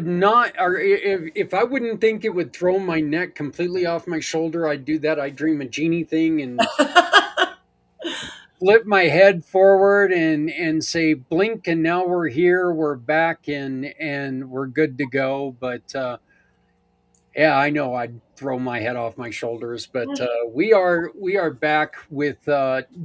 not, or if I wouldn't think it would throw my neck completely off my shoulder, I'd do that. I'd dream a genie thing and flip my head forward and say blink, and now we're here, we're back, and we're good to go. But yeah, I know I'd throw my head off my shoulders, but we are back with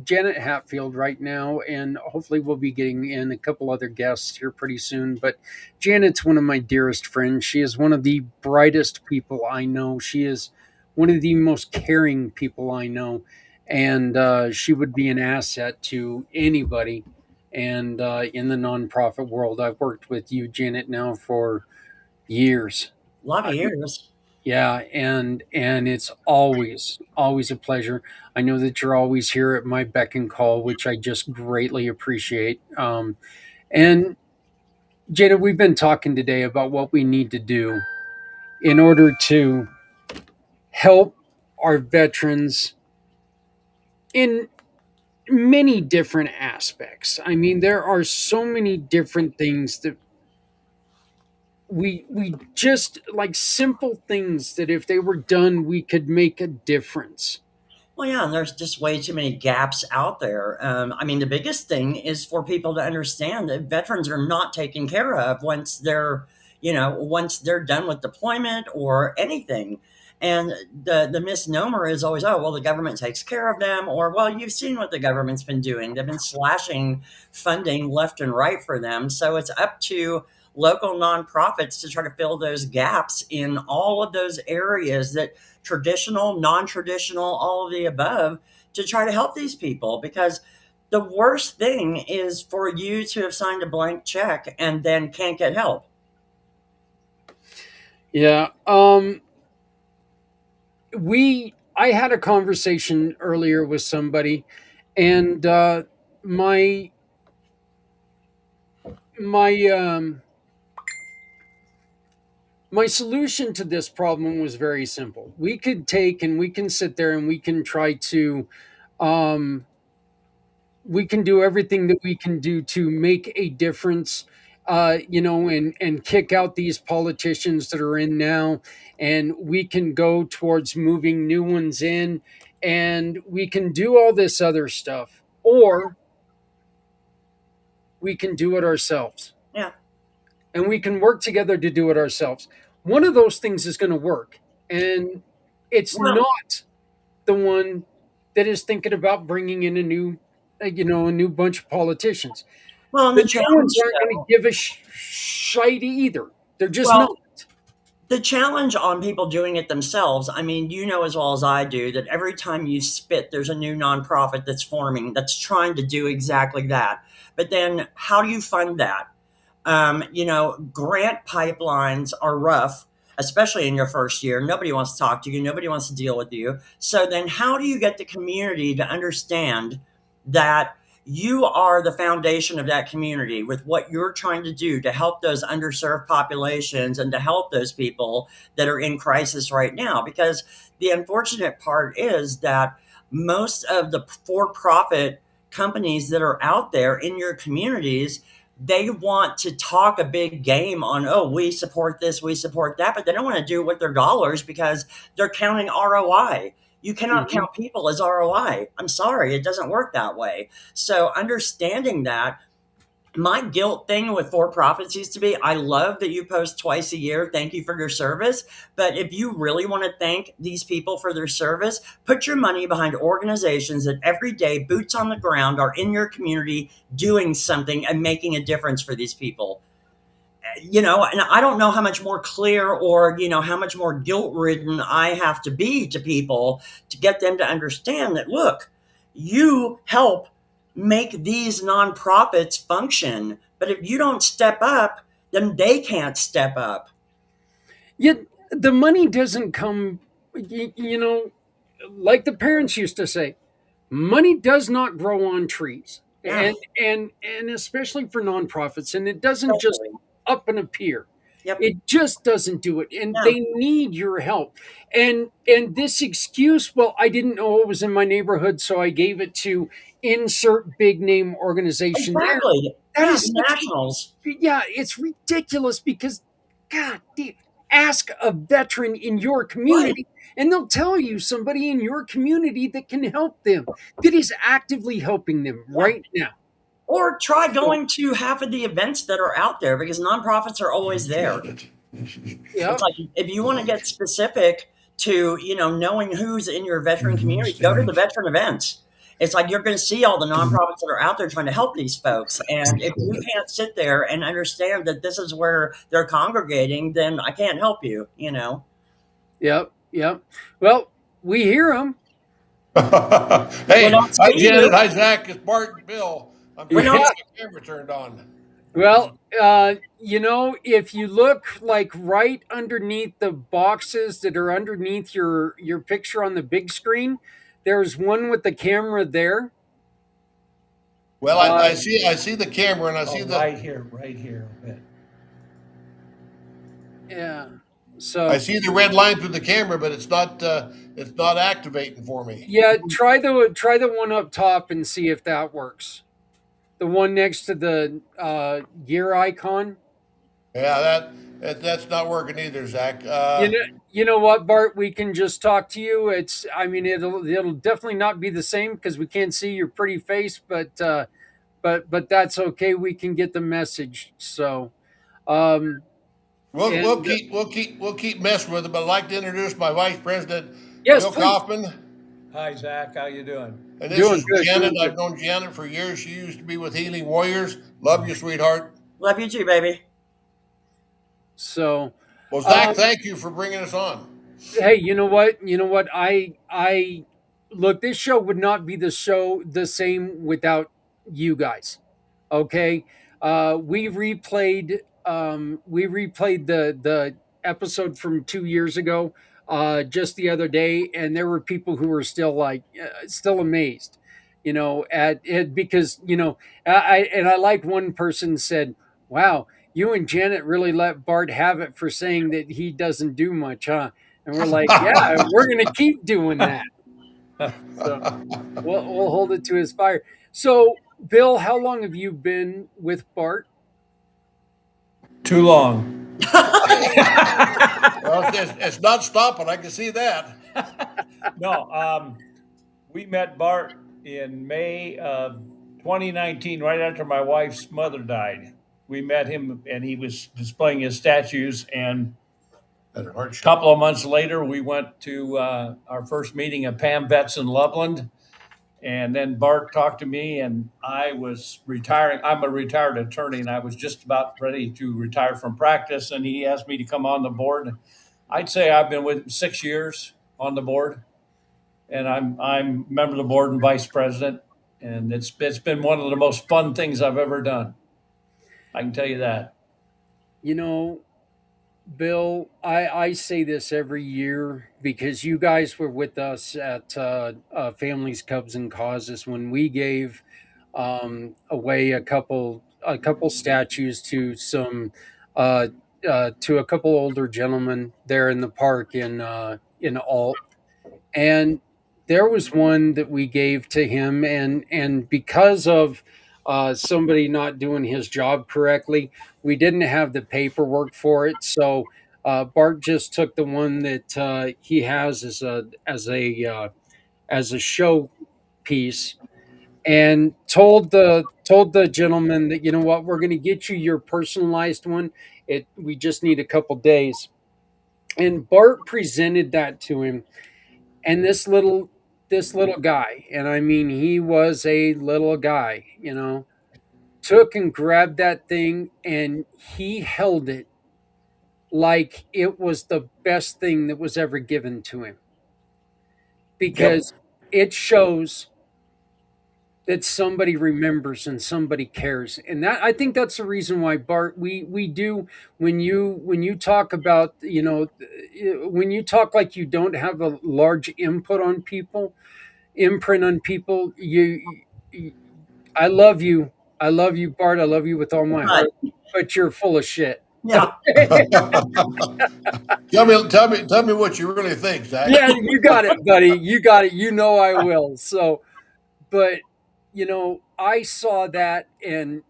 Janet Hatfield right now, and hopefully we'll be getting in a couple other guests here pretty soon. But Janet's one of my dearest friends. She is one of the brightest people I know. She is one of the most caring people I know, and she would be an asset to anybody. And in the nonprofit world, I've worked with you, Janet, now for years. A lot of years. Yeah, and it's always a pleasure. I know that you're always here at my beck and call, which I just greatly appreciate. And Jada, we've been talking today about what we need to do in order to help our veterans in many different aspects. I mean, there are so many different things that we just like simple things that if they were done, we could make a difference. Well, yeah, and there's just way too many gaps out there. I mean, the biggest thing is for people to understand that veterans are not taken care of once once they're done with deployment or anything. And the misnomer is always, oh, well, the government takes care of them, or well, you've seen what the government's been doing. They've been slashing funding left and right for them. So it's up to local nonprofits to try to fill those gaps in all of those areas that traditional, non traditional, all of the above to try to help these people. Because the worst thing is for you to have signed a blank check and then can't get help. Yeah. I had a conversation earlier with somebody, and my my my solution to this problem was very simple. We could take and we can sit there and we can try to um, we can do everything that we can do to make a difference, and kick out these politicians that are in now, and we can go towards moving new ones in, and we can do all this other stuff, or we can do it ourselves, Yeah. and we can work together to do it ourselves. One of those things is going to work, and it's Well, not the one that is thinking about bringing in a new bunch of politicians. well, and The the new ones challenge, aren't going to though, give a shite either. They're just not. well, the challenge on people doing it themselves, I mean, you know as well as I do that every time you spit, there's a new nonprofit that's forming that's trying to do exactly that. But then how do you fund that? Grant pipelines are rough, especially in your first year. Nobody wants to talk to you, nobody wants to deal with you. So then, how do you get the community to understand that you are the foundation of that community with what you're trying to do to help those underserved populations and to help those people that are in crisis right now? Because the unfortunate part is that most of the for profit companies that are out there in your communities, they want to talk a big game on, oh, we support this, we support that, but they don't want to do it with their dollars because they're counting ROI. You cannot Mhm. count people as ROI. I'm sorry, it doesn't work that way. So understanding that, my guilt thing with for profits used to be, I love that you post twice a year. Thank you for your service. But if you really want to thank these people for their service, put your money behind organizations that every day, boots on the ground, are in your community doing something and making a difference for these people. And I don't know how much more clear or, how much more guilt ridden I have to be to people to get them to understand that, look, you help make these nonprofits function. But if you don't step up, then they can't step up. Yet the money doesn't come, like the parents used to say, money does not grow on trees, Yeah, and especially for nonprofits, and it doesn't just especially. up and appear. Yep. It just doesn't do it, and Yeah. they need your help. And this excuse, well, I didn't know it was in my neighborhood, so I gave it to insert big name organization there. Exactly. That Yeah. is The such, nationals. yeah, it's ridiculous because God, ask a veteran in your Right. community, and they'll tell you somebody in your community that can help them, that is actively helping them Yeah. right now. Or try So, going to half of the events that are out there because nonprofits are always there. Janet. It's yeah, like if you want to get specific to, knowing who's in your veteran community, go to the veteran events. It's like you're going to see all the nonprofits that are out there trying to help these folks. And if you can't sit there and understand that this is where they're congregating, then I can't help you. yep, yep. Well, we hear them. We Hey, don't hi see Janet, you. hi Zach, it's Bart and Bill. I'm We trying to don't. Yeah. get the camera turned on. Well, if you look like right underneath the boxes that are underneath your picture on the big screen, there's one with the camera there. Well, Uh, I see the camera and I see Oh, the right here. yeah. I So see the red line through the camera, but it's not activating for me. yeah, try the one up top and see if that works. The one next to the gear icon. Yeah, that's not working either, Zach. You know, you know what, Bart? We can just talk to you. I mean, it'll definitely not be the same because we can't see your pretty face, but that's okay. We can get the message. So, um, We'll and keep messing with it, but I'd like to introduce my vice president, yes, Bill please. Kaufman. Hi, Zach. How you doing? And this Doing is good, Janet. doing good. I've known Janet for years. She used to be with Healing Warriors. Love you, sweetheart. Love you too, baby. So, Well, Zach, um, thank you for bringing us on. hey, you know what? You know what? I look. This show would not be the same without you guys. Okay, we replayed the episode from 2 years ago just the other day, and there were people who were still like still amazed, at it because I like one person said, "Wow, you and Janet really let Bart have it for saying that he doesn't do much, huh?" And we're like, "Yeah, we're gonna keep doing that." So we'll hold it to his fire. So, Bill, how long have you been with Bart? Too long. Well, it's not stopping. I can see that. No, we met Bart in May of 2019, right after my wife's mother died. We met him, and he was displaying his statues. And At a heart a shot. couple of months later, we went to our first meeting at Pam Betts in Loveland. And then Bart talked to me, and I was retiring. I'm a retired attorney, and I was just about ready to retire from practice. And he asked me to come on the board. I'd say I've been with him 6 years on the board, and I'm member of the board and vice president. And it's been one of the most fun things I've ever done. I can tell you that. You know, Bill, I say this every year because you guys were with us at Families, Cubs, and Causes when we gave away a couple statues to some to a couple older gentlemen there in the park in Alt, and there was one that we gave to him, and because of somebody not doing his job correctly, we didn't have the paperwork for it. So Bart just took the one that he has as a show piece, and told the gentleman that, you know what, we're going to get you your personalized one. We just need a couple days. And Bart presented that to him, and this little guy, and I mean he was a little guy, took and grabbed that thing, and he held it like it was the best thing that was ever given to him, Yep. because it shows that somebody remembers and somebody cares. And that, I think that's the reason why, Bart, we do, when you talk about, when you talk like you don't have a large imprint on people. You I love you. I love you, Bart. I love you with all my Right. heart, but you're full of shit. Yeah. Tell me what you really think, Zach. Yeah, you got it, buddy. You got it. You know I will. So, but I saw that, and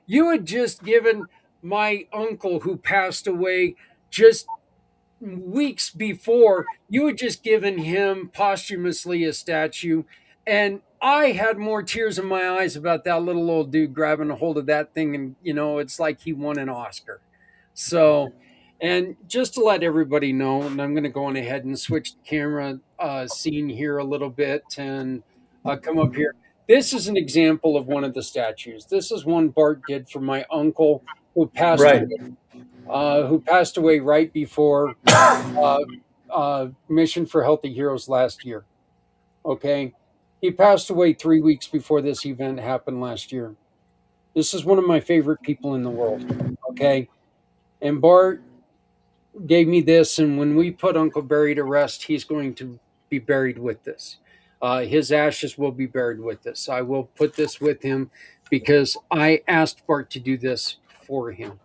you had just given my uncle who passed away just weeks before, you had just given him posthumously a statue, and I had more tears in my eyes about that little old dude grabbing a hold of that thing, and it's like he won an Oscar. So, and just to let everybody know, and I'm going to go on ahead and switch the camera scene here a little bit and come up here. This is an example of one of the statues. This is one Bart did for my uncle who passed Right. away, right before uh, Mission for Healthy Heroes last year. Okay. He passed away 3 weeks before this event happened last year. This is one of my favorite people in the world. Okay. And Bart gave me this. And when we put Uncle Barry to rest, he's going to be buried with this. His ashes will be buried with this. I will put this with him because I asked Bart to do this for him.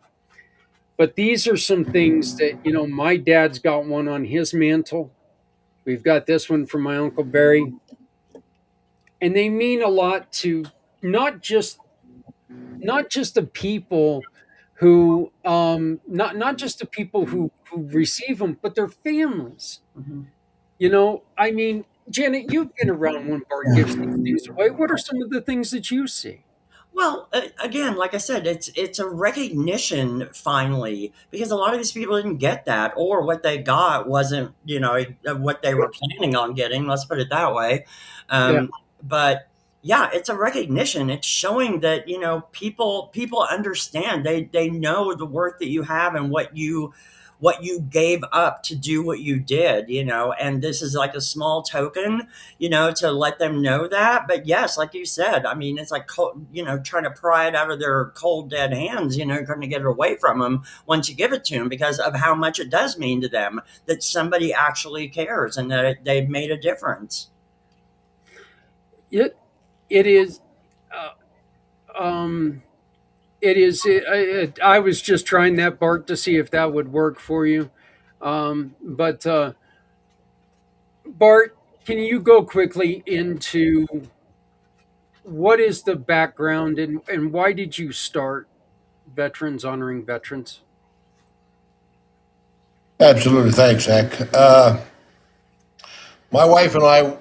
But these are some things that, my dad's got one on his mantle. We've got this one from my Uncle Barry. And they mean a lot to not just not just the people who not just the people who receive them, but their families. Mhm. I mean, Janet, you've been around when Bart gives these things away. What are some of the things that you see? Well, again, like I said, it's a recognition finally, because a lot of these people didn't get that, or what they got wasn't, what they were planning on getting. Let's put it that way. Yeah. But yeah, it's a recognition. It's showing that people understand. They know the work that you have and what you gave up to do what you did. And this is like a small token, to let them know that. But yes, like you said, I mean, it's like, trying to pry it out of their cold, dead hands, trying to get it away from them once you give it to them, because of how much it does mean to them that somebody actually cares and that they've made a difference. It it is um I was just trying that, Bart, to see if that would work for you. But Bart, can you go quickly into what is the background and why did you start Veterans Honoring Veterans? Absolutely. Thanks, Zach. My wife and I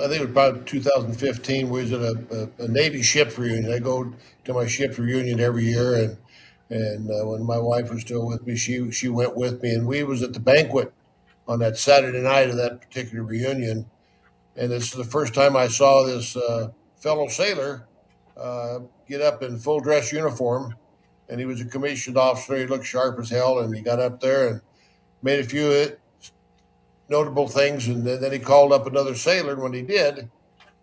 think it was about 2015, we was at a Navy ship reunion. I go to my ship reunion every year, and when my wife was still with me, she went with me, and we was at the banquet on that Saturday night of that particular reunion. And this is the first time I saw this fellow sailor get up in full dress uniform, and he was a commissioned officer. He looked sharp as hell, and he got up there and made a few notable things, and then he called up another sailor. And when he did,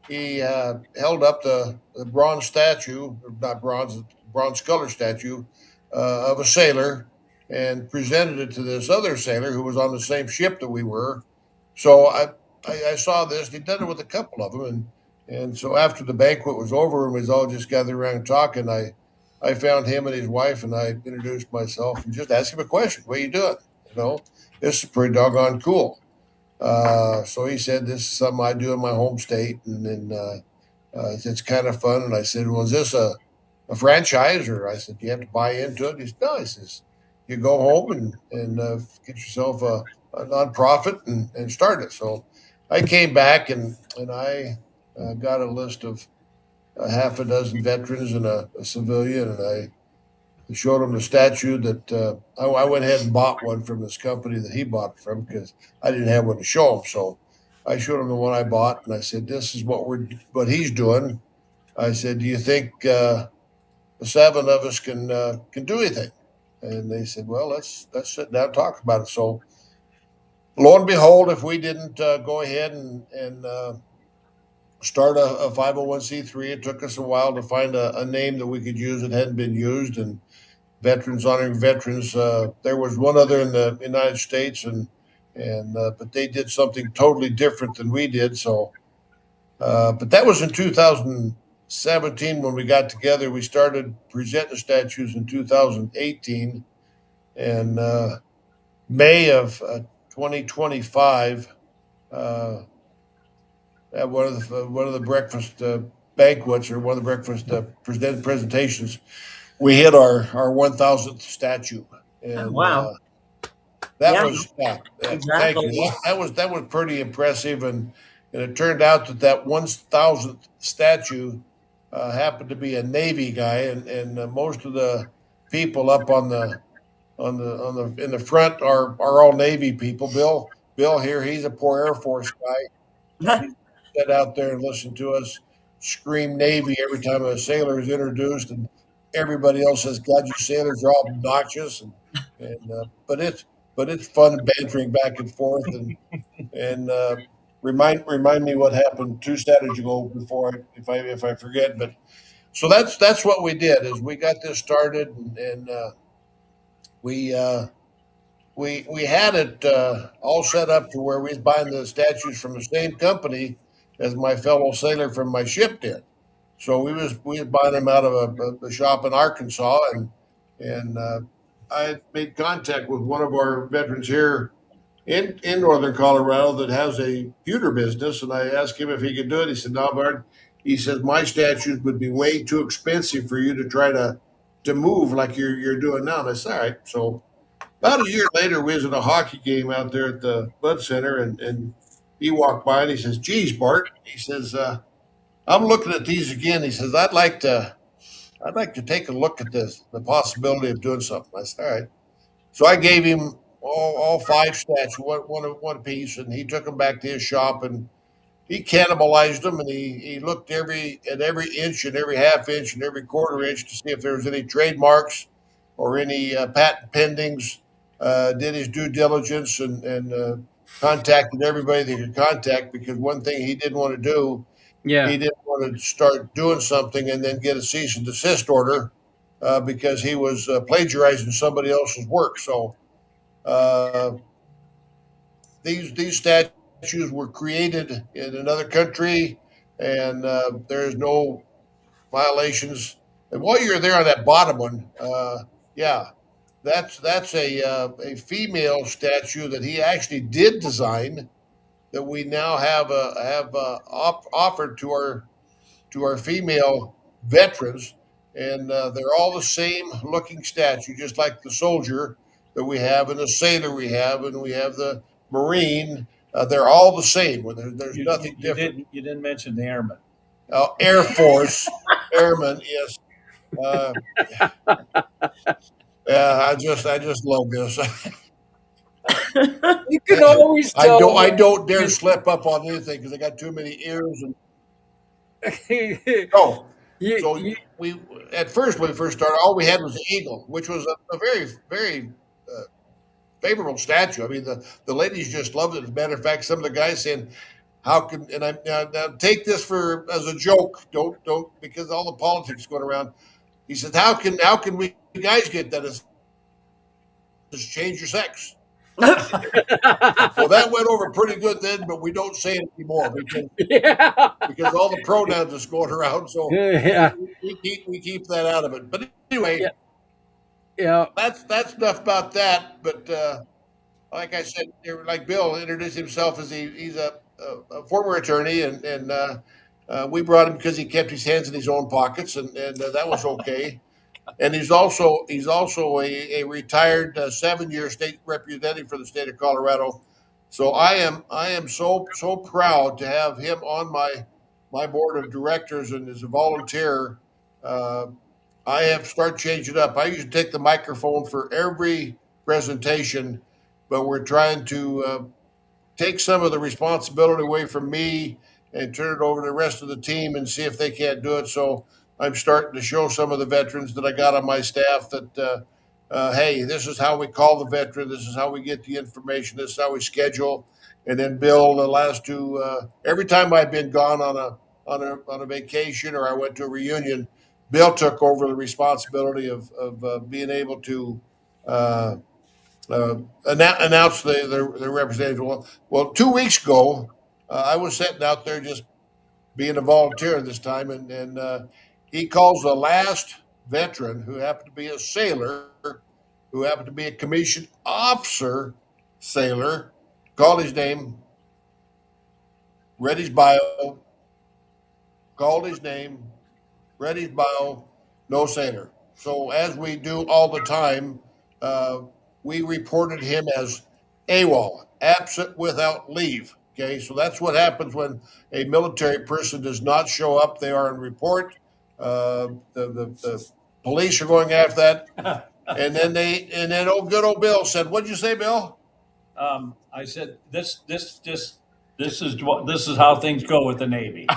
he held up the bronze statue, not bronze, bronze color statue of a sailor, and presented it to this other sailor who was on the same ship that we were. So I saw this. He'd done it with a couple of them, and so after the banquet was over and we was all just gathered around talking, I found him and his wife, and I introduced myself and just asked him a question. What are you doing? This is pretty doggone cool. So he said, "This is something I do in my home state, and then it's kind of fun." And I said, "Well, is this a franchise?" Or I said, "Do you have to buy into it?" He said, "No." He says, "You go home and get yourself a nonprofit and start it." So I came back and I got a list of a half a dozen veterans and a civilian, and I showed him the statue that I went ahead and bought one from this company that he bought from, because I didn't have one to show him. So I showed him the one I bought, and I said, "This is what he's doing." I said, "Do you think the seven of us can do anything?" And they said, "Well, let's sit down and talk about it." So lo and behold, if we didn't go ahead and start a 501c3, it took us a while to find a name that we could use that hadn't been used, and Veterans Honoring Veterans. There was one other in the United States, and but they did something totally different than we did. So, but that was in 2017 when we got together. We started presenting statues in 2018, and May of 2025. At one of the breakfast banquets, or one of the breakfast presentations, we hit our 1,000th statue, Oh, and wow. that Yeah, was thank exactly. you. That was pretty impressive, and it turned out that 1,000th statue happened to be a Navy guy, and most of the people up on the in the front are all Navy people. Bill here, he's a poor Air Force guy. He sat out there and listened to us scream Navy every time a sailor is introduced, and everybody else says, "God, you sailors are all obnoxious." But it's fun bantering back and forth, and remind me what happened 2 Saturdays ago before if I forget. But so that's what we did is we got this started, and we. We had it all set up to where we was buying the statues from the same company as my fellow sailor from my ship did. So we was buying them out of a shop in Arkansas, and I made contact with one of our veterans here in northern Colorado that has a pewter business, and I asked him if he could do it. He said, "No, Bart." He says my statues would be way too expensive for you to try to move like you're doing now. And I said, "All right." So about a year later, we was at a hockey game out there at the Bud Center, and he walked by and he says, "Geez, Bart," he says, "I'm looking at these again." He says, "I'd like to take a look at the possibility of doing something." I said, "All right." So I gave him all five statues, one piece, and he took them back to his shop, and he cannibalized them, and he looked at every inch and every half inch and every quarter inch to see if there was any trademarks or any patent pendings. Did his due diligence and contacted everybody they could contact, because one thing he didn't want to do, Yeah. he didn't want to start doing something and then get a cease and desist order because he was plagiarizing somebody else's work. So uh, these statues were created in another country, and there's no violations. And while you're there on that bottom one, yeah, that's a female statue that he actually did design that we now have offered to our female veterans, and they're all the same looking statue, just like the soldier that we have, and the sailor we have, and we have the marine. They're all the same. There's You, you, nothing you different. didn't you didn't mention the airmen. Air Force airmen, yes. Uh, yeah, I just love this. You can always I tell don't I don't dare when slip up on anything because I got too many ears. And you, oh, so you we at first when we first started, all we had was the eagle, which was a very very uh, favorable statue. I mean, the ladies just loved it. As a matter of fact, some of the guys saying, "How can?" And I now take this for as a joke. Don't because all the politics going around. He said, "How can we guys get that? Is change your sex?" Well, that went over pretty good then, but we don't say it anymore yeah. because all the pronouns is going around. So Yeah. we keep that out of it. But anyway, Yeah. Yeah. that's enough about that. But like I said, like Bill introduced himself as he's a former attorney, and we brought him because he kept his hands in his own pockets, and that was okay. And he's also a retired 7-year state representative for the state of Colorado. So I am so proud to have him on my board of directors, and as a volunteer. Uh, I have started changing it up. I usually take the microphone for every presentation, but we're trying to take some of the responsibility away from me and turn it over to the rest of the team and see if they can't do it. So I'm starting to show some of the veterans that I got on my staff that, hey, this is how we call the veteran. This is how we get the information. This is how we schedule. And then Bill, the last two, every time I've been gone on a vacation or I went to a reunion, Bill took over the responsibility of being able to uh, announce the representative. Well, 2 weeks ago, I was sitting out there just being a volunteer this time, and he calls the last veteran who happened to be a sailor, who happened to be a commissioned officer sailor, called his name, read his bio, called his name, read his bio, no sailor. So as we do all the time, uh, we reported him as AWOL, absent without leave. Okay, so that's what happens when a military person does not show up. They are in report. The police are going after that, and then old good old Bill said, "What'd you say, Bill?" I said, this is how things go with the Navy.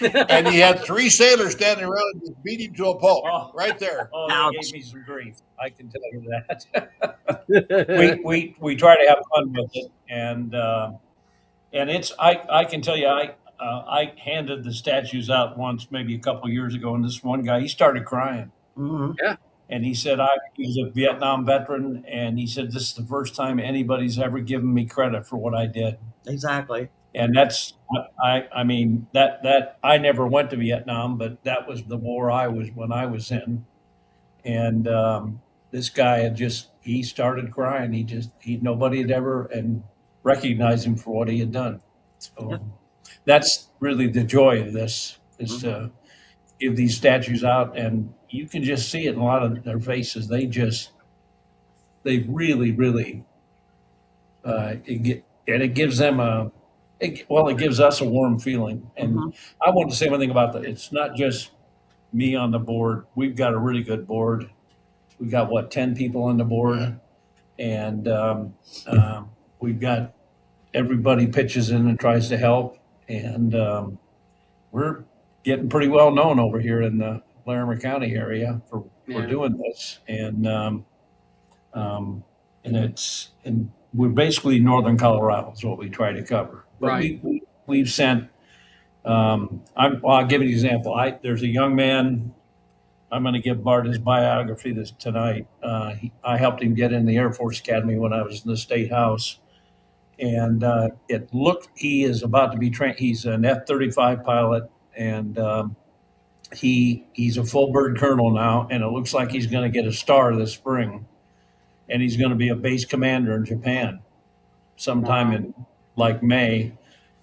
And he had three sailors standing around and just beat him to a pulp right there. Oh, they Ouch. gave me some grief. I can tell you that. We try to have fun with it, and it's I can tell you I handed the statues out once, maybe a couple years ago, and this one guy, he started crying. Mhm. And he said he was a Vietnam veteran, and he said this is the first time anybody's ever given me credit for what I did. Exactly. And that's I mean that I never went to Vietnam, but that was the war when I was in, and this guy he started crying. He nobody had ever and recognized him for what he had done. So Yep. that's really the joy of this is Mhm. to give these statues out, and you can just see it in a lot of their faces. They really, really, it gives them it gives us a warm feeling. And Mhm. I want to say one thing about that. It's not just me on the board. We've got a really good board. We've got 10 people on the board, and we've got everybody pitches in and tries to help, and we're getting pretty well known over here in the Larimer County area for Yeah. doing this, um, and we're basically northern Colorado is what we try to cover. But Right. we've sent. I'll give you an example. There's a young man. I'm going to give Bart his biography tonight. I helped him get in the Air Force Academy when I was in the State House, and he is about to be trained. He's an F-35 pilot, and he's a full bird colonel now, and it looks like he's going to get a star this spring, and he's going to be a base commander in Japan sometime in like May.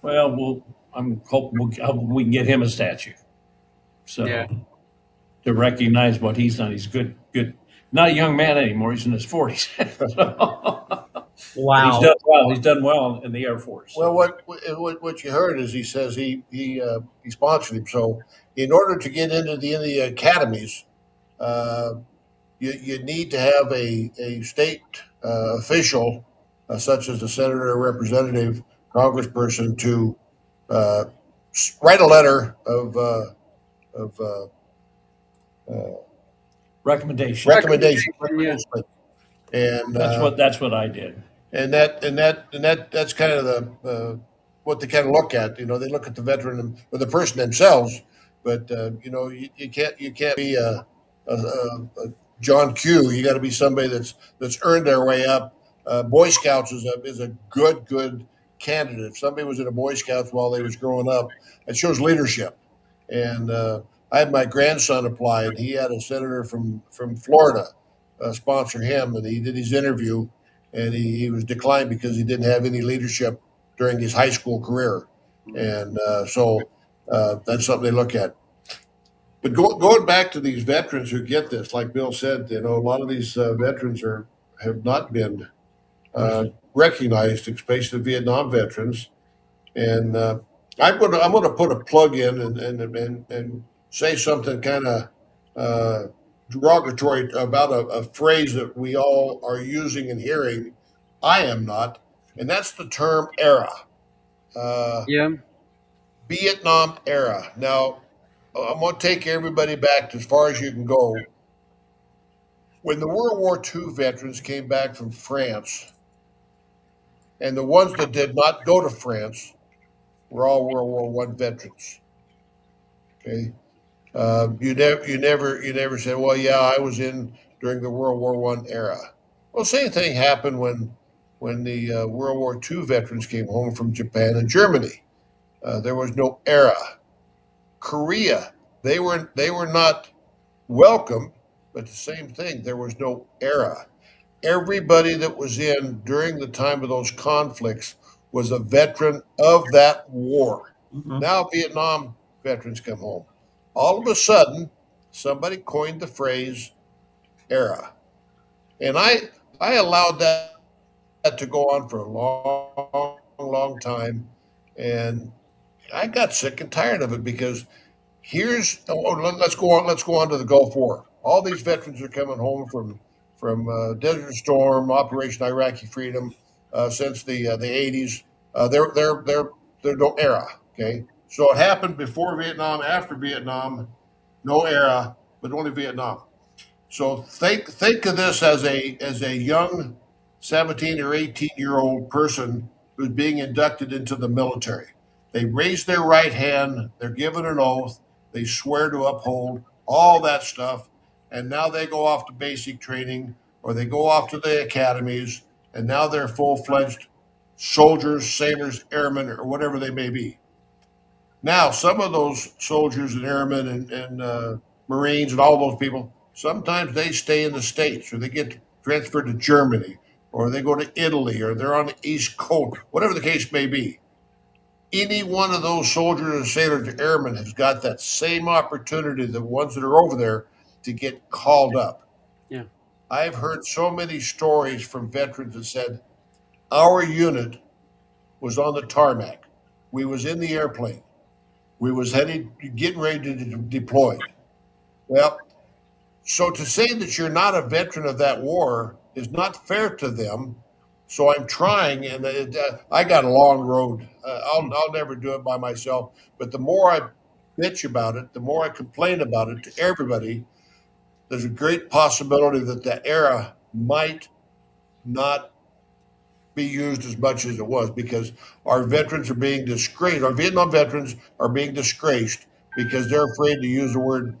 I'm hoping we can get him a statue. So Yeah. to recognize what he's done, he's good. Not a young man anymore. He's in his 40s. Wow. He's done well in the Air Force. Well, what you heard is he says he sponsored him. So in order to get into the academies, you need to have a state official, such as a senator, or representative, congressperson, to uh, write a letter of recommendation. recommendation. Yeah. And That's what I did. that's kind of what they kind of look at. You know, they look at the veteran or the person themselves, but you can't be a John Q. You got to be somebody that's earned their way up. Boy Scouts is a good candidate. If somebody was in a Boy Scouts while they was growing up, it shows leadership. And I had my grandson apply, and he had a senator from Florida sponsor him, and he did his interview, and he was declined because he didn't have any leadership during his high school career, and that's something they look at. But going back to these veterans who get this, like Bill said, a lot of these veterans have not been recognized, especially the Vietnam veterans. And I'm gonna put a plug in and say something kind of derogatory about a phrase that we all are using and hearing. I am not, and that's the term era. Uh, Yeah. Vietnam era. Now, I'm going to take everybody back as far as you can go. When the World War II veterans came back from France, and the ones that did not go to France were all World War One veterans. Okay, you never said, well, yeah, I was in during the World War One era. Well, same thing happened when the World War II veterans came home from Japan and Germany. There was no era. Korea, they were not welcome, but the same thing. There was no era. Everybody that was in during the time of those conflicts was a veteran of that war. Mhm. Now Vietnam veterans come home. All of a sudden, somebody coined the phrase era. And I allowed that to go on for a long, long time. And I got sick and tired of it because let's go on to the Gulf War. All these veterans are coming home from Desert Storm, Operation Iraqi Freedom, since the 80s. They're no era. Okay, so it happened before Vietnam, after Vietnam, no era, but only Vietnam. So think of this as a young 17 or 18-year-old person who's being inducted into the military. They raise their right hand, they're given an oath, they swear to uphold all that stuff, and now they go off to basic training or they go off to the academies, and now they're full-fledged soldiers, sailors, airmen, or whatever they may be. Now, some of those soldiers and airmen and Marines and all those people, sometimes they stay in the States or they get transferred to Germany or they go to Italy or they're on the East Coast, whatever the case may be. Any one of those soldiers and sailors or airmen has got that same opportunity, the ones that are over there, to get called up. Yeah. I've heard so many stories from veterans that said, our unit was on the tarmac. We was in the airplane. We was heading, getting ready to deploy. Well, so to say that you're not a veteran of that war is not fair to them. So I'm trying, and I got a long road. I'll never do it by myself. But the more I bitch about it, the more I complain about it to everybody, there's a great possibility that that era might not be used as much as it was because our veterans are being disgraced. Our Vietnam veterans are being disgraced because they're afraid to use the word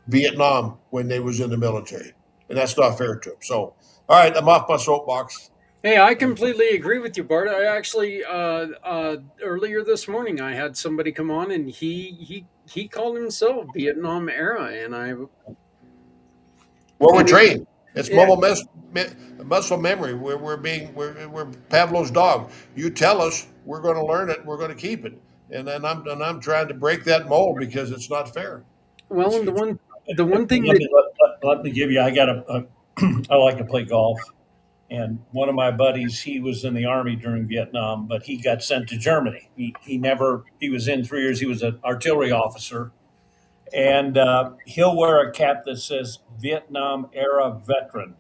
Vietnam when they was in the military, and that's not fair to them. So, all right, I'm off my soapbox. Hey, I completely agree with you, Bart. I actually earlier this morning I had somebody come on and he called himself Vietnam era, and I Well, we're and it, trained. It's yeah, muscle memory. We're Pavlov's dog. You tell us, we're going to learn it. We're going to keep it. And I'm trying to break that mold because it's not fair. well, It's, and it's the one thing Let that me let me give you. I got I like to play golf, and one of my buddies, he was in the army during Vietnam, but he got sent to Germany. He never he was in 3 years. He was an artillery officer, and he'll wear a cap that says Vietnam era veteran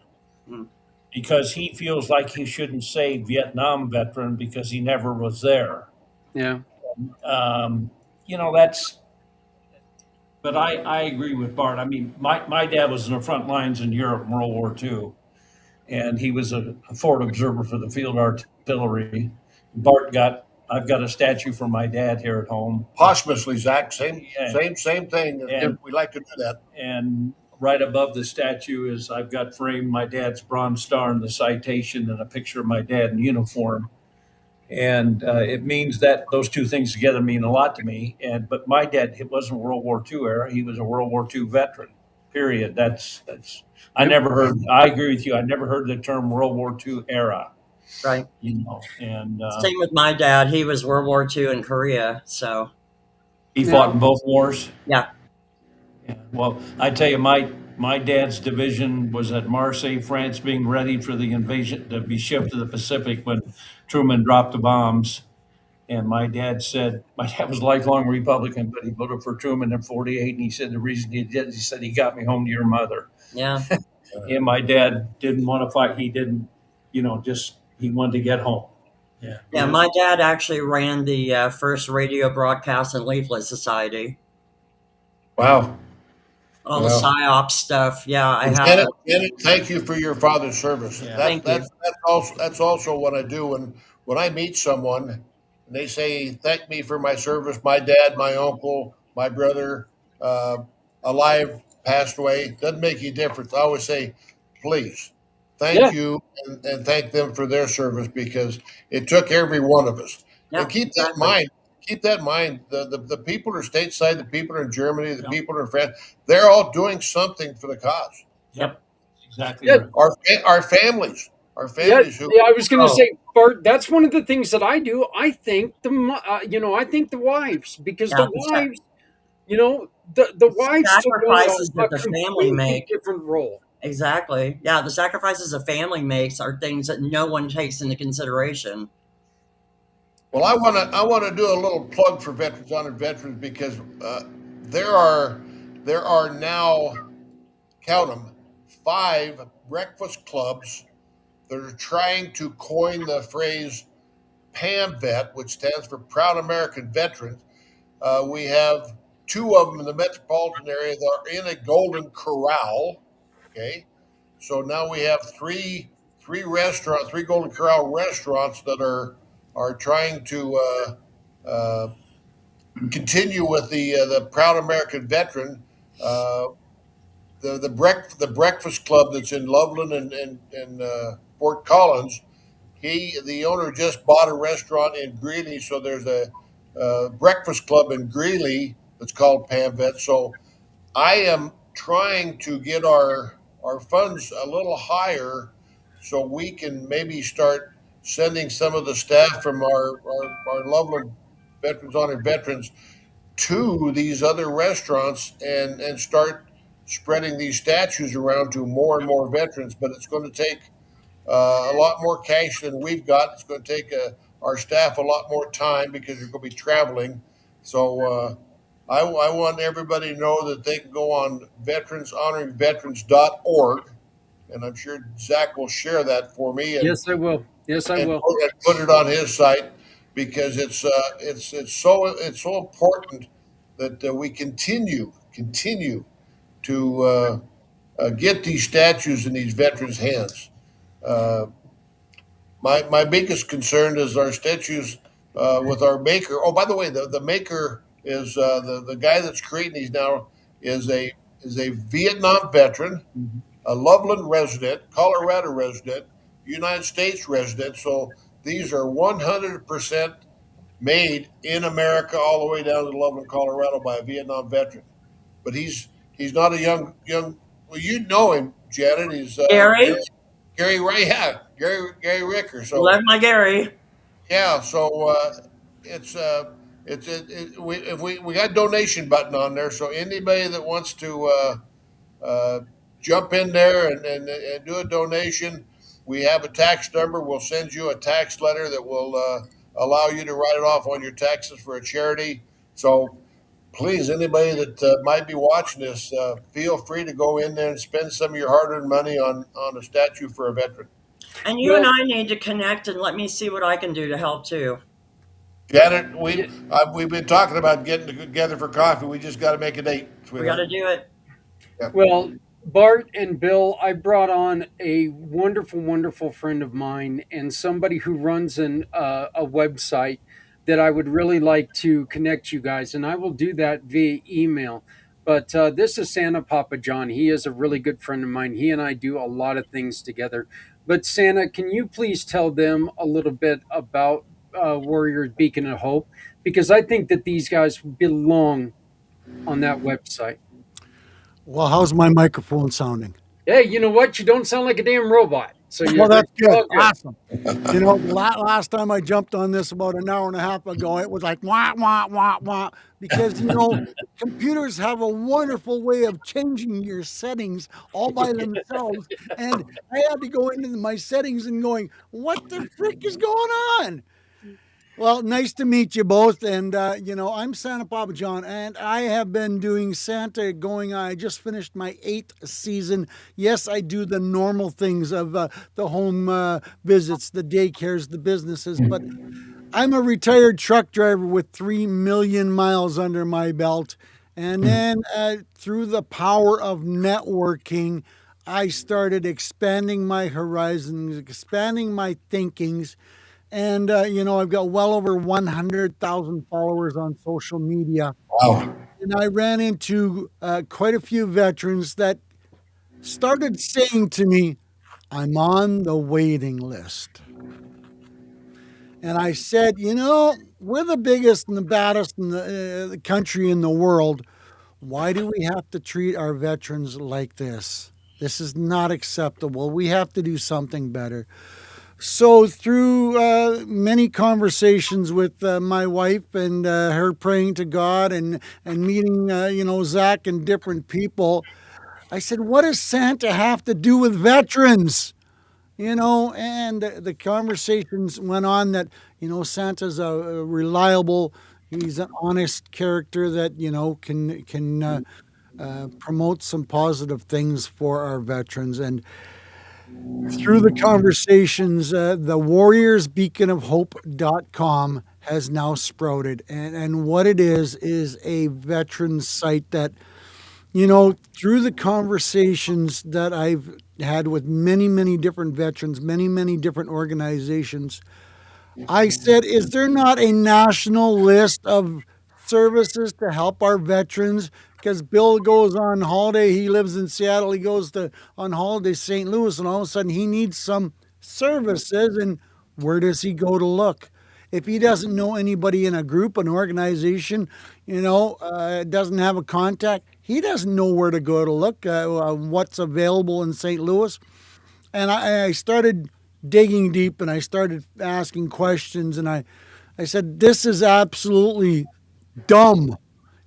Mm. because he feels like he shouldn't say Vietnam veteran because he never was there. yeah. Um, that's. But I agree with Bart. I mean, my dad was in the front lines in Europe in World War II, and he was a forward observer for the field artillery. I've got a statue for my dad here at home. posthumously, Zach. Yeah, Same thing. and We like to do that. and right above the statue is I've got framed my dad's Bronze Star and the citation and a picture of my dad in uniform. And it means that those two things together mean a lot to me. And but my dad, it wasn't World War II era; he was a World War II veteran. Period. That's. I Yep. never heard. I agree with you. I never heard the term World War II era. Right. And Same with my dad. He was World War II in Korea. So, he fought Now, in both wars. yeah. Yeah. Well, I tell you, my dad's division was at Marseille, France, being ready for the invasion to be shipped to the Pacific when Truman dropped the bombs. And my dad was a lifelong Republican, but he voted for Truman in '48. And he said the reason he did, he said, he got me home to your mother. Yeah. And my dad didn't want to fight. He didn't, just, he wanted to get home. Yeah. Yeah. My dad actually ran the first radio broadcast and leaflet society. Wow. All the Wow. psyop stuff. Yeah, I And have Janet, it. Janet, thank you for your father's service. Yeah. Thank you. That's also what I do when I meet someone and they say thank me for my service. My dad, my uncle, my brother, uh, alive, passed away. Doesn't make any difference. I always say, please, yeah, thank you and thank them for their service because it took every one of us. Yeah, And keep that in exactly. mind. Keep that in mind. The people who are stateside, the people in Germany, the Yep. people who are in France, they're all doing something for the cause. Yep. Exactly yeah, right. Our yeah, families who yeah. I was going to Oh, say, Bart. That's one of the things that I do. I thank I thank the wives because the yeah. wives, the The wives took on sacrifices a that the family completely make. different role. Exactly. Yeah, the sacrifices a family makes are things that no one takes into consideration. Well, I want to do a little plug for Veterans Honored Veterans because there are now, count them, 5 breakfast clubs that are trying to coin the phrase PAMVET, which stands for Proud American Veterans. We have 2 of them in the metropolitan area that are in a Golden Corral. Okay, so now we have three Golden Corral restaurants that are trying to continue with the Proud American Veteran. Uh, the Breakfast Club that's in Loveland and Fort Collins. The owner just bought a restaurant in Greeley, so there's a breakfast club in Greeley that's called Pamvet. So I am trying to get our funds a little higher so we can maybe start sending some of the staff from our Loveland Veterans Honored Veterans to these other restaurants and start spreading these statues around to more and more veterans. But it's going to take a lot more cash than we've got. It's going to take our staff a lot more time because you're going to be traveling. So I want everybody to know that they can go on veteranshonoringveterans.org, and I'm sure Zach will share that for me Yes, I will. Yes, I and will. put it on his site because it's so important that we continue to get these statues in these veterans' hands. Uh, my biggest concern is our statues with our maker. Oh, by the way, the maker is the guy that's creating these now is a Vietnam veteran, Mhm. a Loveland resident, Colorado resident, United States resident. So these are 100% made in America, all the way down to Loveland, Colorado, by a Vietnam veteran. But he's not a young. Well, you know him, Janet. He's Gary, Gary Ray, yeah, Gary Ricker. love So my Gary. yeah, so it's we got donation button on there. So anybody that wants to uh, jump in there and do a donation, we have a tax number. We'll send you a tax letter that will allow you to write it off on your taxes for a charity. So please, anybody that might be watching this, feel free to go in there and spend some of your hard-earned money on a statue for a veteran. And you and Well, I need to connect and let me see what I can do to help too. Janet, yeah, we've been talking about getting together for coffee. We just got to make a date, We got to sweetheart. do it. Yeah. well, Bart and Bill, I brought on a wonderful, wonderful friend of mine and somebody who runs a website that I would really like to connect you guys, and I will do that via email. But this is Santa Papa John. He is a really good friend of mine. He and I do a lot of things together. But Santa, can you please tell them a little bit about Warriors Beacon of Hope? Because I think that these guys belong on that website. Well, how's my microphone sounding? Hey, you know what? You don't sound like a damn robot. So Well, you're that's good. all good. Awesome. The last time I jumped on this about an hour and a half ago, it was like wah wah wah wah because computers have a wonderful way of changing your settings all by themselves, and I had to go into my settings and going, what the frick is going on? Well, nice to meet you both. And, I'm Santa Papa John, and I have been doing Santa going. I just finished my 8th season. Yes, I do the normal things of the home visits, the daycares, the businesses, but I'm a retired truck driver with 3 million miles under my belt. And then through the power of networking, I started expanding my horizons, expanding my thinkings, and, I've got well over 100,000 followers on social media. Wow. And I ran into quite a few veterans that started saying to me, I'm on the waiting list. And I said, we're the biggest and the baddest in the country in the world. Why do we have to treat our veterans like this? This is not acceptable. We have to do something better. So through many conversations with my wife and her praying to God and meeting Zach and different people, I said, what does Santa have to do with veterans? And the conversations went on that, Santa's a reliable, he's an honest character that, can promote some positive things for our veterans. And through the conversations, the warriorsbeaconofhope.com has now sprouted. And what it is a veteran site that, through the conversations that I've had with many, many different veterans, many, many different organizations, I said, is there not a national list of services to help our veterans? Because Bill goes on holiday, he lives in Seattle, he goes to on holiday St. Louis, and all of a sudden he needs some services. And where does he go to look? If he doesn't know anybody in a group, an organization, doesn't have a contact, he doesn't know where to go to look, what's available in St. Louis. And I started digging deep and I started asking questions. And I said, this is absolutely dumb.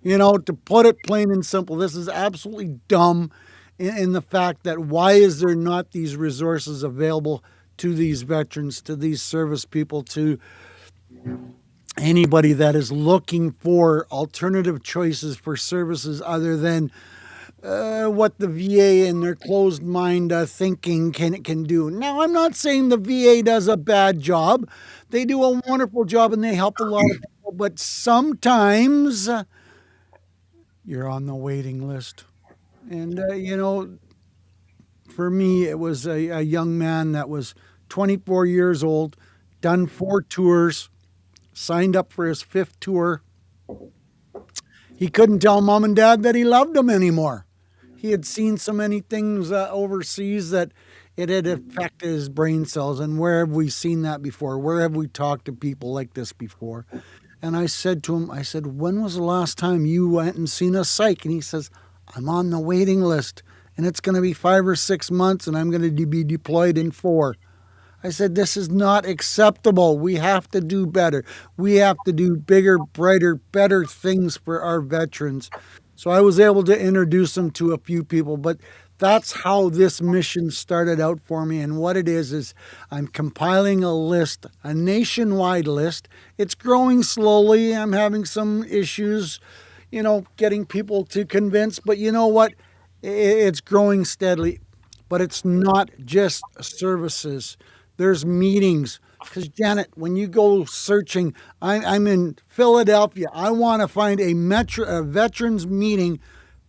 To put it plain and simple, this is absolutely dumb in the fact that why is there not these resources available to these veterans, to these service people, to anybody that is looking for alternative choices for services other than what the VA and their closed mind thinking can do. Now, I'm not saying the VA does a bad job. They do a wonderful job and they help a lot of people, but sometimes you're on the waiting list. And, for me, it was a young man that was 24 years old, done 4 tours, signed up for his 5th tour. He couldn't tell mom and dad that he loved them anymore. He had seen so many things overseas that it had affected his brain cells. And where have we seen that before? Where have we talked to people like this before? And I said to him, when was the last time you went and seen a psych? And he says, I'm on the waiting list and it's going to be 5 or 6 months and I'm going to be deployed in 4. I said, this is not acceptable. We have to do better. We have to do bigger, brighter, better things for our veterans. So I was able to introduce them to a few people, but that's how this mission started out for me. And what it is I'm compiling a list, a nationwide list. It's growing slowly. I'm having some issues, getting people to convince, but you know what? It's growing steadily. But it's not just services. There's meetings. Because, Janet, when you go searching, I'm in Philadelphia. I want to find a veterans meeting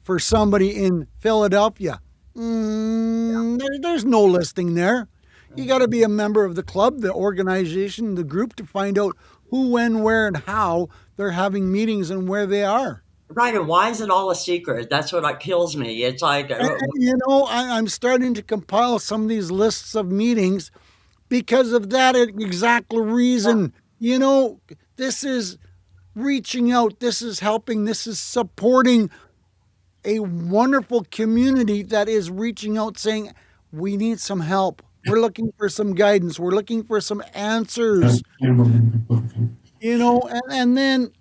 for somebody in Philadelphia. There's no listing there. You got to be a member of the club, the organization, the group to find out who, when, where, and how they're having meetings and where they are. Right, and why is it all a secret? That's what kills me. It's like, I'm starting to compile some of these lists of meetings because of that exact reason. This is reaching out, this is helping, this is supporting a wonderful community that is reaching out saying, we need some help. We're looking for some guidance. We're looking for some answers. And then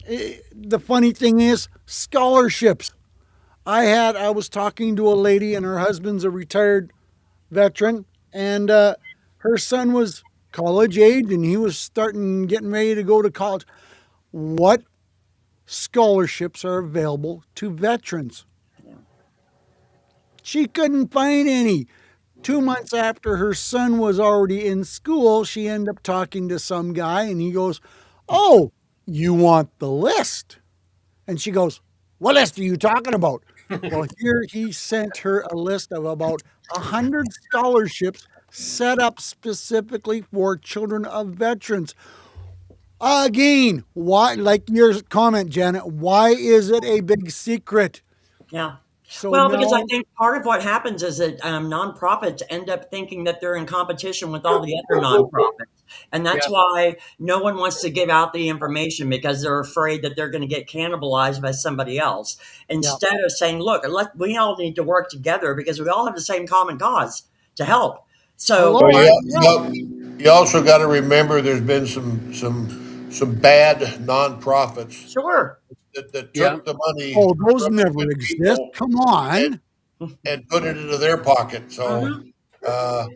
the funny thing is scholarships. I was talking to a lady and her husband's a retired veteran and her son was college age and he was getting ready to go to college. What scholarships are available to veterans? She couldn't find any. 2 months after her son was already in school, she ended up talking to some guy and he goes, oh, you want the list? And she goes, what list are you talking about? Well, here he sent her a list of about 100 scholarships set up specifically for children of veterans. Again, why, like your comment, Janet, why is it a big secret? yeah. So Well, now, because I think part of what happens is that nonprofits end up thinking that they're in competition with all the other nonprofits. And that's Yeah. why no one wants to give out the information because they're afraid that they're going to get cannibalized by somebody else. Instead of saying, look, we all need to work together because we all have the same common cause to help. So, hello, You also got to remember there's been some bad nonprofits sure. that Yeah. took the money oh, those from the never good exist. people Come and on. and put it into their pocket. So, Mhm. uh,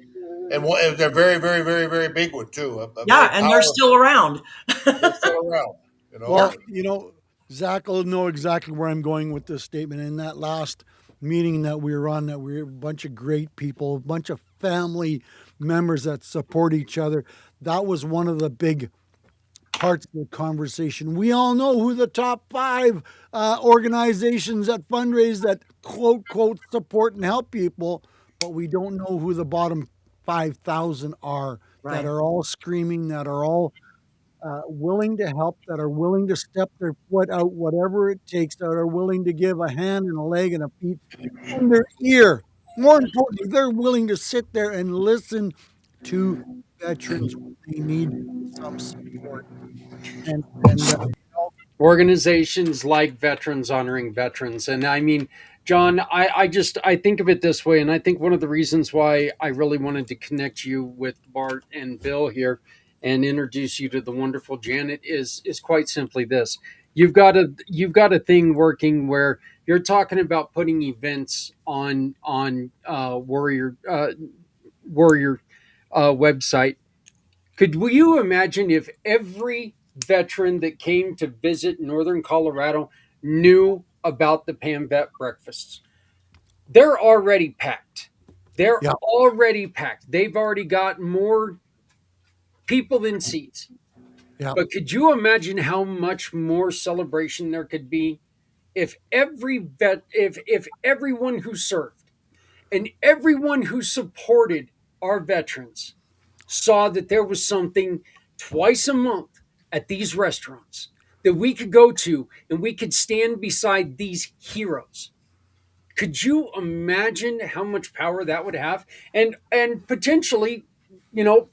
and they're very, very, very, very big one too. A Yeah, very and they're powerful. still around. They're still around. You know. Yeah. Well, Zach will know exactly where I'm going with this statement. In that last meeting that we were on, that we were a bunch of great people, a bunch of family members that support each other. That was one of the big parts of the conversation. We all know who the top five organizations that fundraise, that quote support and help people, but we don't know who the bottom 5,000 are, that Right. are all screaming, that are all willing to help, that are willing to step their foot out, whatever it takes, that are willing to give a hand and a leg and a feet and their ear. More importantly, they're willing to sit there and listen to veterans when they need some support. And Organizations like Veterans Honoring Veterans. And I mean, John, I think of it this way, and I think one of the reasons why I really wanted to connect you with Bart and Bill here and introduce you to the wonderful Janet is quite simply this. You've got a thing working where you're talking about putting events on Warrior website. Could you imagine if every veteran that came to visit Northern Colorado knew about the Pam Vet breakfasts? They're already packed. They're yeah, already packed. They've already got more people than seats. yeah. But could you imagine how much more celebration there could be if if everyone who served and everyone who supported our veterans saw that there was something twice a month at these restaurants that we could go to and we could stand beside these heroes. Could you imagine how much power that would have? And potentially,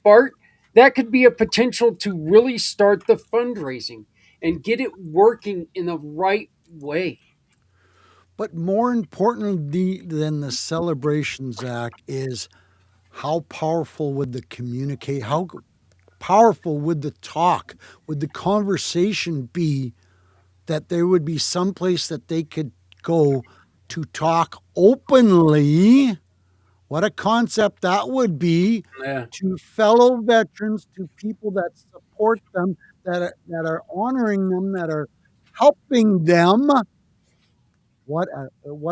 Bart, that could be a potential to really start the fundraising and get it working in the right way. But more importantly than the celebration, Zach, is how powerful would the communicate, how powerful would the talk, would the conversation be, that there would be some place that they could go to talk openly. What a concept that would be, Yeah. to fellow veterans, to people that support them, that are honoring them, that are helping them. What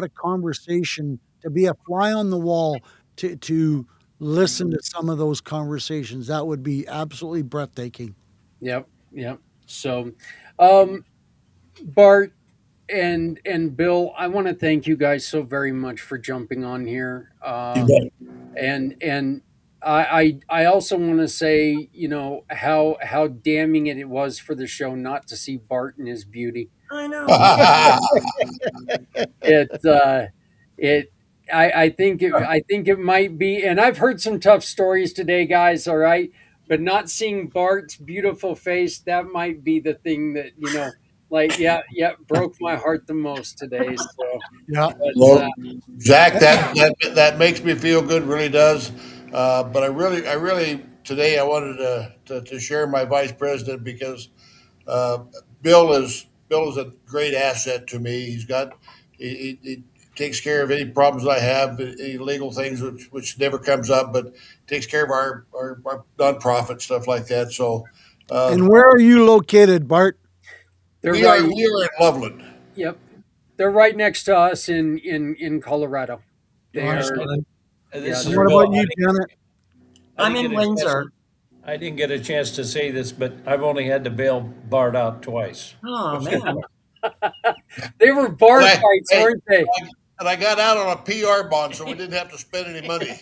a conversation, to be a fly on the wall, to listen to some of those conversations. That would be absolutely breathtaking. Yep. Yep. So, um, Bart and Bill, I want to thank you guys so very much for jumping on here. You bet. And I also want to say, how damning it was for the show not to see Bart in his beauty. I know. It it I think it might be, and I've heard some tough stories today, guys. All right, but not seeing Bart's beautiful face, that might be the thing that like, yeah, yeah, broke my heart the most today. So, Yeah. but Well, Zach, that makes me feel good, really does. But I really today I wanted to share my vice president because uh, Bill is a great asset to me. He takes care of any problems I have, any legal things which never comes up, but takes care of our nonprofit stuff like that. So uh, And where are you located, Bart? they're we are right. we are in Loveland. Yep, they're right next to us in Colorado. They are. Awesome. Yeah, This And is what they're. Bill. about you, Janet? I I'm didn't in get a chance. Windsor. I didn't get a chance to say this, but I've only had to bail Bart out twice. Oh man. They were bar And fights, hey, weren't they? and I got out on a PR bond, so we didn't have to spend any money.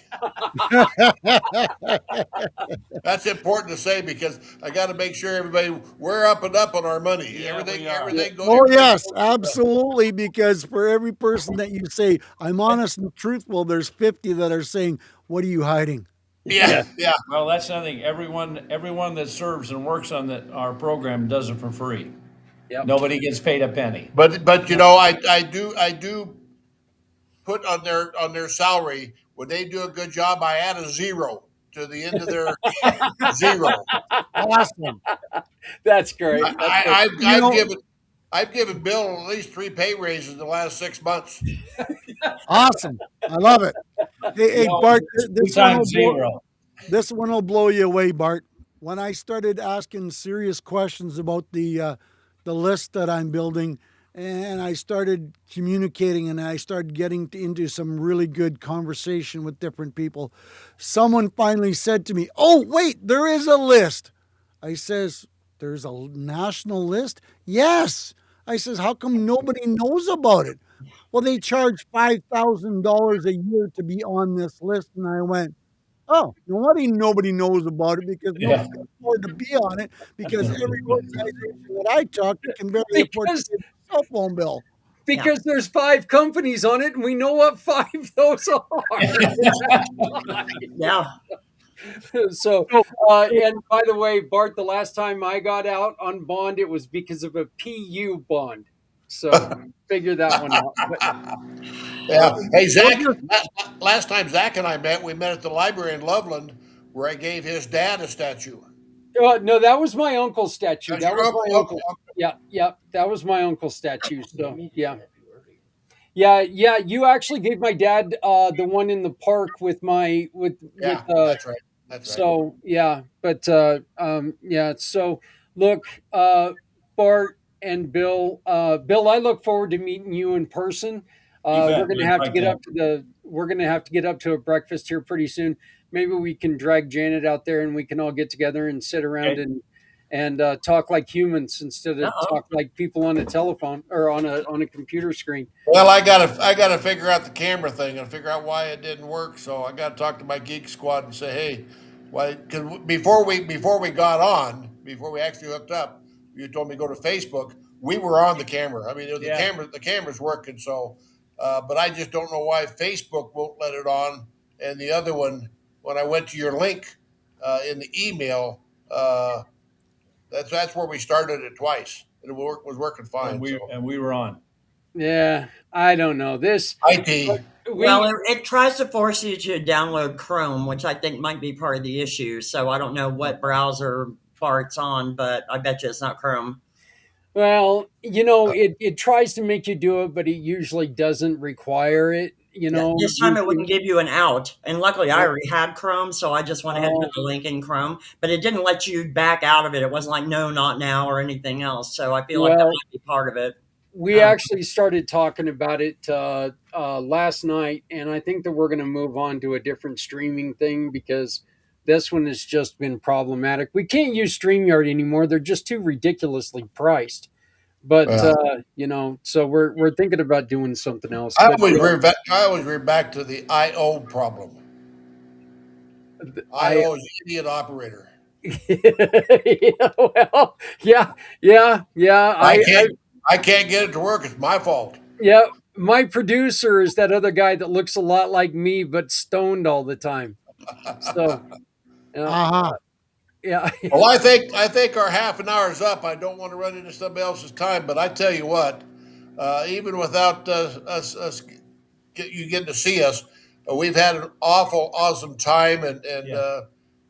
That's important to say because I got to make sure everybody we're up and up on our money. Yeah, Everything, we are. everything, go, Oh, everything yes, goes. absolutely. Because for every person that you say, I'm honest and truthful, there's 50 that are saying, what are you hiding? Yeah, Yeah. yeah. Well, that's nothing. Everyone that serves and works on our program does it for free. Yep. Nobody gets paid a penny. But I do put on their salary when they do a good job. I add a zero to the end of their zero. Awesome. That's great. That's I, great. I, I've You I've know, given I've given Bill at least 3 pay raises in the last 6 months. Awesome. I love it. Hey, No, Bart, it's 2 times 0. this one will blow you away, Bart. When I started asking serious questions about the list that I'm building, and I started communicating, and I started getting into some really good conversation with different people, someone finally said to me, "Oh, wait, there is a list." I says, "There's a national list?" "Yes." I says, "How come nobody knows about it?" "Well, they charge $5,000 a year to be on this list." And I went, "Oh, nobody knows about it because Yeah. nobody can afford to be on it because every organization that I talk to can barely afford to because pay their cell phone bill." Yeah. because there's 5 companies on it, and we know what 5 those are. That's why. Yeah. So, So, and by the way, Bart, the last time I got out on bond, it was because of a PU bond. So figure that one out. But Yeah. Hey, we'll Zach, just last time Zach and I met, we met at the library in Loveland where I gave his dad a statue. no, that was my uncle's statue. That's That your was uncle. my uncle. Yeah, yeah, that was my uncle's statue. So yeah. Yeah, yeah. You actually gave my dad the one in the park with my with Yeah, that's right. That's right. so yeah, but yeah. So look, Bart and Bill, Bill, I look forward to meeting you in person. You We're bet. gonna Let's have to like get that. up to the we're gonna have to get up to a breakfast here pretty soon. Maybe we can drag Janet out there and we can all get together and sit around Okay. and talk like humans instead of Uh-oh. talk like people on a telephone or on a computer screen. Well, I gotta figure out the camera thing and figure out why it didn't work. So I gotta talk to my geek squad and say, hey, why? Because before we got on, before we actually hooked up, you told me to go to Facebook. We were on the camera. I mean, Yeah. the camera's working. So, but I just don't know why Facebook won't let it on. And the other one, when I went to your link in the email, that's where we started it twice. And was working And fine. we So and we were on. Yeah, I don't know this. IT. Well, We it tries to force you to download Chrome, which I think might be part of the issue. So I don't know what browser Bart's on, but I bet you it's not Chrome. Well, it tries to make you do it, but it usually doesn't require it. Yeah, this time it wouldn't Usually. give you an out. And luckily I Yeah. already had Chrome, so I just went ahead and put Oh, the link in Chrome. But it didn't let you back out of it. It wasn't like no, not now or anything else. So I feel like that well, might be part of it. we Um, actually started talking about it last night, and I think that we're going to move on to a different streaming thing because this one has just been problematic. We can't use StreamYard anymore; they're just too ridiculously priced. But Uh, so we're thinking about doing something else. But I always refer back to the IO problem. I IO is idiot operator. well, yeah, yeah, yeah. I I can't I can't get it to work. It's my fault. yeah. My producer is that other guy that looks a lot like me, but stoned all the time. So, yeah, aha. yeah, Well, I think our half an hour is up. I don't want to run into somebody else's time, but I tell you what, even without us you getting to see us, we've had an awesome time, and Yeah.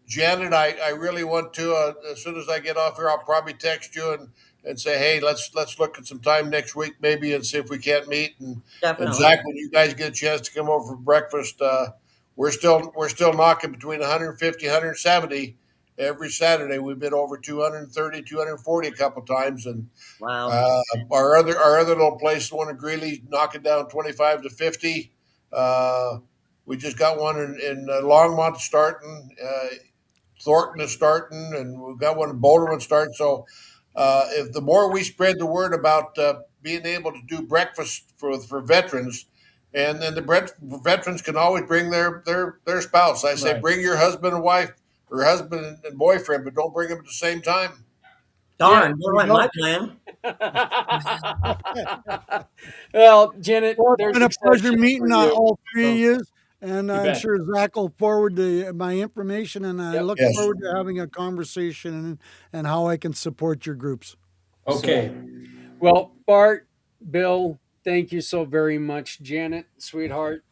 Janet, I really want to. As soon as I get off here, I'll probably text you and say, hey, let's look at some time next week maybe and see if we can't meet. And Definitely. Zach, when you guys get a chance to come over for breakfast, we're still knocking between 150, 170 every Saturday. We've been over 230, 240 a couple times, and Wow. uh, our other little place, the one in Greeley, knocking down 25 to 50. Uh, we just got one in Longmont starting. Thornton is starting, and we've got one in Boulderman starting. So, if the more we spread the word about being able to do breakfast for veterans, and then veterans can always bring their spouse. I say, Right. bring your husband and wife, or husband and boyfriend, but don't bring them at the same time. yeah. Darn, There that you wasn't go. my plan. Well, Janet, Well, it's there's been a pleasure exceptions for meeting you. all three of So, you. And You I'm bet. sure Zach will forward my information, and I yep. look Yes. forward to having a conversation and how I can support your groups. So, Okay. well, Bart, Bill, thank you so very much. Janet, sweetheart,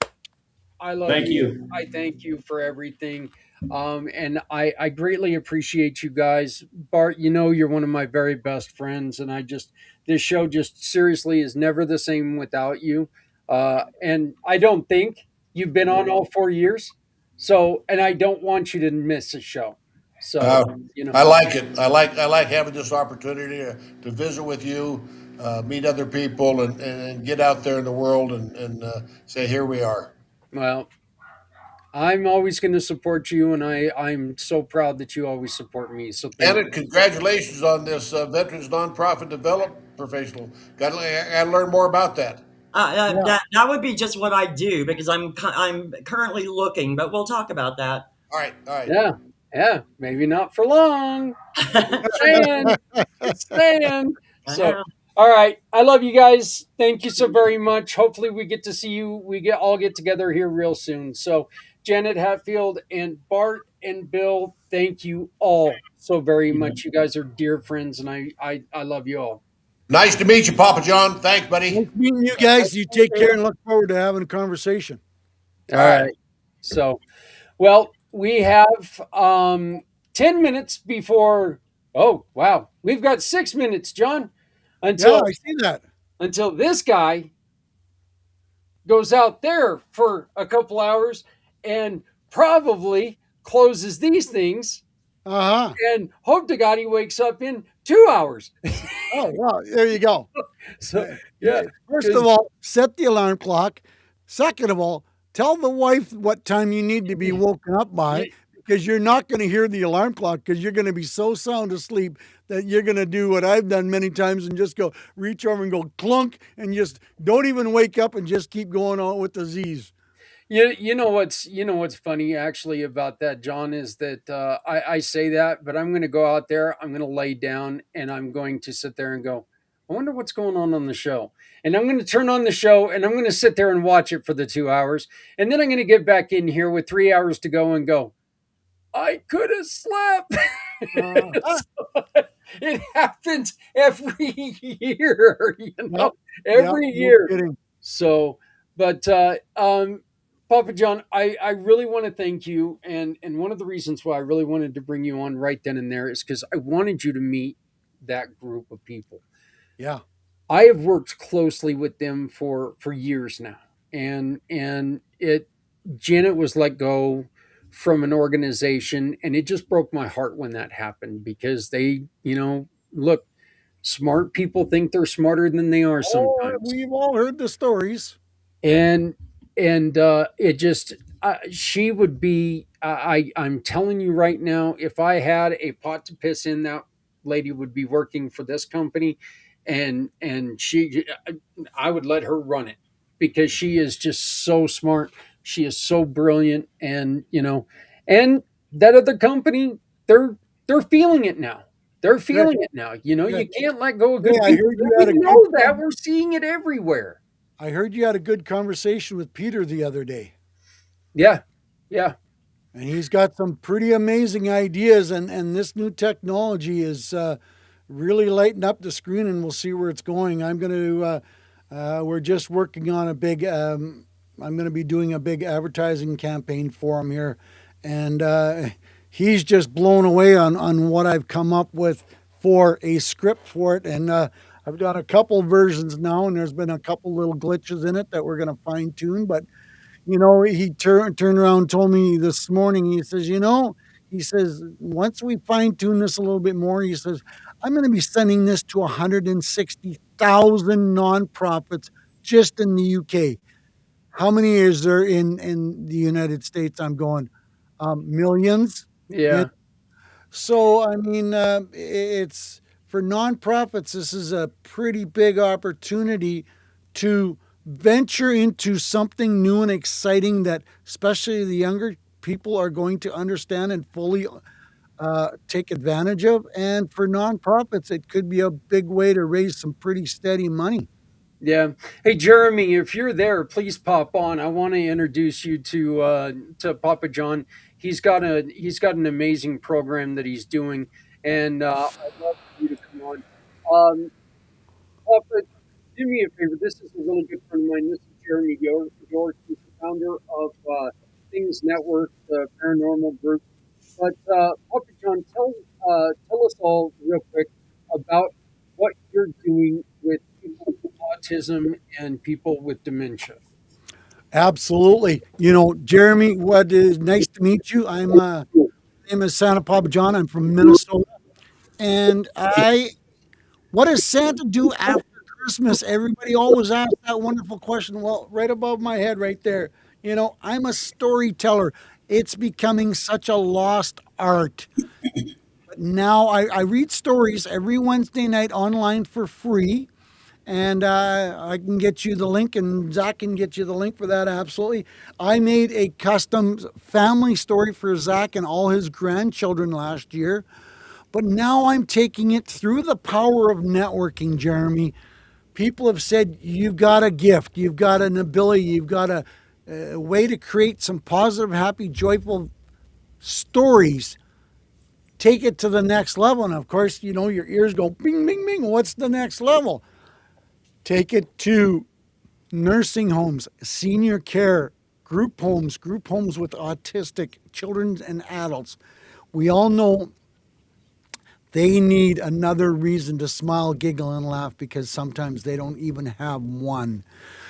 I love Thank you. you. I thank you for everything. And I greatly appreciate you guys. Bart, you know you're one of my very best friends, and this show just seriously is never the same without you. And I don't think you've been on all 4 years, so and I don't want you to miss a show. So Uh, you know, I like it. I like having this opportunity to visit with you, meet other people, and get out there in the world and say, here we are. well, I'm always going to support you, and I'm so proud that you always support me. So thank And you. congratulations on this Veterans Nonprofit Development Professional. Got to learn more about that. Yeah. That would be just what I do because I'm currently looking, but we'll talk about that. All right, all right. Yeah, yeah, maybe not for long. Just saying. Just saying. I So, know. all right. I love you guys. Thank you so very much. Hopefully, we get to see you. We get together here real soon. So, Janet Hatfield and Bart and Bill, thank you all so very much. You guys are dear friends, and I love you all. Nice to meet you, Papa John. Thanks, buddy. Nice meeting you guys. You take care and look forward to having a conversation. All All right. right. So, well, we have 10 minutes before. Oh, wow. We've got 6 minutes, John, Yeah, until I see that. this guy goes out there for a couple hours and probably closes these things Uh huh. and hope to God he wakes up in 2 hours. Oh, well, there you go. So, yeah, First of because, all, set the alarm clock. Second of all, tell the wife what time you need to be woken up by because you're not going to hear the alarm clock because you're going to be so sound asleep that you're going to do what I've done many times and just go reach over and go clunk and just don't even wake up and just keep going on with the Z's. you know what's funny actually about that, John, is that I say that, but I'm going to go out there, I'm going to lay down, and I'm going to sit there and go, I wonder what's going on the show, and I'm going to turn on the show, and I'm going to sit there and watch it for the 2 hours, and then I'm going to get back in here with 3 hours to go and go, I could have slept. Uh, So, it happens every year, yep, yep, every no year. kidding. So, but Papa John, I really want to thank you, and one of the reasons why I really wanted to bring you on right then and there is because I wanted you to meet that group of people. Yeah, I have worked closely with them for years now, and it Janet was let go from an organization, and it just broke my heart when that happened because they, look, smart people think they're smarter than they are oh, sometimes, we've all heard the stories. and it just she would be I'm telling you right now, if I had a pot to piss in, that lady would be working for this company, and I would let her run it because she is just so smart, she is so brilliant, and and that other company, they're they're feeling it now. They're Good, feeling it now. good. You can't let go of Hey, good I people. heard you We had a good. know that. We're seeing it everywhere. I heard you had a good conversation with Peter the other day. Yeah. Yeah. And he's got some pretty amazing ideas, and this new technology is really lighting up the screen, and we'll see where it's going. I'm going to we're just working on a big I'm going to be doing a big advertising campaign for him here, and he's just blown away on what I've come up with for a script for it. And I've done a couple versions now, and there's been a couple little glitches in it that we're going to fine tune, but he turned around and told me this morning. He says, he says, once we fine tune this a little bit more, he says, I'm going to be sending this to 160,000 nonprofits just in the UK. How many is there in the United States? I'm going millions. And Yeah. so, I mean, it's for nonprofits, this is a pretty big opportunity to venture into something new and exciting that especially the younger people are going to understand and fully take advantage of. And for nonprofits, it could be a big way to raise some pretty steady money. Yeah. Hey, Jeremy, if you're there, please pop on. I want to introduce you to Papa John. He's got an amazing program that he's doing, and I'd love for you to come on. Papa, do me a favor. This is a really good friend of mine. This is Jeremy York. He's the founder of Things Network, the paranormal group. But Papa John, tell us all real quick about what you're doing with people with autism and people with dementia. Absolutely. Jeremy, what is nice to meet you. My name is Santa Papa John. I'm from Minnesota. And what does Santa do after Christmas? Everybody always asks that wonderful question. Well, right above my head, right there. I'm a storyteller. It's becoming such a lost art. But now I read stories every Wednesday night online for free. And I can get you the link, and Zach can get you the link for that. Absolutely. I made a custom family story for Zach and all his grandchildren last year. But now I'm taking it through the power of networking, Jeremy. People have said, you've got a gift, you've got an ability, you've got a way to create some positive, happy, joyful stories. Take it to the next level. And of course, your ears go bing, bing, bing. What's the next level? Take it to nursing homes, senior care, group homes with autistic children and adults. We all know they need another reason to smile, giggle, and laugh because sometimes they don't even have one.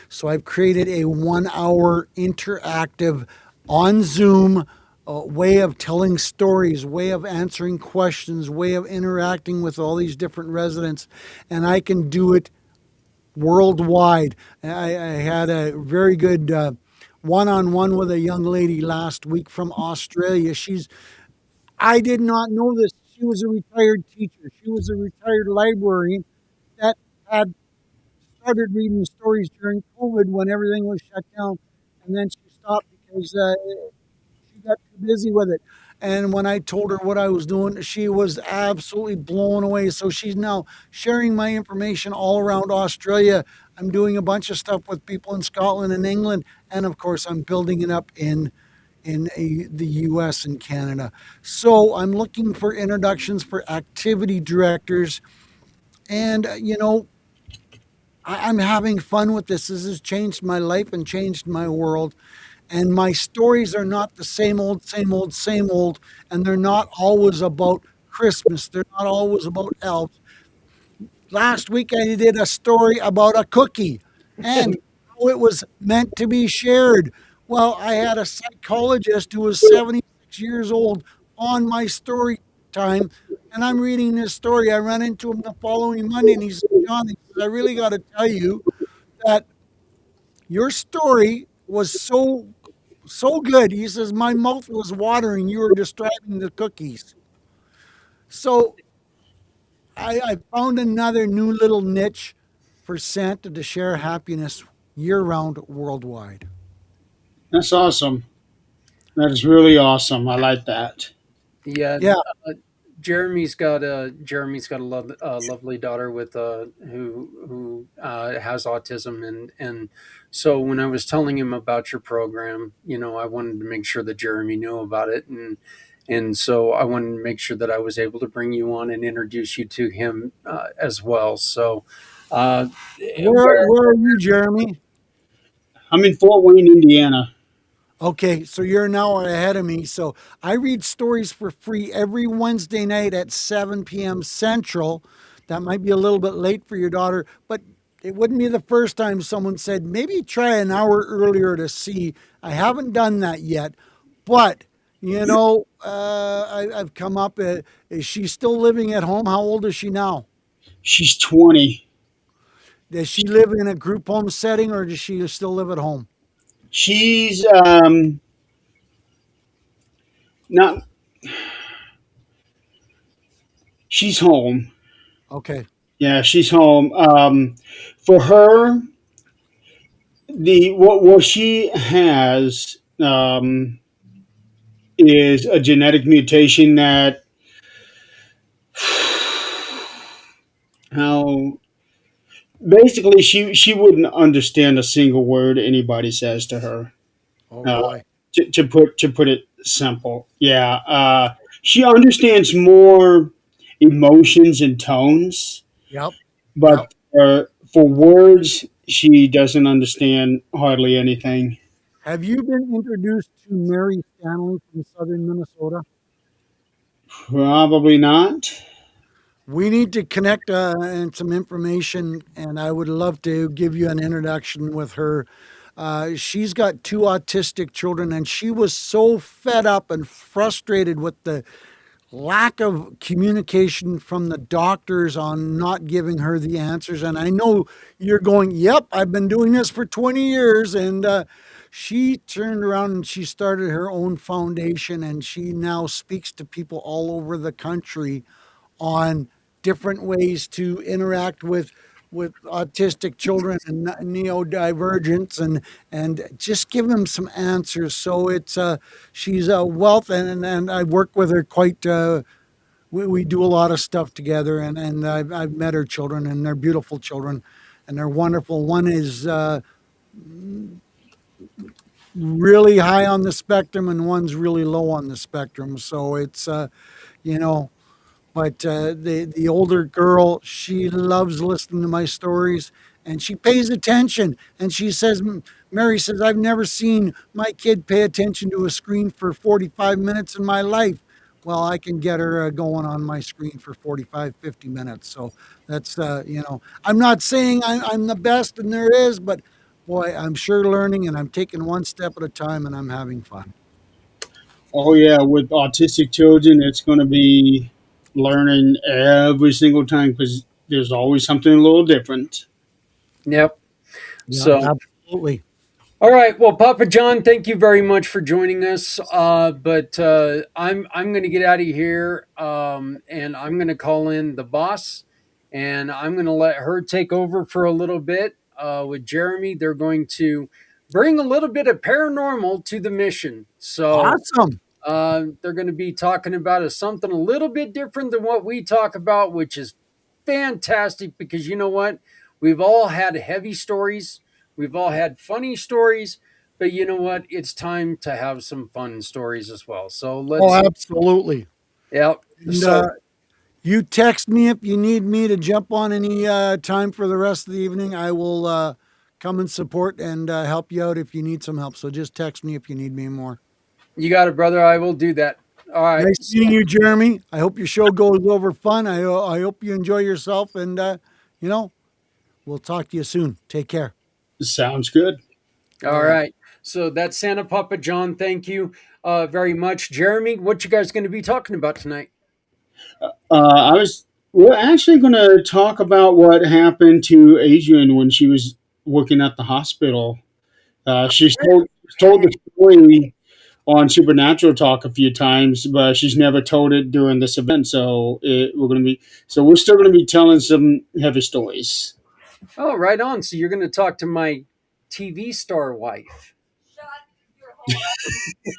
So I've created a 1 hour interactive on Zoom way of telling stories, way of answering questions, way of interacting with all these different residents. And I can do it worldwide. I had a very good one-on-one with a young lady last week from Australia. I did not know this. She was a retired teacher. She was a retired librarian that had started reading stories during COVID when everything was shut down, and then she stopped because she got too busy with it. And when I told her what I was doing, she was absolutely blown away. So she's now sharing my information all around Australia. I'm doing a bunch of stuff with people in Scotland and England, and of course, I'm building it up in the U.S. and Canada. So I'm looking for introductions for activity directors, and I'm having fun with this. This has changed my life and changed my world. And my stories are not the same old, same old, same old. And they're not always about Christmas. They're not always about elves. Last week, I did a story about a cookie and how it was meant to be shared. Well, I had a psychologist who was 76 years old on my story time. And I'm reading this story. I ran into him the following Monday, and he said, John, he says, I really got to tell you that your story was so good. He says, my mouth was watering. You were describing the cookies. So I found another new little niche for Santa to share happiness year round worldwide. That's awesome. That is really awesome. I like that. Yeah, Yeah. uh, Jeremy's got a lovely daughter with who has autism, and so when I was telling him about your program, I wanted to make sure that Jeremy knew about it, and so I wanted to make sure that I was able to bring you on and introduce you to him as well. So, uh, where Where are you, Jeremy? I'm in Fort Wayne, Indiana. Okay, so you're an hour ahead of me. So I read stories for free every Wednesday night at 7 p.m. Central. That might be a little bit late for your daughter, but it wouldn't be the first time someone said, maybe try an hour earlier to see. I haven't done that yet, but I've come up. Is she still living at home? How old is she now? She's 20. Does she live in a group home setting or does she still live at home? She's not. She's home. Okay. Yeah, she's home. For her, the what she has is a genetic mutation that how basically she wouldn't understand a single word anybody says to her. Oh Uh, boy. to put it simple, yeah. She understands more emotions and tones, Yep. Yep. but for words, she doesn't understand hardly anything. Have you been introduced to Mary Stanley from southern Minnesota? Probably not. We need to connect and some information, and I would love to give you an introduction with her. She's got two autistic children, and she was so fed up and frustrated with the lack of communication from the doctors on not giving her the answers. And I know you're going, yep, I've been doing this for 20 years. And she turned around and she started her own foundation, and she now speaks to people all over the country on different ways to interact with autistic children and neurodivergence, and just give them some answers. So it's she's a wealth, and I work with her quite. We do a lot of stuff together, and I've met her children, and they're beautiful children, and they're wonderful. One is really high on the spectrum, and one's really low on the spectrum. So it's you know but the older girl, she loves listening to my stories, and she pays attention. And she says, Mary says, I've never seen my kid pay attention to a screen for 45 minutes in my life. Well, I can get her going on my screen for 45, 50 minutes. So that's, I'm not saying I'm the best and there is, but boy, I'm sure learning, and I'm taking one step at a time, and I'm having fun. Oh yeah, with autistic children, it's going to be learning every single time because there's always something a little different. Yep. Yeah, So, absolutely. all right. Well, Papa John, thank you very much for joining us. But I'm going to get out of here, and I'm going to call in the boss, and I'm going to let her take over for a little bit with Jeremy. They're going to bring a little bit of paranormal to the mission. So Awesome. they're going to be talking about something a little bit different than what we talk about, which is fantastic because you know what? We've all had heavy stories, we've all had funny stories, but you know what? It's time to have some fun stories as well. So Oh, let's, absolutely. yeah. And So you text me if you need me to jump on any time for the rest of the evening. I will come and support and help you out if you need some help. So just text me if you need me more. you got it, brother. I will do that. All right. Nice meeting you, Jeremy. I hope your show goes over fun. I hope you enjoy yourself, and you know we'll talk to you soon. Take care. Sounds good. All right. So that's Santa Papa John. Thank you very much. Jeremy, what you guys going to be talking about tonight? We're actually going to talk about what happened to Adrienne when she was working at the hospital. She's told the story on Supernatural Talk a few times, but she's never told it during this event. So we're still going to be telling some heavy stories. Oh, right on. So you're going to talk to my TV star wife.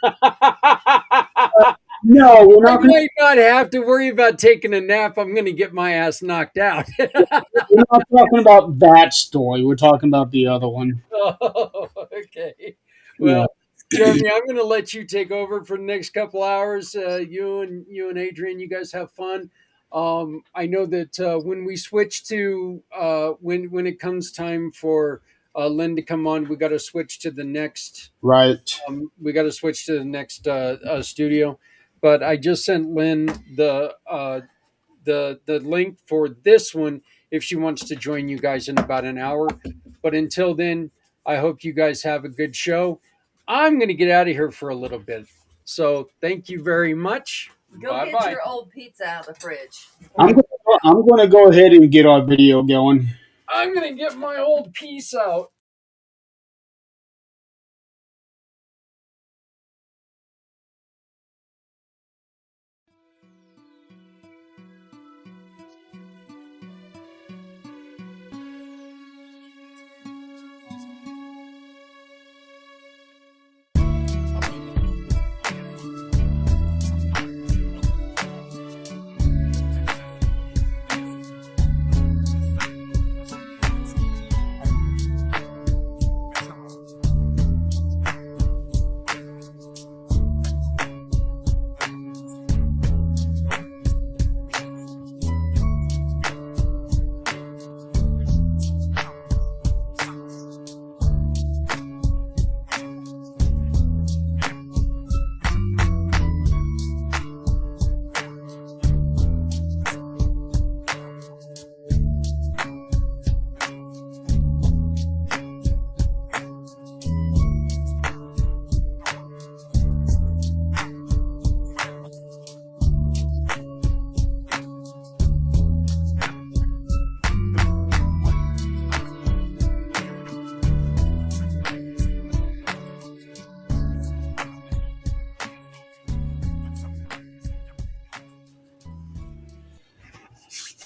I No, we're not going. might not have to worry about taking a nap. I'm going to get my ass knocked out. We're not talking about that story. We're talking about the other one. Oh, okay. Yeah. Well, Jeremy, I'm going to let you take over for the next couple hours. You and Adrian, you guys have fun. I know that when we switch to when it comes time for Lynn to come on, we got to switch to the next. Right. We got to switch to the next studio. But I just sent Lynn the link for this one if she wants to join you guys in about an hour. But until then, I hope you guys have a good show. I'm going to get out of here for a little bit. So thank you very much. Go Bye-bye. get your old pizza out of the fridge. I'm going to go ahead and get our video going. I'm going to get my old piece out.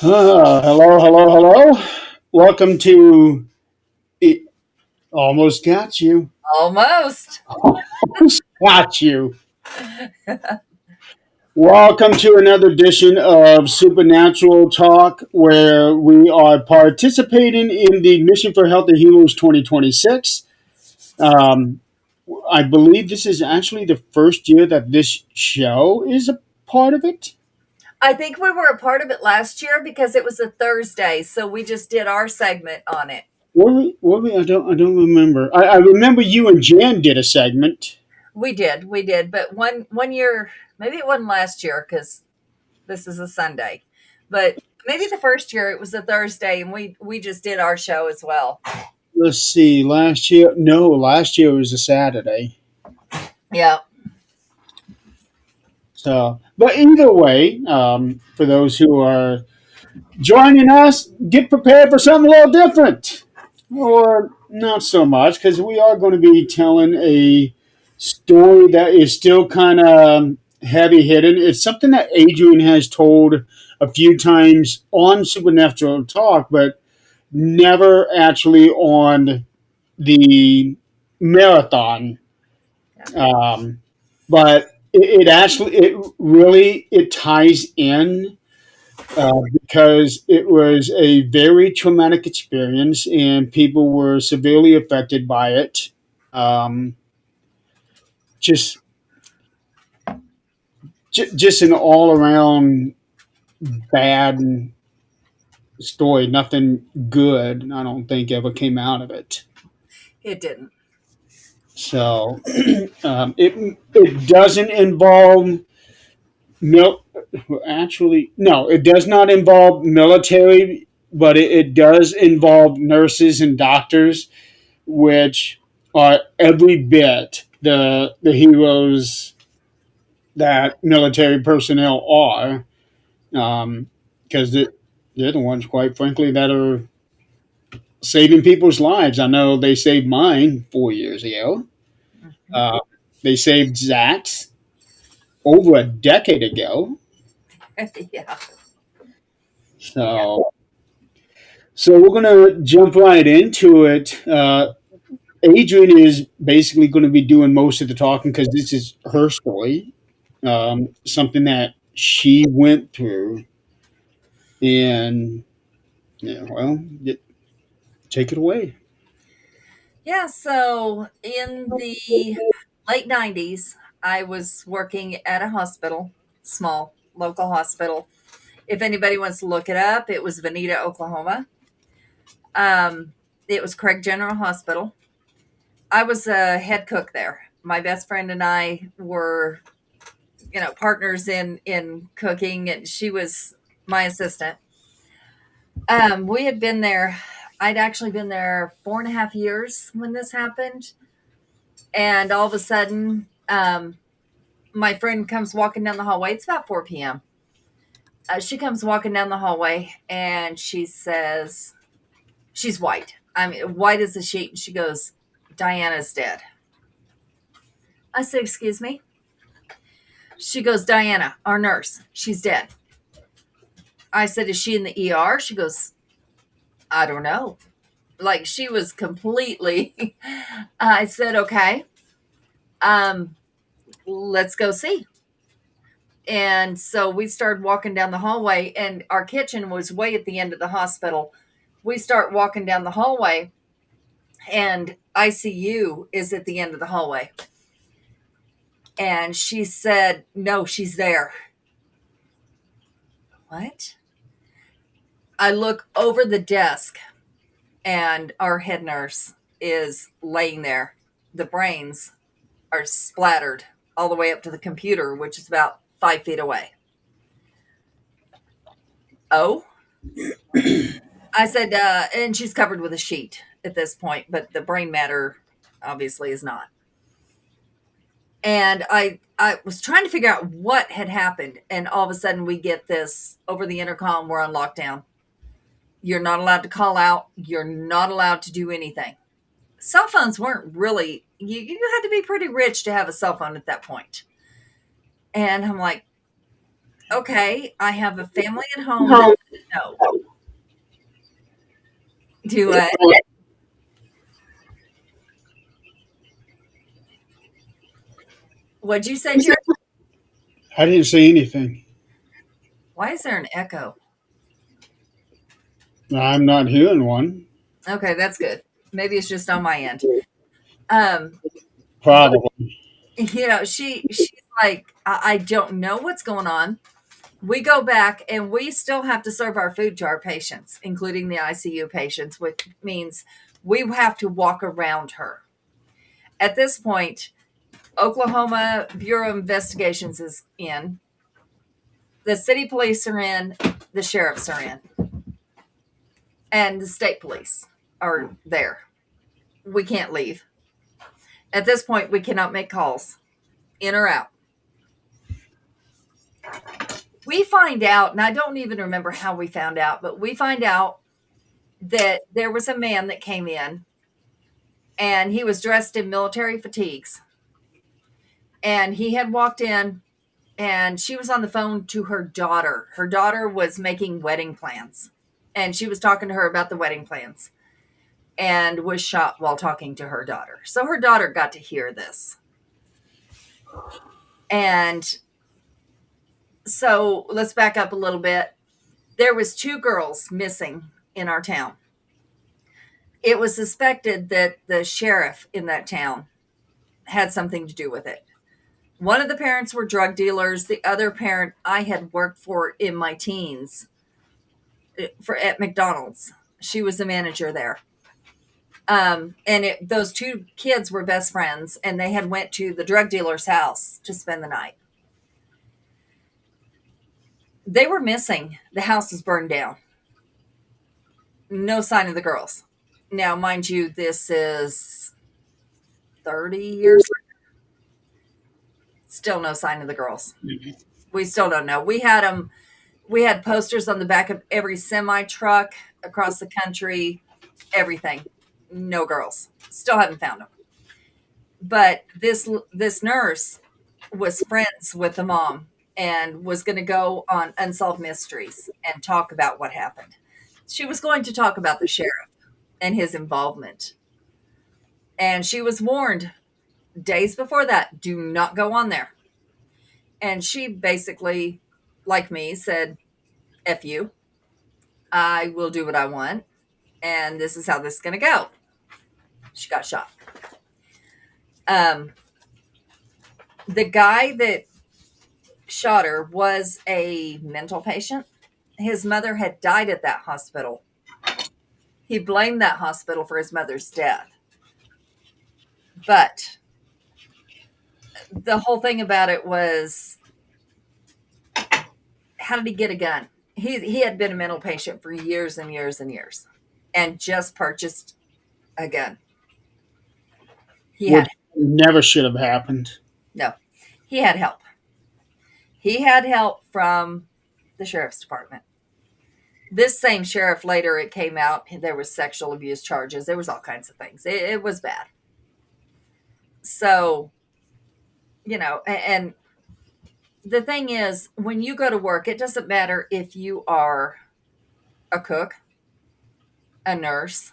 Hello, hello, hello. Welcome to it. Almost got you. Almost. Almost got you. Welcome to another edition of Supernatural Talk, where we are participating in the Mission for Healthy Heroes 2026. Um, I believe this is actually the first year that this show is a part of it. I think we were a part of it last year because it was a Thursday, so we just did our segment on it. Were we? I don't remember. I remember you and Jan did a segment. We did, but one year, maybe it wasn't last year because this is a Sunday, but maybe the first year it was a Thursday, and we just did our show as well. Let's see. Last year, no, last year was a Saturday. Yeah. So, but either way, for those who are joining us, get prepared for something a little different, or not so much, because we are going to be telling a story that is still kind of heavy hitting. It's something that Adrienne has told a few times on Supernatural Talk, but never actually on the marathon. Um, but it ties in because it was a very traumatic experience and people were severely affected by it. Um, just just an all around bad story. Nothing good, I don't think, ever came out of it. It didn't. So it doesn't involve mil- actually no, it does not involve military, but it does involve nurses and doctors, which are every bit the heroes that military personnel are, because they're the ones, quite frankly, that are saving people's lives. I know they saved mine 4 years ago. Mhm. Uh, they saved Zach's over a decade ago. Yeah. Yeah. So, so we're gonna jump right into it. Adrienne is basically going to be doing most of the talking because this is her story, something that she went through, and yeah, well, take it away. Yeah, so in the late 90s, I was working at a hospital, small local hospital. If anybody wants to look it up, it was Veneta, Oklahoma. Um, it was Craig General Hospital. I was a head cook there. My best friend and I were, partners in cooking, and she was my assistant. We had been there. I'd actually been there 4.5 years when this happened, and all of a sudden, my friend comes walking down the hallway. It's about 4 p.m. She comes walking down the hallway, and she says, she's white. I mean, white as a sheet. And she goes, "Diana's dead." I said, "Excuse me?" She goes, "Diana, our nurse, she's dead." I said, "Is she in the ER?" She goes, "I don't know." Like, she was completely. I said, "Okay, um, let's go see." And so we started walking down the hallway, and our kitchen was way at the end of the hospital. We start walking down the hallway, and ICU is at the end of the hallway. And she said, "No, she's there." What? I look over the desk, and our head nurse is laying there. The brains are splattered all the way up to the computer, which is about 5 feet away. Oh, I said, and she's covered with a sheet at this point, but the brain matter obviously is not. And I was trying to figure out what had happened. And all of a sudden we get this over the intercom: "We're on lockdown. You're not allowed to call out. You're not allowed to do anything." Cell phones weren't really, you had to be pretty rich to have a cell phone at that point. And I'm like, Okay, I have a family at home that doesn't know. Do I? What'd you say, Jerry? I didn't say anything. Why is there an echo? I'm not hearing one. Okay, that's good. Maybe it's just on my end. Um, but Probably. she's like, I don't know what's going on. We go back and we still have to serve our food to our patients, including the ICU patients, which means we have to walk around her. At this point, Oklahoma Bureau of Investigations is in. The city police are in. The sheriffs are in. And the state police are there. We can't leave. At this point, we cannot make calls in or out. We find out, and I don't even remember how we found out, but we find out that there was a man that came in and he was dressed in military fatigues. And he had walked in and she was on the phone to her daughter. Her daughter was making wedding plans and she was talking to her about the wedding plans and was shot while talking to her daughter. So her daughter got to hear this. And so let's back up a little bit. There was 2 girls missing in our town. It was suspected that the sheriff in that town had something to do with it. One of the parents were drug dealers. The other parent I had worked for in my teens at McDonald's. She was the manager there. And those 2 kids were best friends, and they had went to the drug dealer's house to spend the night. They were missing. The house was burned down. No sign of the girls. Now, mind you, this is 30 years later. Still no sign of the girls. We still don't know. We had posters on the back of every semi truck across the country, everything. No girls. Still haven't found them. But this nurse was friends with the mom and was going to go on Unsolved Mysteries and talk about what happened. She was going to talk about the sheriff and his involvement. And she was warned days before that, do not go on there. And she basically, like me, said, F you. I will do what I want. And this is how this is going to go. She got shot. The guy that shot her was a mental patient. His mother had died at that hospital. He blamed that hospital for his mother's death. But the whole thing about it was, how did he get a gun? He had been a mental patient for years and years and years and just purchased a gun. Which never should have happened. No, he had help. He had help from the sheriff's department. This same sheriff, later it came out, there was sexual abuse charges. There was all kinds of things. It was bad. So, and the thing is, when you go to work, it doesn't matter if you are a cook, a nurse,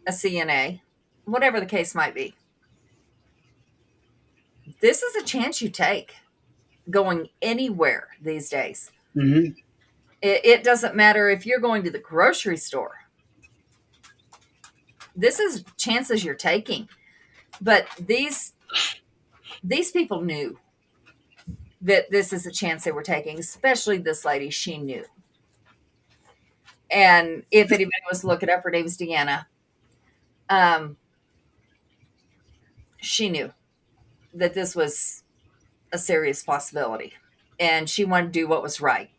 a CNA, whatever the case might be. This is a chance you take going anywhere these days. Mm-hmm. It doesn't matter if you're going to the grocery store. This is chances you're taking. But these people knew that this is a chance they were taking, especially this lady. She knew. And if anybody was to look it up, her name's Deanna. She knew that this was a serious possibility. And she wanted to do what was right.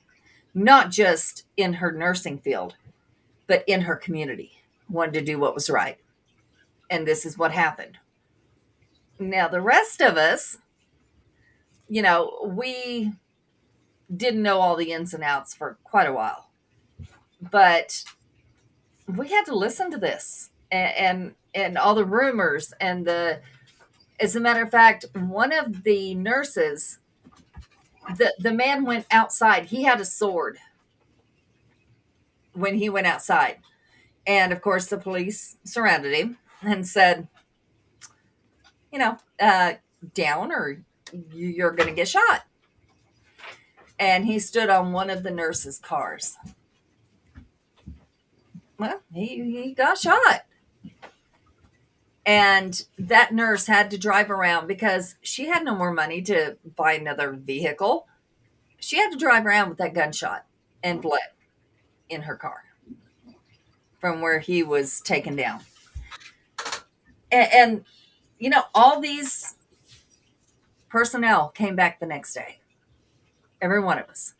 Not just in her nursing field, but in her community. Wanted to do what was right. And this is what happened. Now, the rest of us, we didn't know all the ins and outs for quite a while. But we had to listen to this and all the rumors as a matter of fact, one of the nurses The man went outside. He had a sword when he went outside. And of course, the police surrounded him and said, you know, down or you're going to get shot. And he stood on one of the nurses' cars. Well, he got shot. And that nurse had to drive around because she had no more money to buy another vehicle. She had to drive around with that gunshot and blood in her car from where he was taken down. And you know, all these personnel came back the next day. Every one of us.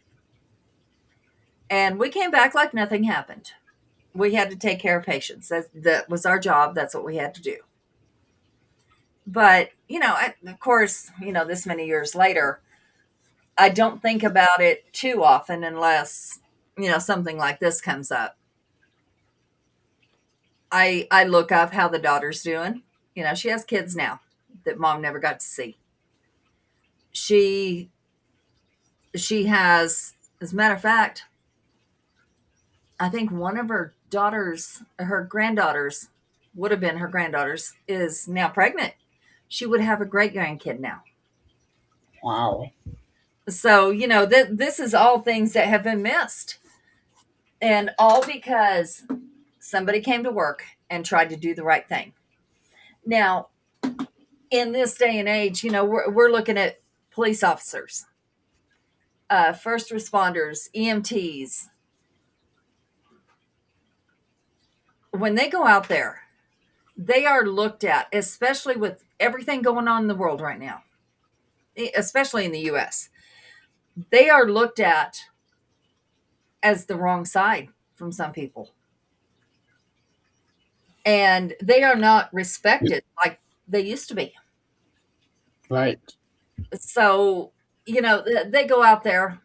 And we came back like nothing happened. We had to take care of patients. That was our job. That's what we had to do. But, you know, of course, you know, this many years later, I don't think about it too often unless, you know, something like this comes up. I look up how the daughter's doing. You know, she has kids now that mom never got to see. She has, as a matter of fact, I think one of her daughters, her granddaughters, would have been her granddaughters, is now pregnant. She would have a great grandkid now. Wow. So, you know, this is all things that have been missed. And all because somebody came to work and tried to do the right thing. Now, in this day and age, you know, we're looking at police officers, first responders, EMTs. When they go out there, they are looked at, especially with everything going on in the world right now, especially in the US. They are looked at as the wrong side from some people. And they are not respected like they used to be. Right. So, you know, they go out there,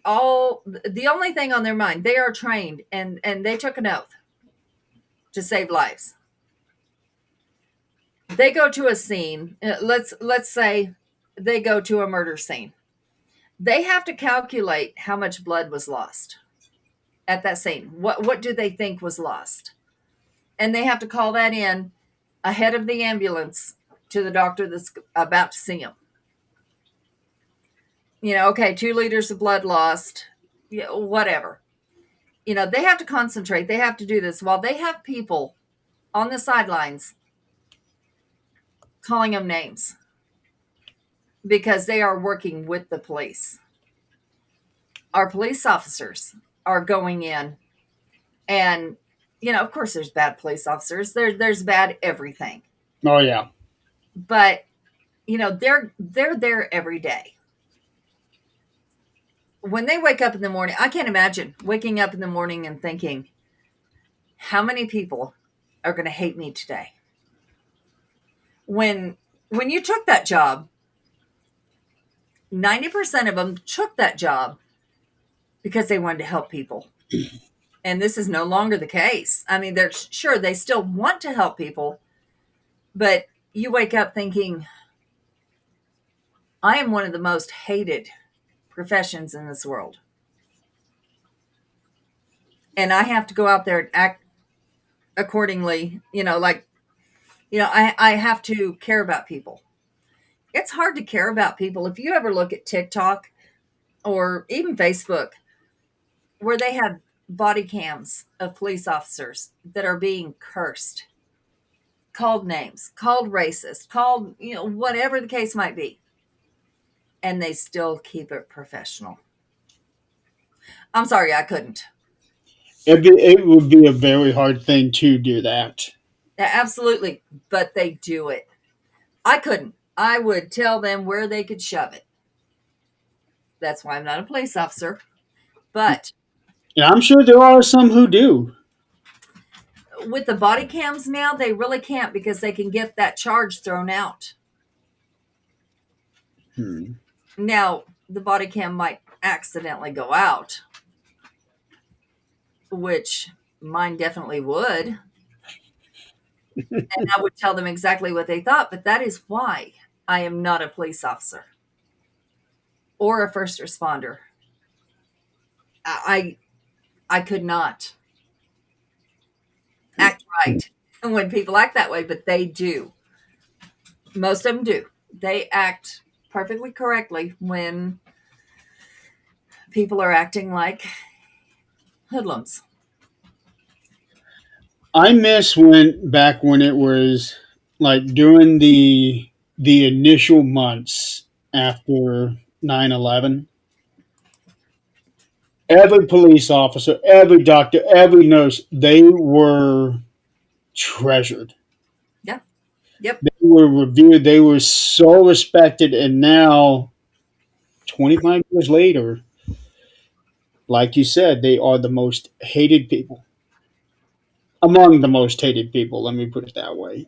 all the only thing on their mind, they are trained and they took an oath to save lives. They go to a scene, let's say they go to a murder scene. They have to calculate how much blood was lost at that scene. What do they think was lost? And they have to call that in ahead of the ambulance to the doctor that's about to see them. You know, okay, 2 liters of blood lost, you know, whatever. You know, they have to concentrate. They have to do this while they have people on the sidelines calling them names because they are working with the police. Our police officers are going in and, you know, of course there's bad police officers. There's bad everything. Oh yeah. But, you know, they're there every day. When they wake up in the morning, I can't imagine waking up in the morning and thinking, how many people are going to hate me today? When you took that job, 90% of them took that job because they wanted to help people. And this is no longer the case. I mean, they're sure they still want to help people, but you wake up thinking, I am one of the most hated professions in this world. And I have to go out there and act accordingly, you know, like, you know, I have to care about people. It's hard to care about people. If you ever look at TikTok or even Facebook, where they have body cams of police officers that are being cursed, called names, called racist, called, you know, whatever the case might be. And they still keep it professional. I'm sorry, I couldn't. It would be a very hard thing to do that. Absolutely. But they do it. I couldn't. I would tell them where they could shove it. That's why I'm not a police officer. But Yeah, I'm sure there are some who do. with the body cams now, they really can't because they can get that charge thrown out. Now, the body cam might accidentally go out, which mine definitely would. And I would tell them exactly what they thought, but that is why I am not a police officer. or a first responder. I I could not act right when people act that way, but they do. Most of them do. They act perfectly correctly when people are acting like hoodlums. I miss when back when it was like during the initial months after 9/11. Every police officer, every doctor, every nurse, they were treasured. Yeah. Yep. They were revered. They were so respected. And now, 25 years later, like you said, they are the most hated people. Among the most hated people, let me put it that way.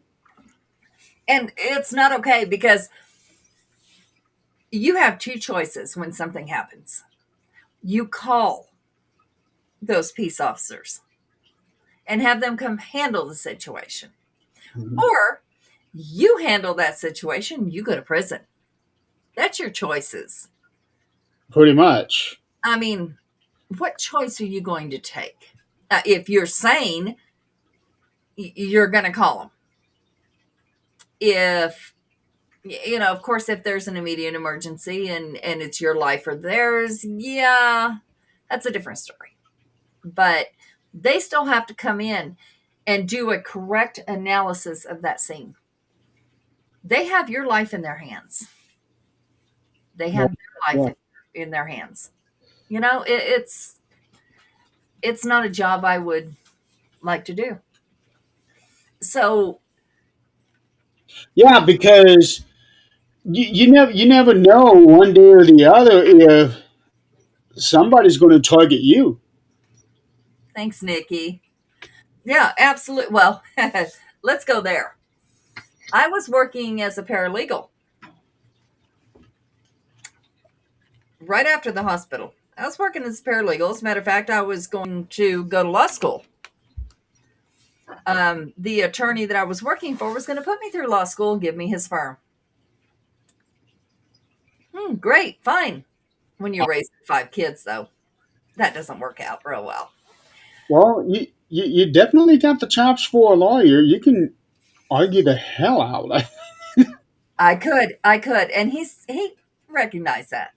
And it's not okay because you have two choices when something happens. You call those peace officers and have them come handle the situation, Mhm. or you handle that situation, you go to prison. That's your choices. Pretty much. I mean, what choice are you going to take? If you're sane, you're going to call them. If of course, if there's an immediate emergency and it's your life or theirs, yeah, that's a different story. But they still have to come in and do a correct analysis of that scene. They have your life in their hands. They Well, have their life yeah. in their hands. It's not a job I would like to do. So Yeah, because you never know one day or the other if somebody's going to target you. thanks, Nikki. Yeah, absolutely. Well, let's go there. I was working as a paralegal right after the hospital. I was working as a paralegal. As a matter of fact, I was going to go to law school. The attorney that I was working for was going to put me through law school and give me his firm. Great, fine. When you raise 5 kids, though, that doesn't work out real well. Well, you definitely got the chops for a lawyer. You can argue the hell out. I could, and he recognized that.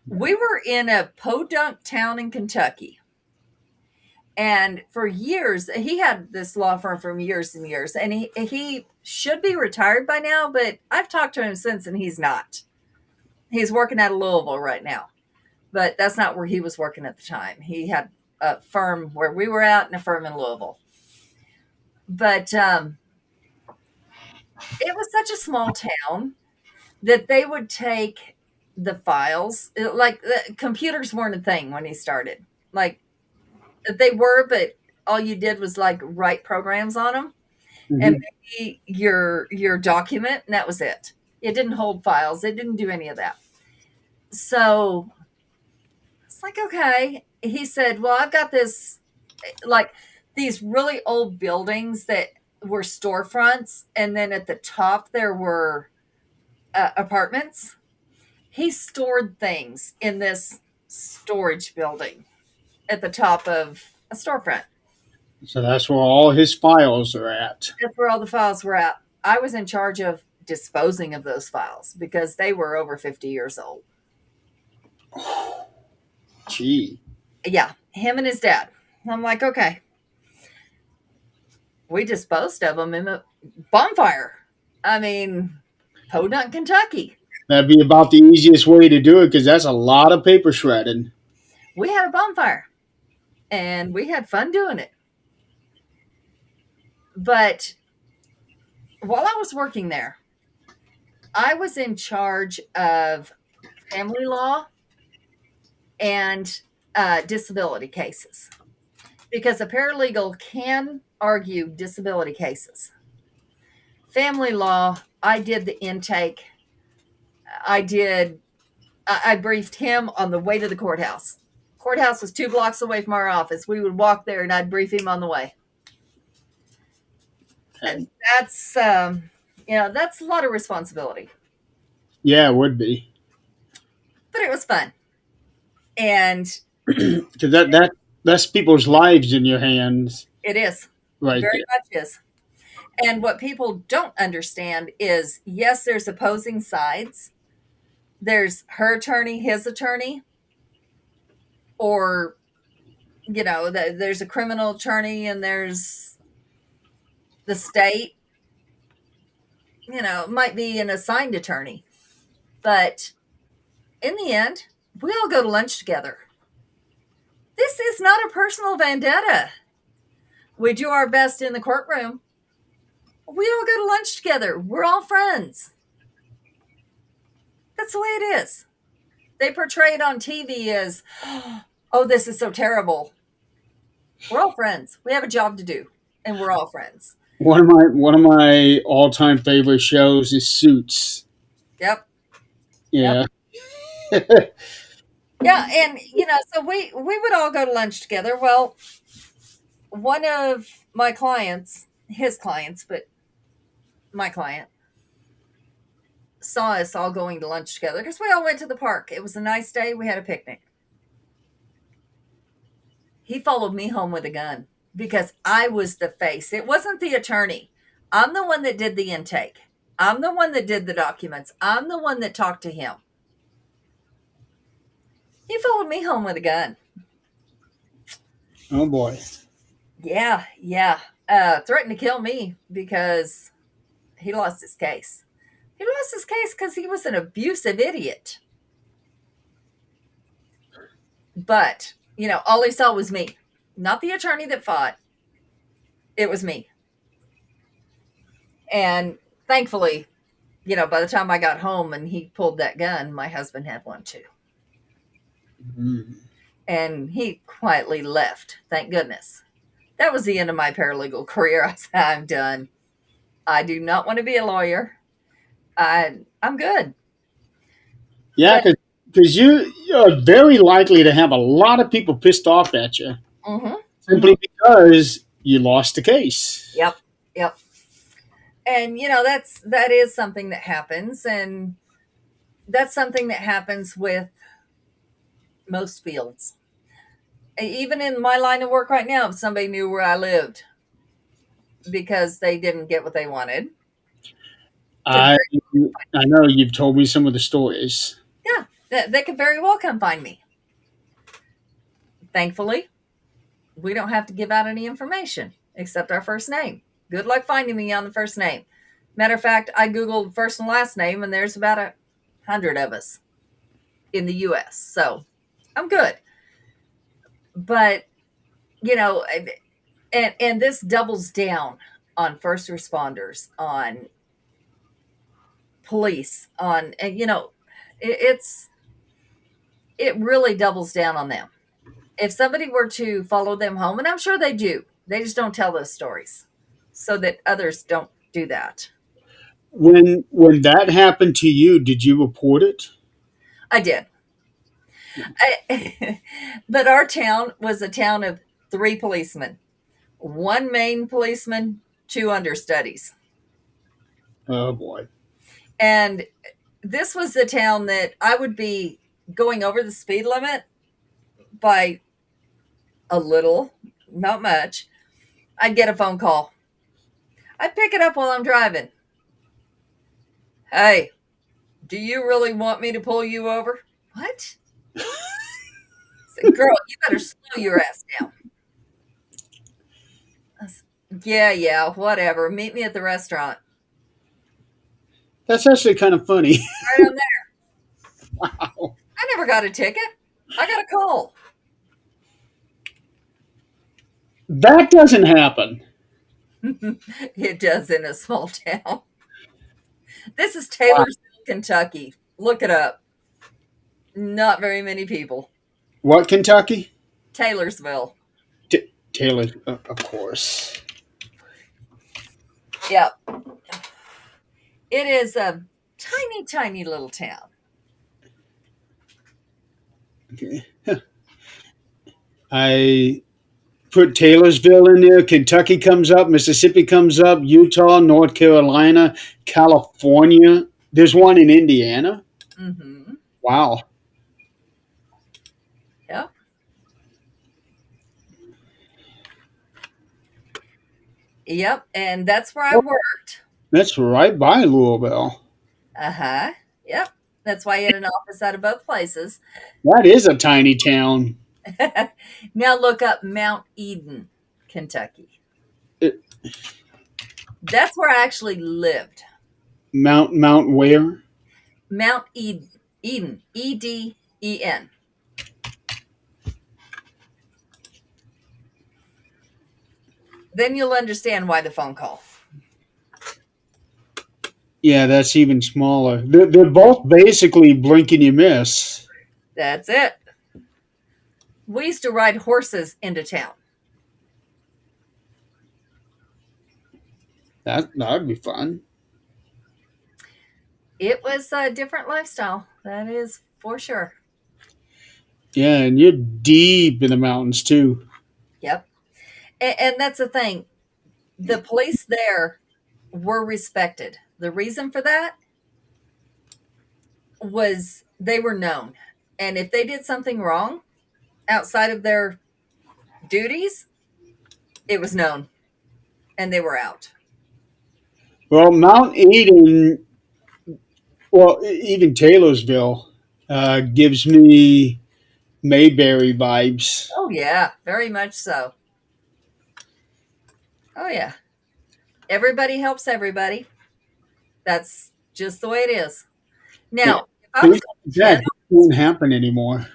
We were in a podunk town in Kentucky, and for years he had this law firm for years and years, and he should be retired by now, but I've talked to him since, and he's not. He's working out of Louisville right now, but that's not where he was working at the time. He had a firm where we were at and a firm in Louisville. But it was such a small town that they would take the files. Like the computers weren't a thing when he started. Like they were, but all you did was like write programs on them and Mhm. maybe your document, and that was it. It didn't hold files. It didn't do any of that. So it's like, okay. He said, well, I've got this, like these really old buildings that were storefronts. And then at the top, there were apartments. He stored things in this storage building at the top of a storefront. So that's where all his files are at. That's where all the files were at. I was in charge of disposing of those files because they were over 50 years old. Gee. Yeah, him and his dad. I'm like, okay. We disposed of them in a bonfire. I mean, Podunk, Kentucky. That'd be about the easiest way to do it because that's a lot of paper shredding. We had a bonfire and we had fun doing it. But while I was working there, I was in charge of family law and disability cases because a paralegal can argue disability cases. Family law, I did the intake. I briefed him on the way to the courthouse. Courthouse was 2 blocks away from our office. We would walk there and I'd brief him on the way. Okay. That's, that's a lot of responsibility. Yeah, it would be. but it was fun. And Because that's people's lives in your hands it is. right Very there. much is. And what people don't understand is, yes, there's opposing sides. There's her attorney, his attorney, or, there's a criminal attorney and there's the state. It might be an assigned attorney. But in the end, we all go to lunch together. This is not a personal vendetta. We do our best in the courtroom. We all go to lunch together. We're all friends. That's the way it is. They portray it on TV as, oh, this is so terrible. We're all friends. We have a job to do, and we're all friends. One of my all-time favorite shows is Suits. Yep. Yeah. Yep. Yeah, and so we would all go to lunch together. Well, one of my clients, his clients, but my client, saw us all going to lunch together because we all went to the park. It was a nice day. We had a picnic. He followed me home with a gun because I was the face. It wasn't the attorney. I'm the one that did the intake. I'm the one that did the documents. I'm the one that talked to him. He followed me home with a gun. Oh boy. Yeah. Threatened to kill me because he lost his case. He lost his case because he was an abusive idiot. But, all he saw was me. Not the attorney that fought. It was me. And thankfully, by the time I got home and he pulled that gun, my husband had one too. Mm. And he quietly left. Thank goodness. That was the end of my paralegal career. I said, I'm done. I do not want to be a lawyer. I'm good. Yeah, because you're very likely to have a lot of people pissed off at you simply because you lost the case. Yep. And that is something that happens, and that's something that happens with most fields. Even in my line of work right now, if somebody knew where I lived because they didn't get what they wanted. I know you've told me some of the stories. Yeah, they could very well come find me. Thankfully, we don't have to give out any information except our first name. Good luck finding me on the first name. Matter of fact, I Googled first and last name, and there's about 100 of us in the U.S. So I'm good. But, and this doubles down on first responders, on police, on, it really doubles down on them. If somebody were to follow them home, and I'm sure they do, they just don't tell those stories so that others don't do that. When that happened to you, did you report it? I did. But our town was a town of 3 policemen, 1 main policeman, 2 understudies. Oh boy. And this was the town that I would be going over the speed limit by a little, not much. I'd get a phone call. I'd pick it up while I'm driving. Hey, do you really want me to pull you over? What? I said, girl, you better slow your ass down. I said, yeah, whatever. Meet me at the restaurant. That's actually kind of funny. Right on there. Wow. I never got a ticket. I got a call. That doesn't happen. It does in a small town. This is Taylorsville, Kentucky. Look it up. Not very many people. What, Kentucky? Taylorsville. Taylor, of course. Yep. It is a tiny, tiny little town. Okay. I put Taylorsville in there. Kentucky comes up. Mississippi comes up. Utah, North Carolina, California. There's one in Indiana. Mm-hmm. Wow. Yep, and that's where I worked. That's right by Louisville. Uh-huh. Yep. That's why I had an office out of both places. That is a tiny town. Now look up Mount Eden, Kentucky. It, That's where I actually lived. Mount where? Mount Eden. Eden. Eden. Then you'll understand why the phone call. Yeah, that's even smaller. They're both basically blink and you miss. That's it. We used to ride horses into town. That'd be fun. It was a different lifestyle. That is for sure. Yeah, and you're deep in the mountains too. Yep. And that's the thing. The police there were respected. The reason for that was they were known. And if they did something wrong outside of their duties, it was known. And they were out. Well, Mount Eden, well, even Taylorsville, gives me Mayberry vibes. Oh, yeah. Very much so. Oh, yeah. Everybody helps everybody. That's just the way it is. Now, if I was going That 10, won't happen anymore.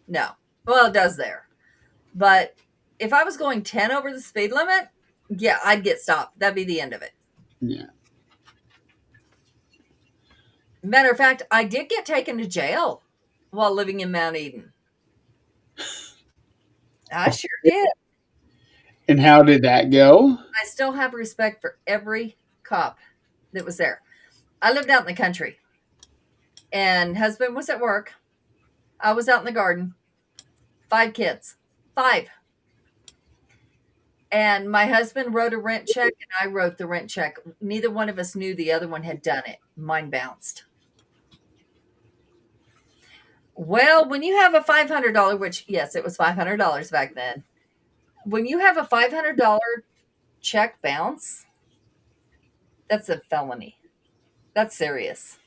no. Well, it does there. But if I was going 10 over the speed limit, yeah, I'd get stopped. That'd be the end of it. Yeah. Matter of fact, I did get taken to jail while living in Mount Eden. I sure did. And how did that go? I still have respect for every cop that was there. I lived out in the country, and husband was at work. I was out in the garden. 5 kids. 5. And my husband wrote a rent check, and I wrote the rent check. Neither one of us knew the other one had done it. Mine bounced. Well, when you have a $500, which, yes, it was $500 back then. When you have a $500 check bounce, that's a felony. That's serious.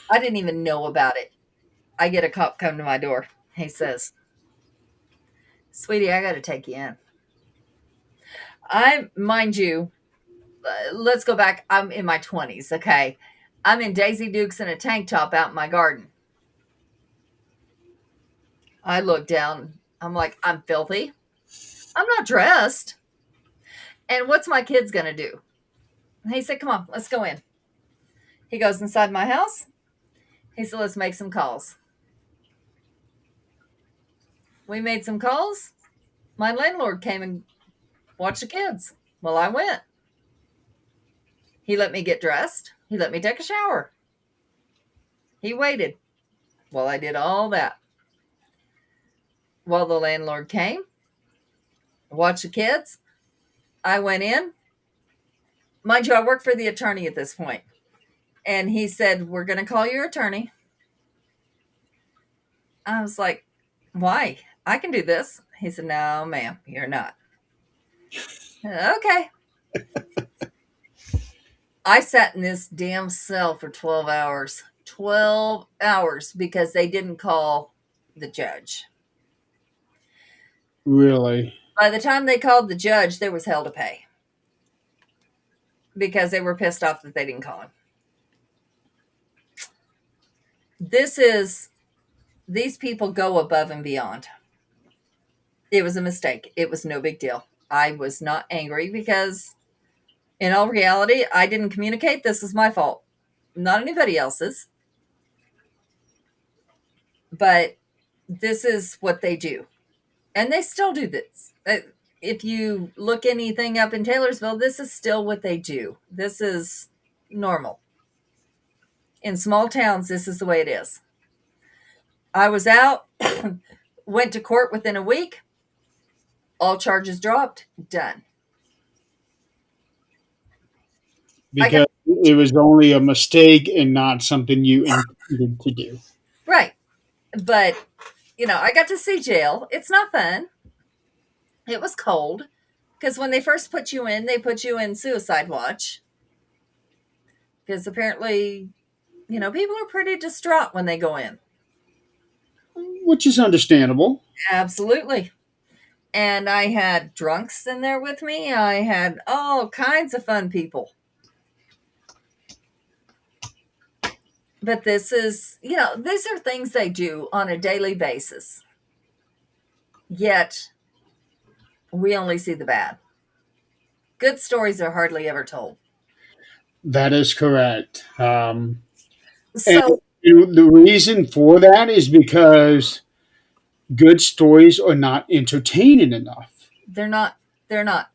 I didn't even know about it. I get a cop come to my door. He says, "Sweetie, I got to take you in." Mind you, let's go back. I'm in my 20s, okay? I'm in Daisy Dukes and a tank top out in my garden. I look down. I'm like, I'm filthy. I'm not dressed. And what's my kids going to do? He said, "Come on, let's go in." He goes inside my house. He said, "Let's make some calls." We made some calls. My landlord came and watched the kids. Well, I went. He let me get dressed. He let me take a shower. He waited while I did all that. While the landlord came, watched the kids, I went in. Mind you, I worked for the attorney at this point. And he said, "We're going to call your attorney." I was like, "Why? I can do this." He said, "No, ma'am, you're not." Okay. I sat in this damn cell for 12 hours. 12 hours because they didn't call the judge. Really? By the time they called the judge, there was hell to pay. Because they were pissed off that they didn't call him. These people go above and beyond. It was a mistake. It was no big deal. I was not angry because in all reality, I didn't communicate. This is my fault, not anybody else's. But this is what they do. And they still do this. If you look anything up in Taylorsville, this is still what they do. This is normal. In small towns, this is the way it is. I was out, went to court within a week. All charges dropped. Done. Because it was only a mistake and not something you intended to do. Right. But, I got to see jail. It's not fun. It was cold. Because when they first put you in, they put you in suicide watch. Because apparently, people are pretty distraught when they go in. Which is understandable. Absolutely. And I had drunks in there with me. I had all kinds of fun people. But this is, these are things they do on a daily basis. Yet, we only see the bad. Good stories are hardly ever told. That is correct. So, And the reason for that is because good stories are not entertaining enough. they're not. They're not.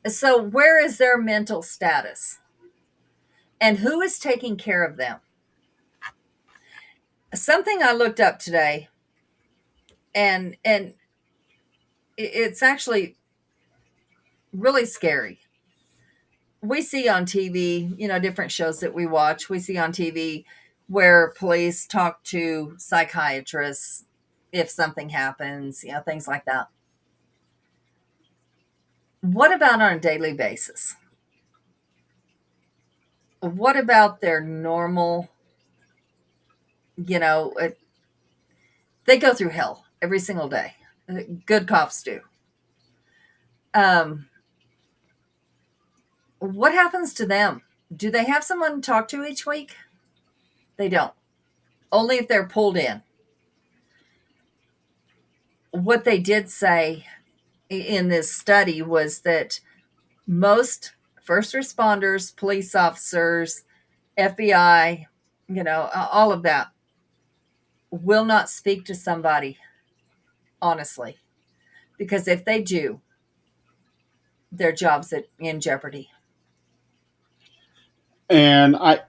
So, where is their mental status? And who is taking care of them? Something I looked up today, and it's actually really scary. We see on TV, different shows that we watch. We see on TV where police talk to psychiatrists if something happens, things like that. What about on a daily basis? What about their normal, they go through hell every single day. Good cops do. What happens to them? Do they have someone to talk to each week? They don't. Only if they're pulled in. What they did say in this study was that most first responders, police officers, FBI, all of that will not speak to somebody honestly. Because if they do, their job's in jeopardy. And I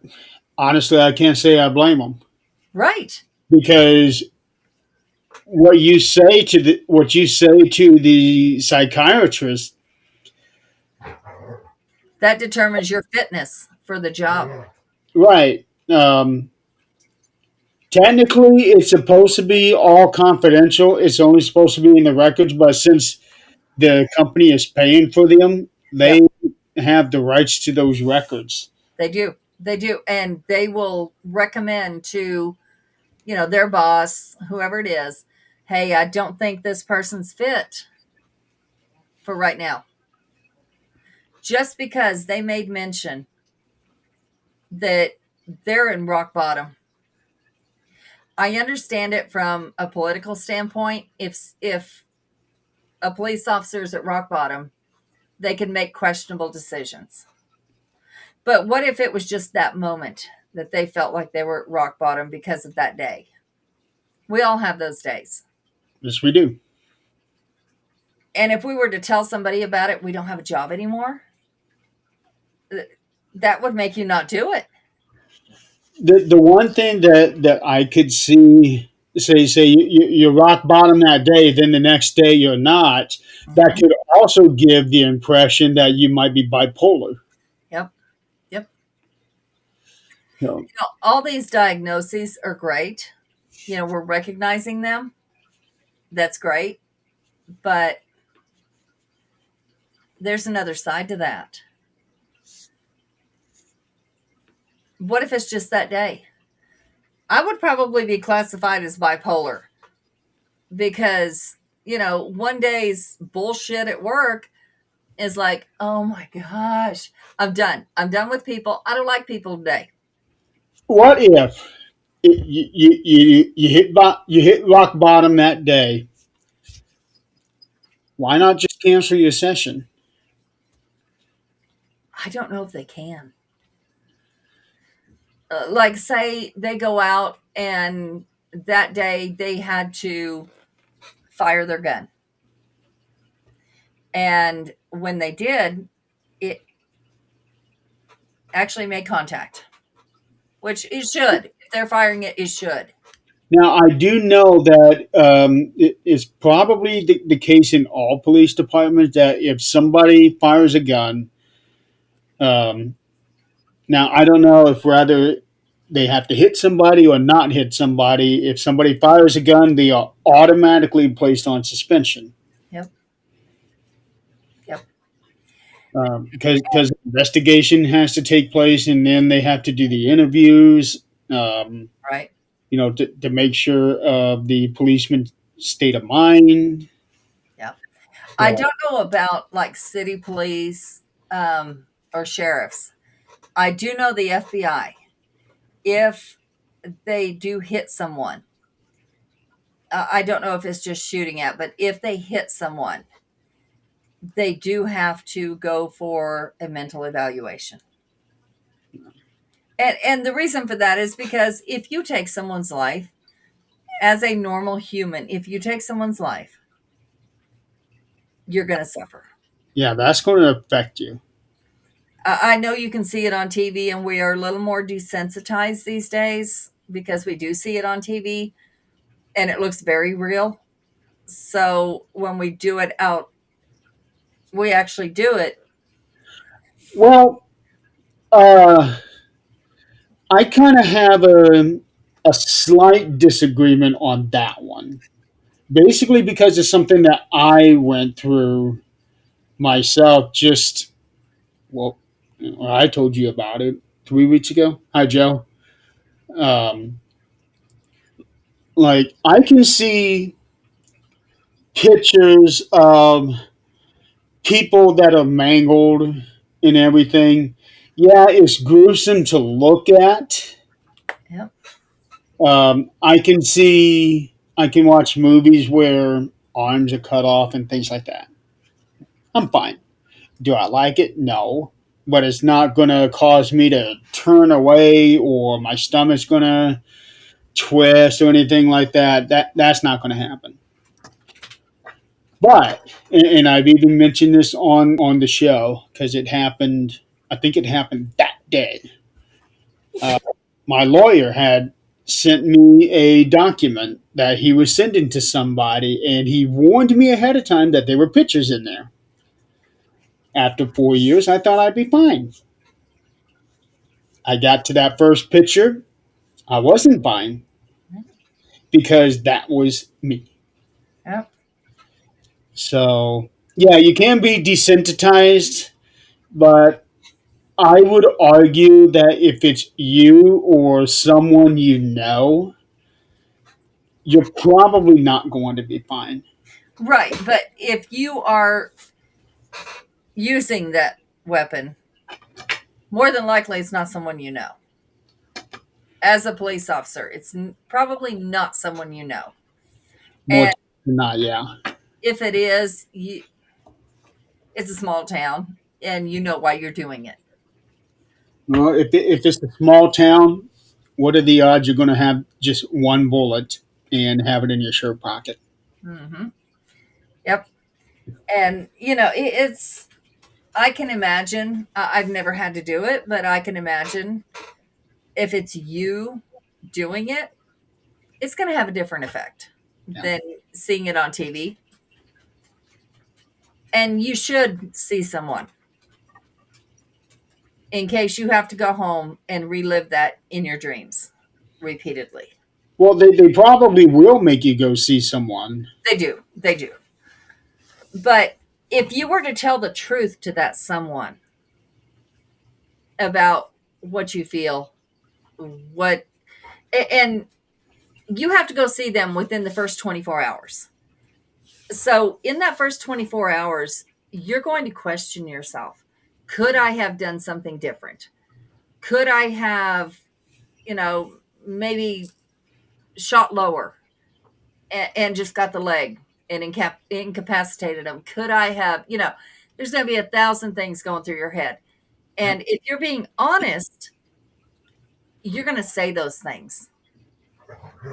can't say I blame them. Right. Because what you say to the psychiatrist, that determines your fitness for the job. right? Technically, it's supposed to be all confidential. It's only supposed to be in the records, but since the company is paying for them, they have the rights to those records. They do. And they will recommend to, their boss, whoever it is, hey, I don't think this person's fit for right now. Just because they made mention that they're in rock bottom. I understand it from a political standpoint. If a police officer is at rock bottom, they can make questionable decisions. But what if it was just that moment that they felt like they were at rock bottom because of that day? We all have those days. Yes, we do. And if we were to tell somebody about it, we don't have a job anymore, that would make you not do it. The one thing that I could see, say you're rock bottom that day, then the next day you're not. Mm-hmm. That could also give the impression that you might be bipolar. Yep. All these diagnoses are great. We're recognizing them. That's great. But there's another side to that. What if it's just that day? I would probably be classified as bipolar because, one day's bullshit at work is like, oh my gosh, I'm done. I'm done with people. I don't like people today. What if you hit rock bottom that day? Why not just cancel your session? I don't know if they can. Like, say they go out and that day they had to fire their gun. And when they did, it actually made contact, which it should. If they're firing it, it should. Now, I do know that it is probably the case in all police departments that if somebody fires a gun, now I don't know if rather they have to hit somebody or not hit somebody. If somebody fires a gun, they are automatically placed on suspension. Yep. because investigation has to take place, and then they have to do the interviews. Um, Right. to make sure of the policeman's state of mind. Yeah. I So, don't know about like city police or sheriffs. I do know the FBI. If they do hit someone, I don't know if it's just shooting at, but if they hit someone, they do have to go for a mental evaluation. And the reason for that is because if you take someone's life, as a normal human, if you take someone's life, you're going to suffer. yeah, that's going to affect you. I know you can see it on TV, and we are a little more desensitized these days because we do see it on TV and it looks very real. So when we do it out, we actually do it. Well, uh, I kind of have a slight disagreement on that one. Basically, because it's something that I went through myself. Well, I told you about it 3 weeks ago. Hi, Joe. Um, like, I can see pictures of people that are mangled and everything. Yeah, it's gruesome to look at. Yep. I can watch movies where arms are cut off and things like that. I'm fine. Do I like it? No. But it's not going to cause me to turn away or my stomach's going to twist or anything like that. That's not going to happen. But, and I've even mentioned this on the show because it happened, I think it happened that day. Uh, my lawyer had sent me a document that he was sending to somebody, and he warned me ahead of time that there were pictures in there. After 4 years, I thought I'd be fine. I got to that first picture. I wasn't fine because that was me. Yep. So, yeah, you can be desensitized, but I would argue that if it's you or someone you know, you're probably not going to be fine. Right. But if you are using that weapon, more than likely it's not someone you know. As a police officer, it's probably not someone you know. More And than not, yeah. if it is, it's a small town and you know why you're doing it. Well, if it's a small town, what are the odds you're going to have just one bullet and have it in your shirt pocket? Mm-hmm. Yep. And, it's, I can imagine, I've never had to do it, but I can imagine if it's you doing it, it's going to have a different effect Yeah. than seeing it on TV. And you should see someone in case you have to go home and relive that in your dreams repeatedly. Well, they probably will make you go see someone. They do. They do. But if you were to tell the truth to that someone about what you feel, what, and you have to go see them within the first 24 hours. So in that first 24 hours, you're going to question yourself. Could I have done something different? Could I have, maybe shot lower and just got the leg and incapacitated them? Could I have, there's going to be 1,000 things going through your head. And if you're being honest, you're going to say those things.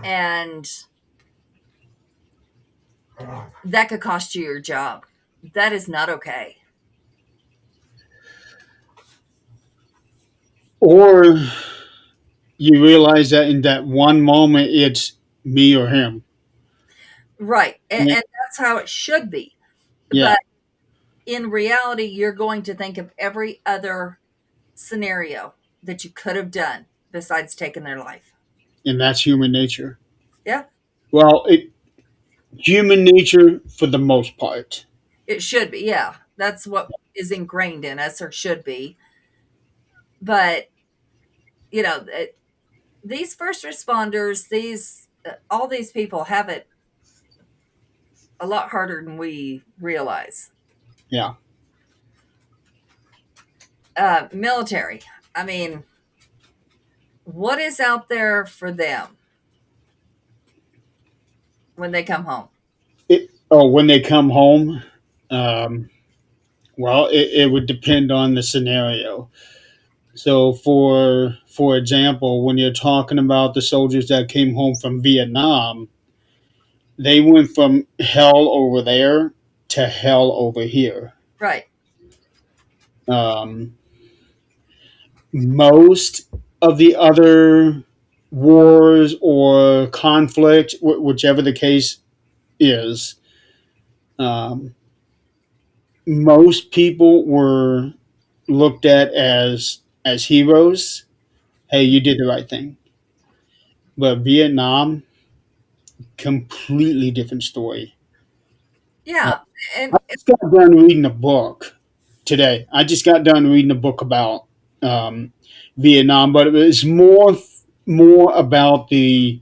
And that could cost you your job. That is not okay. Or you realize that in that one moment, it's me or him. Right. And Yeah. that's how it should be. Yeah. But in reality, you're going to think of every other scenario that you could have done besides taking their life. And that's human nature. Yeah, Well, human nature for the most part. it should be. Yeah. That's what is ingrained in us or should be. But, you know, these first responders, these all these people have it a lot harder than we realize. Yeah. Military. I mean, what is out there for them when they come home? When they come home, um, well, it would depend on the scenario. So, for example, when you're talking about the soldiers that came home from Vietnam, they went from hell over there to hell over here. Right. Um, Most of the other wars or conflict, whichever the case is, um, most people were looked at as heroes. Hey, you did the right thing. But Vietnam, completely different story. Yeah. I And just got done reading a book today. I just got done reading a book about Vietnam, but it was more about the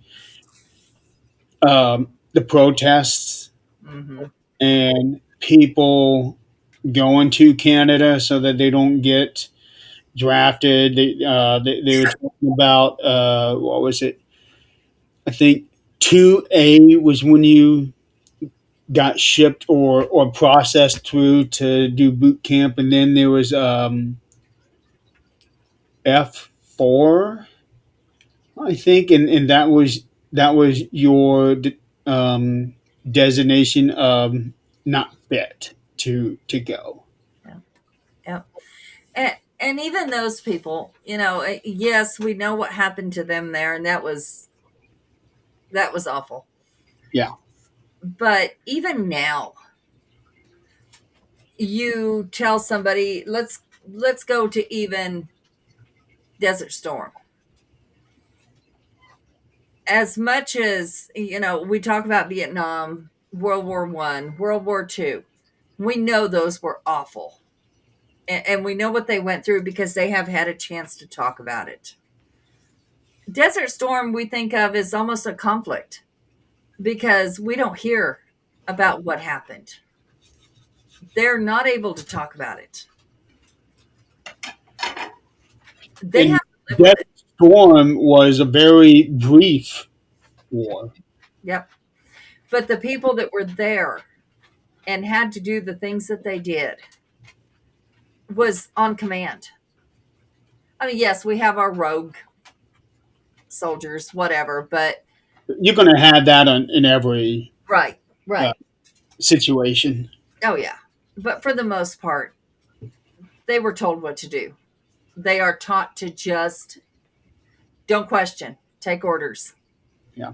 protests mhm. and people going to Canada so that they don't get drafted. They were talking about what was it? I think 2A was when you got shipped or processed through to do boot camp, and then there was F4, I think, and that was your designation of not fit to go. Yeah. Yeah. And even those people, yes, we know what happened to them there, and that was awful. Yeah. But even now, you tell somebody, let's go to even Desert Storm. As much as, we talk about Vietnam, World War One, World War Two, we know those were awful. And we know what they went through because they have had a chance to talk about it. Desert Storm we think of as almost a conflict because we don't hear about what happened. They're not able to talk about it. They And have to live with that it. storm was a very brief war. Yep. But the people that were there and had to do the things that they did was on command. I mean, yes, we have our rogue soldiers, whatever, but You're going to have that in every right, uh, right. situation. Oh, yeah. But for the most part, they were told what to do. They are taught to just don't question, take orders. Yeah.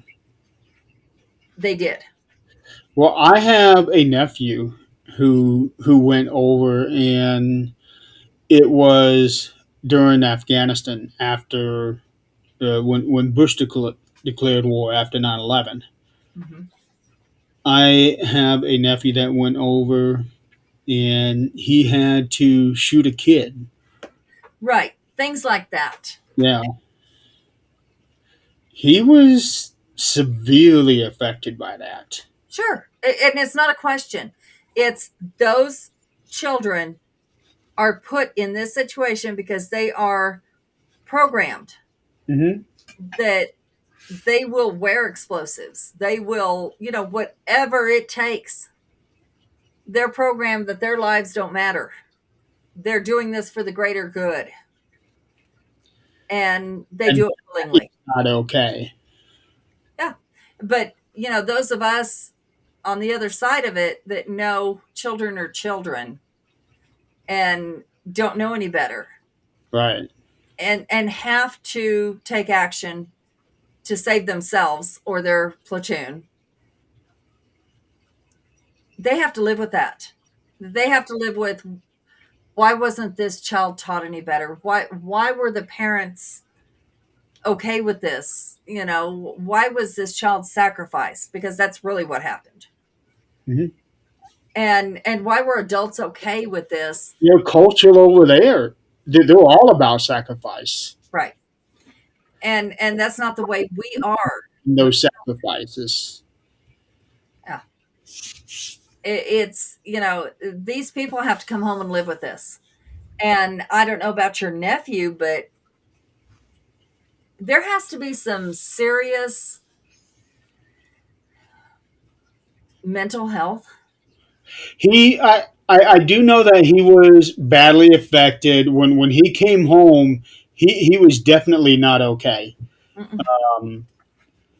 They did. Well, I have a nephew who went over, and it was during Afghanistan after when Bush declared war after 9/11. Hmm. I have a nephew that went over, and he had to shoot a kid. Right. Things like that. Yeah, he was severely affected by that. Sure. And it's not a question. It's those children are put in this situation because they are programmed Hmm. that they will wear explosives. They will, whatever it takes. They're programmed that their lives don't matter. They're doing this for the greater good. And they And do it willingly. not okay. Yeah. But, those of us on the other side of it that know children are children and don't know any better Right. and have to take action to save themselves or their platoon, they have to live with that. They have to live with, why wasn't this child taught any better? Why were the parents okay with this? Why was this child sacrificed? Because that's really what happened. Hmm. and why were adults okay with this? Their culture over there, they're all about sacrifice. Right. And that's not the way we are. No sacrifices. Yeah. It's, these people have to come home and live with this. And I don't know about your nephew, but there has to be some serious mental health. I do know that he was badly affected when he came home. He was definitely not okay. Mm-mm. Um,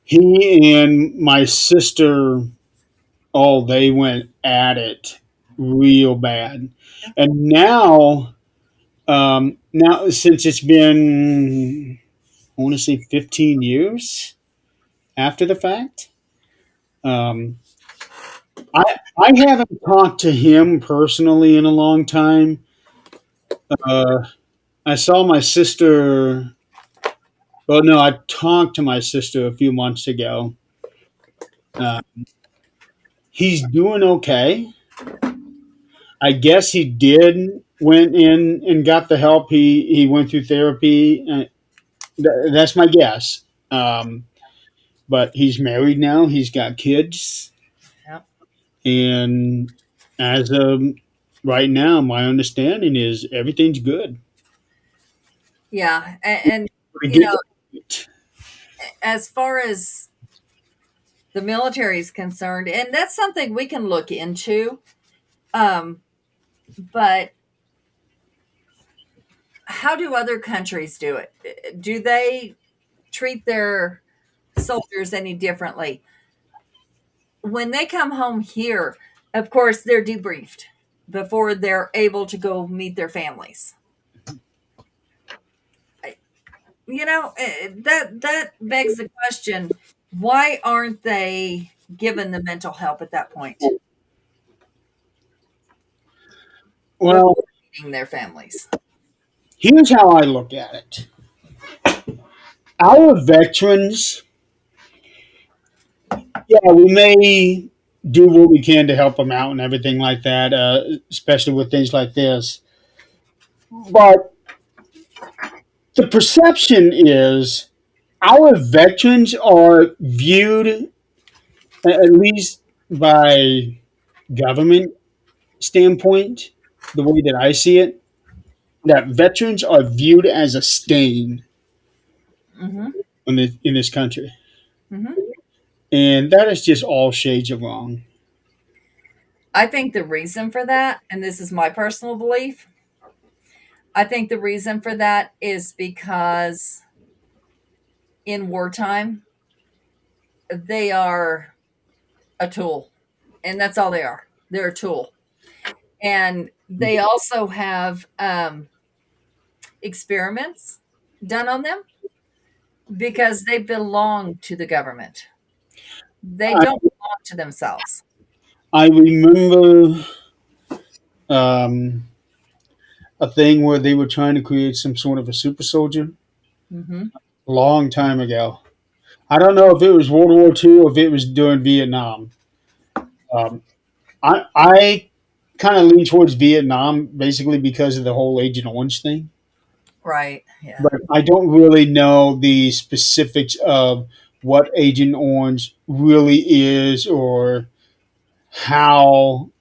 he and my sister, oh, they went at it real bad. And now since it's been, I want to say 15 years after the fact, um, I I haven't talked to him personally in a long time. Uh, I saw my sister. Well, no, I talked to my sister a few months ago. Uh, he's doing okay. I guess he did went in and got the help. He went through therapy. That's my guess. Um, but he's married now. He's got kids, Yep. and as of right now, my understanding is everything's good. Yeah. And Pretty you know, good. as far as the military is concerned, and that's something we can look into. Um, but how do other countries do it? Do they treat their soldiers any differently? When they come home here, of course, they're debriefed before they're able to go meet their families. That begs the question: why aren't they given the mental help at that point Well, before meeting their families? here's how I look at it. Our veterans, yeah, we may do what we can to help them out and everything like that, especially with things like this. But the perception is our veterans are viewed, at least by government standpoint, the way that I see it, that veterans are viewed as a stain Hmm. in this country. Hmm. And that is just all shades of wrong. I think the reason for that, and this is my personal belief, I think the reason for that is because in wartime, they are a tool, and that's all they are. They're a tool. And they also have experiments done on them because they belong to the government. They I, don't belong to themselves. I remember um, a thing where they were trying to create some sort of a super soldier Hmm. a long time ago. I don't know if it was World War II or if it was during Vietnam. Um, I kind of lean towards Vietnam basically because of the whole Agent Orange thing. Right. Yeah. But I don't really know the specifics of what Agent Orange really is or how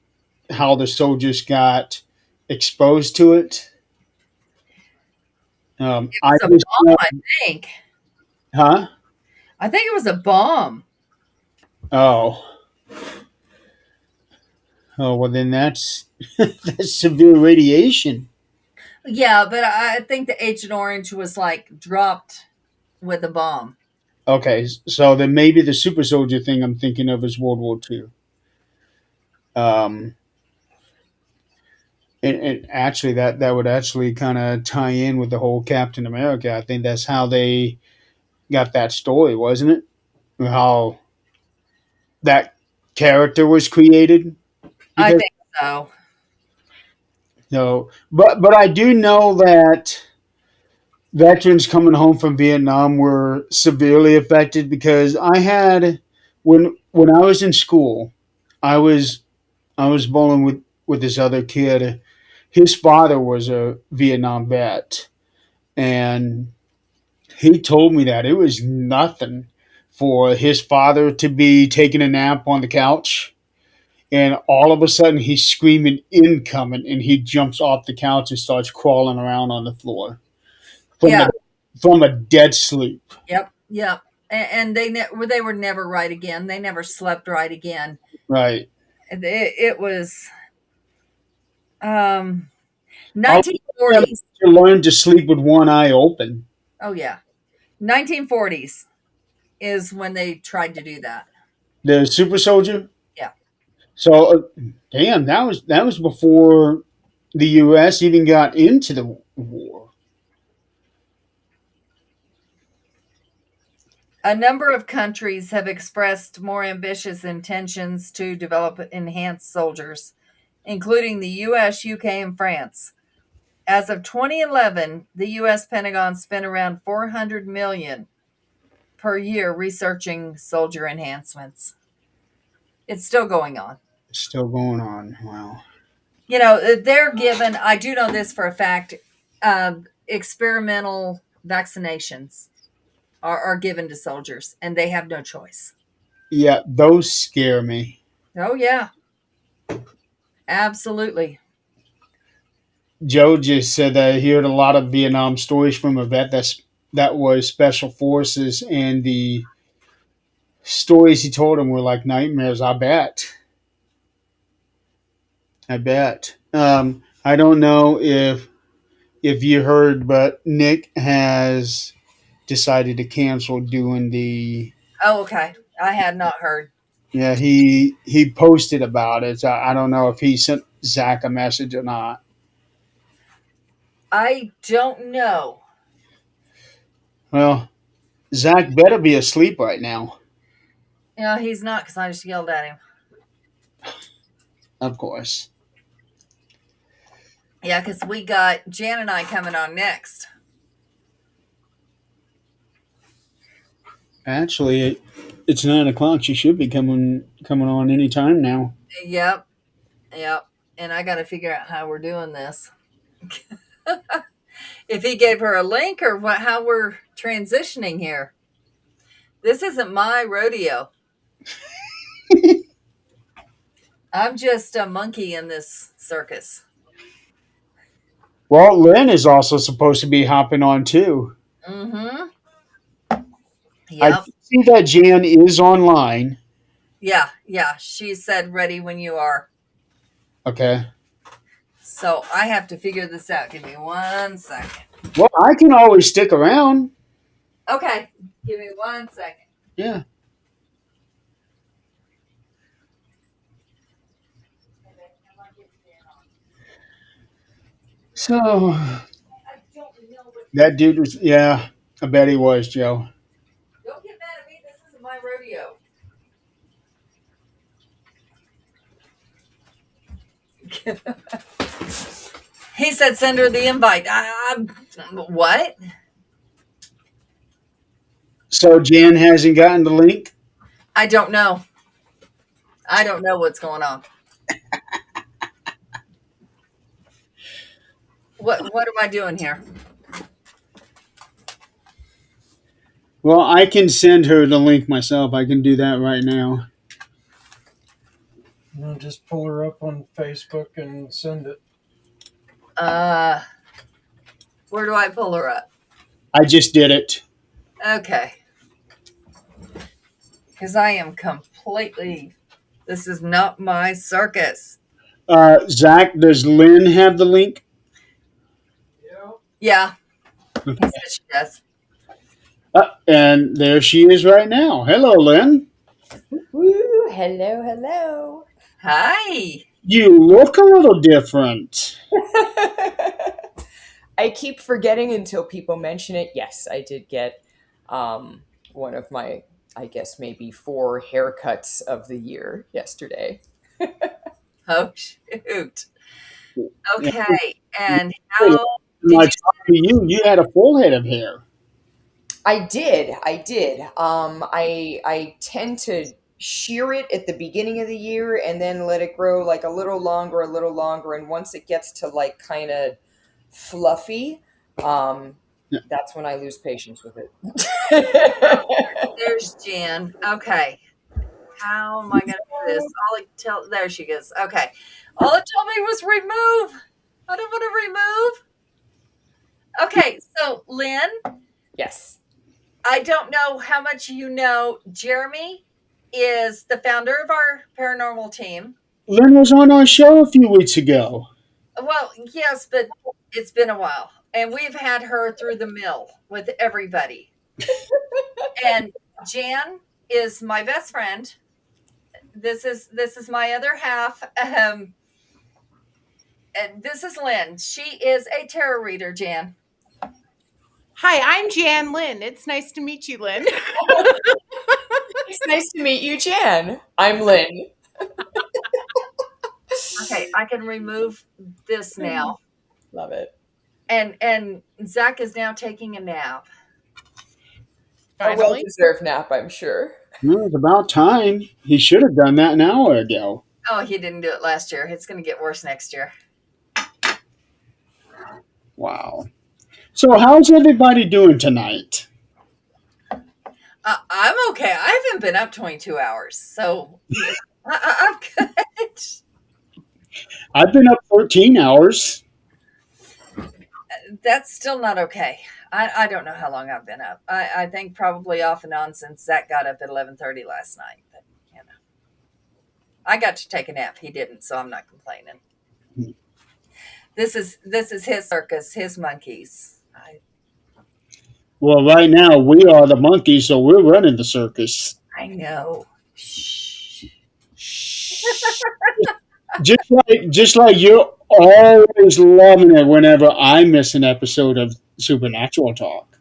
the soldiers got exposed to it. It I was a just bomb, know, I think. huh? I think it was a bomb. Oh, oh, well then that's that's severe radiation. Yeah, but I think the Agent Orange was like dropped with a bomb. Okay, so then maybe the super soldier thing I'm thinking of is World War II. Um, and actually, that would actually kind of tie in with the whole Captain America. I think that's how they got that story, wasn't it? How that character was created. I Because think so. no, but I do know that veterans coming home from Vietnam were severely affected because I had when I was in school, I was I was bowling with this other kid. His father was a Vietnam vet, and he told me that it was nothing for his father to be taking a nap on the couch, and all of a sudden he's screaming incoming, and he jumps off the couch and starts crawling around on the floor from Yeah. a from a dead sleep. Yep. Yep. And they were never right again. They never slept right again. Right. It was All 1940s. to learn to sleep with one eye open. Oh yeah, 1940s is when they tried to do that. The super soldier. Yeah. So, damn, that was before the U.S. even got into the war. A number of countries have expressed more ambitious intentions to develop enhanced soldiers, including the US, UK, and France. As of 2011, the US Pentagon spent around 400 million per year researching soldier enhancements. It's still going on. It's still going on. Wow. You know, they're given, I do know this for a fact, experimental vaccinations are given to soldiers, and they have no choice. Yeah, those scare me. Oh, yeah. Absolutely. Joe just said that he heard a lot of Vietnam stories from a vet that was special forces, and the stories he told him were like nightmares. I bet. I bet. I don't know if you heard, but Nick has decided to cancel doing the. Oh, okay. I had not heard. Yeah, he posted about it. So I don't know if he sent Zach a message or not. I don't know. Well, Zach better be asleep right now. You know, he's not because I just yelled at him. Of course. Yeah, because we got Jan and I coming on next. Actually, it's 9 o'clock. She should be coming on any time now. Yep. Yep. And I got to figure out how we're doing this. If he gave her a link or how we're transitioning here. This isn't my rodeo. I'm just a monkey in this circus. Well, Lynn is also supposed to be hopping on too. Mm-hmm. I Yep. see that Jan is online. Yeah. Yeah. She said ready when you are. Okay. So I have to figure this out. Give me 1 second. Well, I can always stick around. Okay. Give me 1 second. Yeah. So that dude was, yeah, I bet he was, Joe. Don't get mad at me. This isn't my rodeo. He said send her the invite. What? So Jan hasn't gotten the link? I don't know. I don't know what's going on. What am I doing here? Well, I can send her the link myself. I can do that right now. You know, just pull her up on Facebook and send it. Where do I pull her up? I just did it. Okay. Because I am completely, this is not my circus. Zach, does Lynn have the link? Yeah. He said she does. And there she is right now. Hello, Lynn. Woo, hello, hello. Hi. You look a little different. I keep forgetting until people mention it. Yes, I did get one of my, I guess, maybe 4 haircuts of the year yesterday. Oh, shoot. Okay. And When how did I you? talked to you, you had a full head of hair. I did. I tend to shear it at the beginning of the year and then let it grow like a little longer, and once it gets to like kind of fluffy, that's when I lose patience with it. There's Jan. Okay. How am I going to do this? There she goes. Okay. All it told me was remove. I don't want to remove. Okay. So, Lynn, Yes. I don't know how much you know. Jeremy is the founder of our paranormal team. Lynn was on our show a few weeks ago. Well, yes, but it's been a while. And we've had her through the mill with everybody. And Jan is my best friend. This is my other half. And this is Lynn. She is a tarot reader, Jan. Hi, I'm Jan Lynn. It's nice to meet you, Lynn. It's nice to meet you, Jan. I'm Lynn. Okay, I can remove this now. Love it. And Zach is now taking a nap. A well-deserved nap, I'm sure. Well, it's about time. He should have done that an hour ago. Oh, he didn't do it last year. It's going to get worse next year. Wow. So how's everybody doing tonight? I'm okay. I haven't been up 22 hours, so I'm good. I've been up 13 hours. That's still not okay. I don't know how long I've been up. I think probably off and on since Zach got up at 11:30 last night. But I got to take a nap. He didn't, so I'm not complaining. This is his circus, his monkeys. Well, right now we are the monkeys, so we're running the circus. I know. Shh. Just like you're always loving it whenever I miss an episode of Supernatural Talk.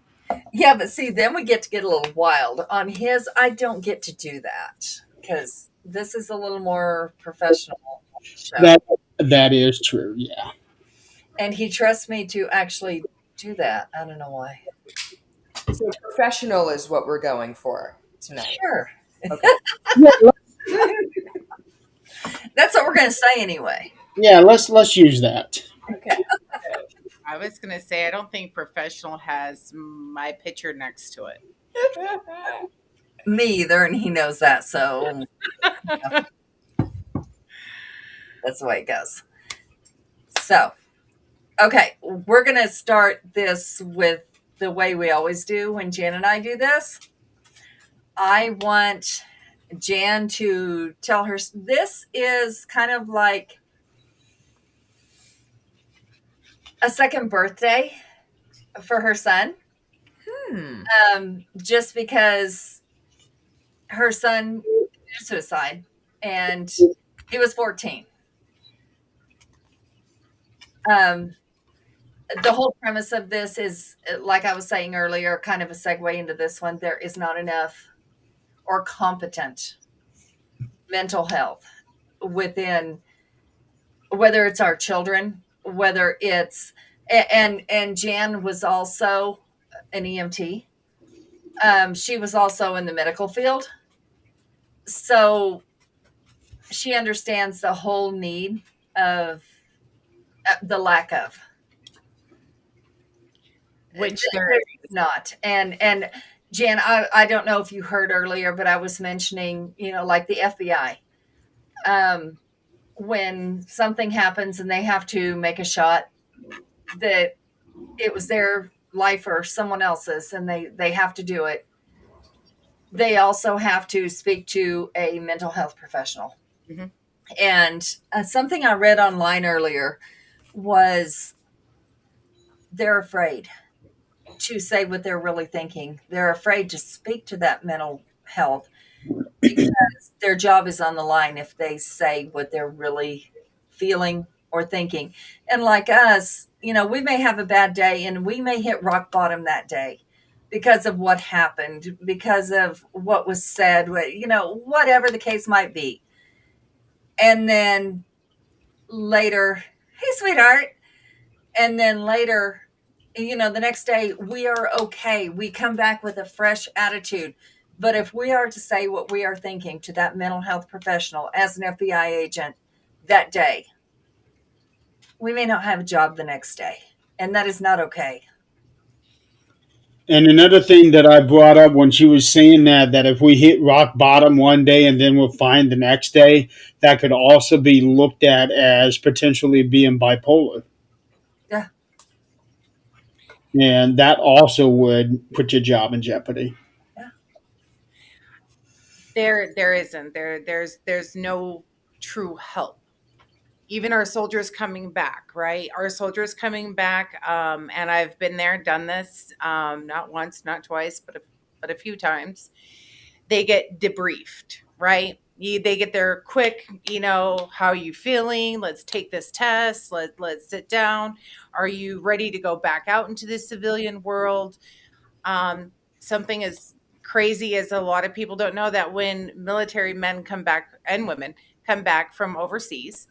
Yeah, but see, then we get a little wild. On his, I don't get to do that because this is a little more professional show. That is true, yeah. And he trusts me to actually do that. I don't know why. So professional is what we're going for tonight. Sure. Okay. That's what we're going to say anyway. Yeah, let's use that. Okay. I was going to say, I don't think professional has my picture next to it. Me either, and he knows that, so that's the way it goes. So, okay, we're going to start this with the way we always do when Jan and I do this. I want Jan to tell her this is kind of like a second birthday for her son. Just because her son committed suicide and he was 14. The whole premise of this is, like I was saying earlier, kind of a segue into this one. There is not enough or competent mental health within, whether it's our children, whether it's, and Jan was also an EMT. She was also in the medical field. So she understands the whole need of the lack of. Which there is not. And Jan, I don't know if you heard earlier, but I was mentioning, like the FBI. When something happens and they have to make a shot, that it was their life or someone else's, and they have to do it. They also have to speak to a mental health professional. Mm-hmm. And something I read online earlier was they're afraid to say what they're really thinking. They're afraid to speak to that mental health because their job is on the line if they say what they're really feeling or thinking. And like us, we may have a bad day and we may hit rock bottom that day because of what happened, because of what was said, whatever the case might be. And then later, hey, sweetheart. And then later, the next day we are okay. We come back with a fresh attitude But if we are to say what we are thinking to that mental health professional as an FBI agent that day, we may not have a job the next day. And that is not okay. And another thing that I brought up when she was saying that if we hit rock bottom one day and then we're fine the next day, that could also be looked at as potentially being bipolar. Yeah. And that also would put your job in jeopardy. Yeah. There isn't. There's no true help. Even our soldiers coming back, right? Our soldiers coming back, and I've been there, done this, not once, not twice, but a few times. They get debriefed, right? They get their quick, how are you feeling? Let's take this test. Let's sit down. Are you ready to go back out into the civilian world? Something as crazy as a lot of people don't know that when military men come back and women come back from overseas,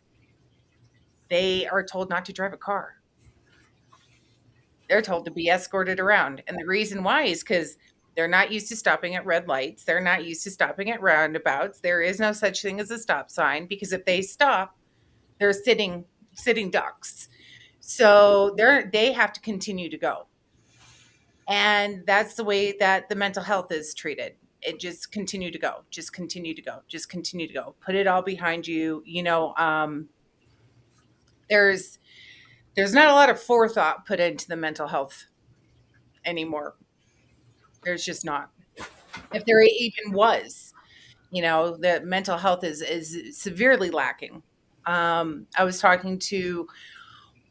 they are told not to drive a car. They're told to be escorted around. And the reason why is because they're not used to stopping at red lights. They're not used to stopping at roundabouts. There is no such thing as a stop sign because if they stop, they're sitting ducks. So they have to continue to go. And that's the way that the mental health is treated. It just continue to go, just continue to go, just continue to go. Put it all behind you. There's not a lot of forethought put into the mental health anymore. There's just not. If there even was, the mental health is severely lacking. I was talking to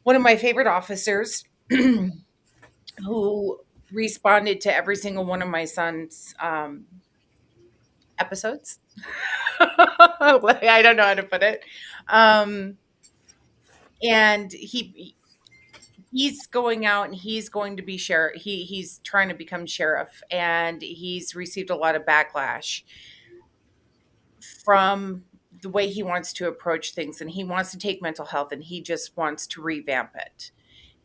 one of my favorite officers who responded to every single one of my son's episodes. I don't know how to put it. And he's going out and he's going to be sheriff. He's trying to become sheriff, and he's received a lot of backlash from the way he wants to approach things, and he wants to take mental health and he just wants to revamp it.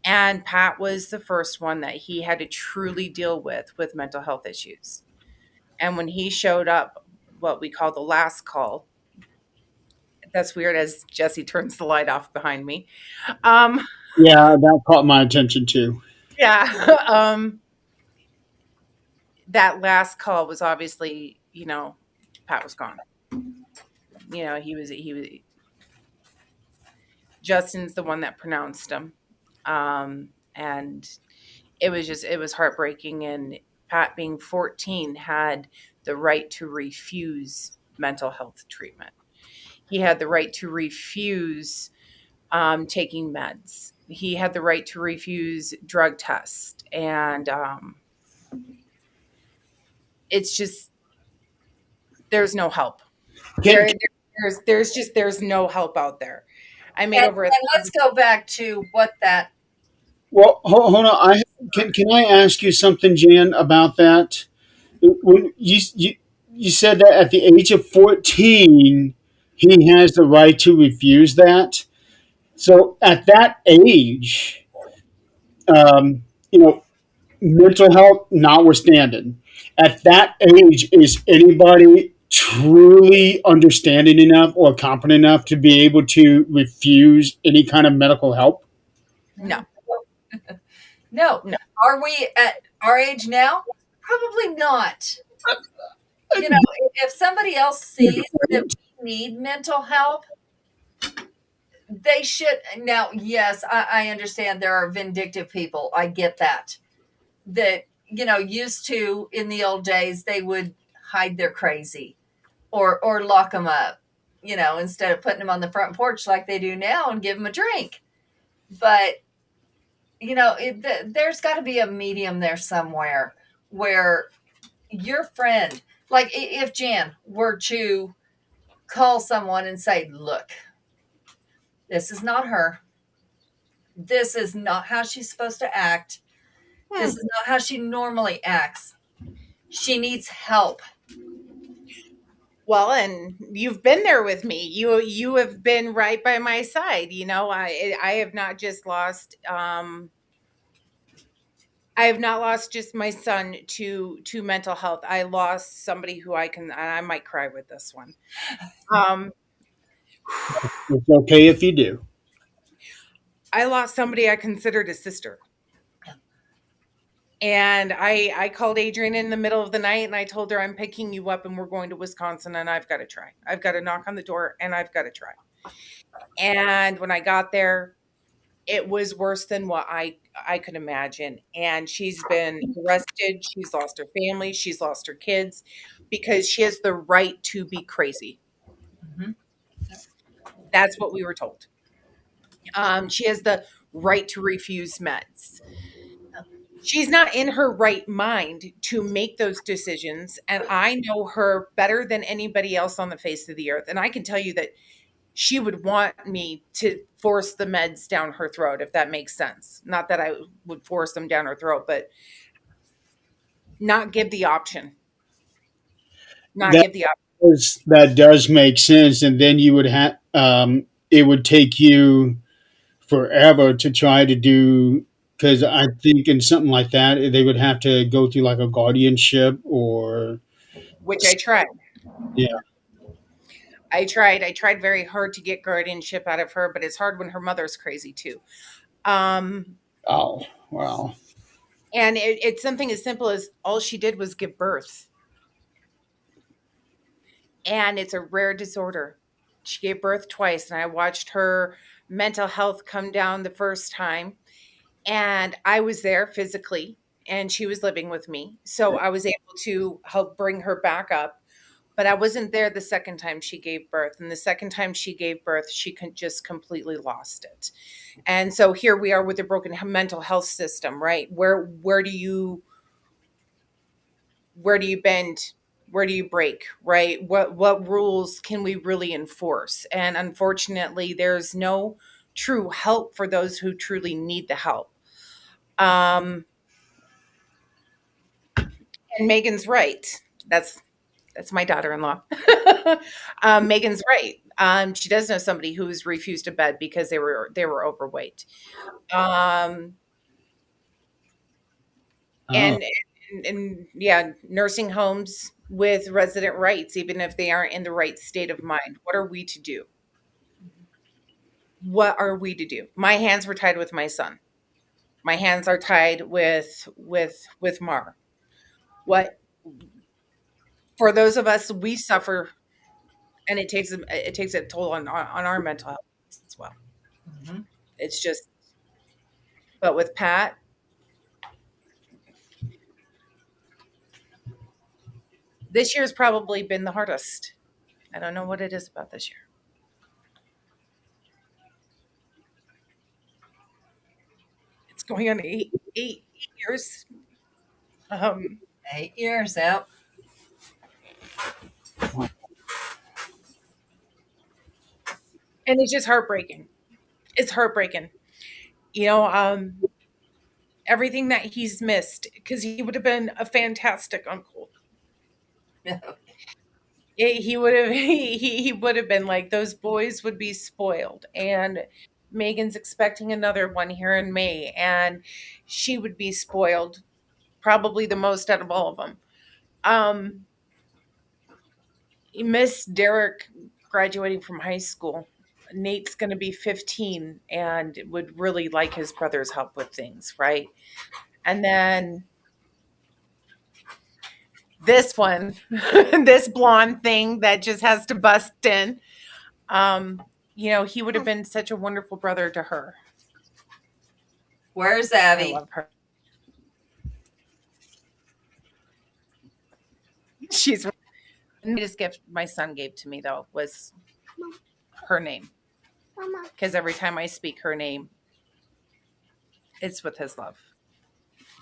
And Pat was the first one that he had to truly deal with mental health issues. And when he showed up, what we call the last call, that's weird as Jesse turns the light off behind me. Yeah, that caught my attention too. Yeah. That last call was obviously, Pat was gone. He was Justin's the one that pronounced him. And it was heartbreaking. And Pat, being 14, had the right to refuse mental health treatment. He had the right to refuse taking meds. He had the right to refuse drug tests. And it's just, there's no help. There's no help out there. I made over. And let's go back to what that. Well, hold on. Can I ask you something, Jan, about that? When you said that at the age of 14, he has the right to refuse that. So at that age, um, you know, mental health notwithstanding, at that age, is anybody truly understanding enough or competent enough to be able to refuse any kind of medical help? No. No. Are we at our age now? Probably not. If somebody else sees that we need mental help, they should. Now, yes, I understand there are vindictive people. I get that. That, used to, in the old days, they would hide their crazy or lock them up, instead of putting them on the front porch like they do now and give them a drink. But, there's got to be a medium there somewhere where your friend, like if Jan were to call someone and say, look, this is not her. This is not how she's supposed to act. This is not how she normally acts. She needs help. Well, and you've been there with me. You have been right by my side. I have not just lost I have not lost just my son to mental health. I lost somebody who and I might cry with this one. Um, It's okay if you do. I lost somebody I considered a sister. And I called Adrienne in the middle of the night and I told her I'm picking you up and we're going to Wisconsin and I've got to try. I've got to knock on the door and I've got to try. And when I got there, it was worse than what I could imagine. And she's been arrested, she's lost her family, she's lost her kids because she has the right to be crazy. Mhm. That's what we were told. She has the right to refuse meds. She's not in her right mind to make those decisions. And I know her better than anybody else on the face of the earth. And I can tell you that she would want me to force the meds down her throat, if that makes sense. Not that I would force them down her throat, but not give the option. Not That give the option. that does make sense, and then you would have it would take you forever to try to do, because I think in something like that they would have to go through like a guardianship or Which I tried. yeah. I tried very hard to get guardianship out of her, but it's hard when her mother's crazy too. Um, Oh wow. and it's something as simple as all she did was give birth. And it's a rare disorder. She gave birth twice, and I watched her mental health come down the first time. And I was there physically, and she was living with me. So I was able to help bring her back up. But I wasn't there the second time she gave birth. And the second time she gave birth, she just completely lost it. And so here we are with a broken mental health system, right? Where do you bend, where do you break, right? What rules can we really enforce? And unfortunately there's no true help for those who truly need the help. And Megan's right. That's my daughter-in-law. Megan's right. She does know somebody who's refused a bed because they were overweight. um Oh. and yeah, nursing homes with resident rights, even if they aren't in the right state of mind. What are we to do? What are we to do? My hands were tied with my son. My hands are tied with Mar. What for those of us, we suffer, and it takes a toll on our mental health as well. Mhm. It's just, but with Pat, this year's probably been the hardest. I don't know what it is about this year. It's going on eight years. Um, 8 years out. and it's just heartbreaking. It's heartbreaking. You know, everything that he's missed, because he would have been a fantastic uncle. He would have he would have been like, those boys would be spoiled, and Megan's expecting another one here in May, and she would be spoiled probably the most out of all of them. Um, Miss Derek graduating from high school. Nate's going to be 15 and would really like his brother's help with things, right? And then this one, this blonde thing that just has to bust in. Um, he would have been such a wonderful brother to her. Where's I Abby? love her. She's the greatest gift my son gave to me, though, was her name. Because every time I speak her name, it's with his love.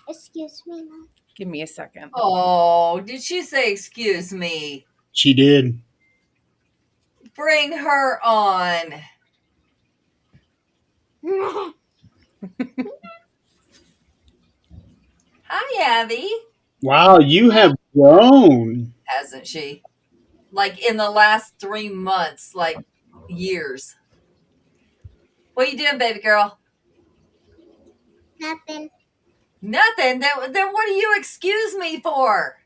Excuse me, Mom. Give me a second. Oh, did she say excuse me? She did. Bring her on. Hi, Abby. Wow, you have grown. Hasn't she? Like in the last 3 months, like years. What you doing, baby girl? Nothing. Nothing. Then what do you excuse me for?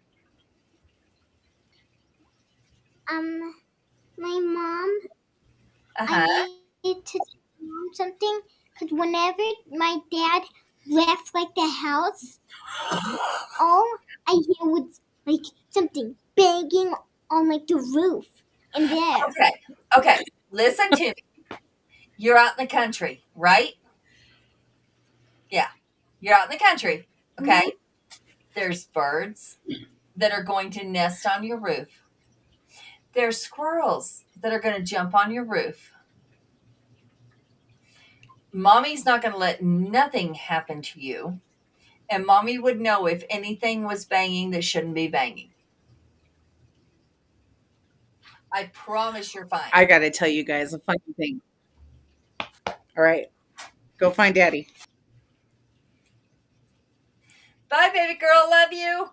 My mom, Uh-huh. I needed to tell mom something because whenever my dad left like the house, all I hear was like something banging on like the roof in there. Okay. Listen to me. You're out in the country, right? Yeah. You're out in the country. Okay. There's birds that are going to nest on your roof. There's squirrels that are going to jump on your roof. Mommy's not going to let nothing happen to you. And mommy would know if anything was banging that shouldn't be banging. I promise you're fine. I got to tell you guys a funny thing. All right. Go find daddy. Bye, baby girl. Love you.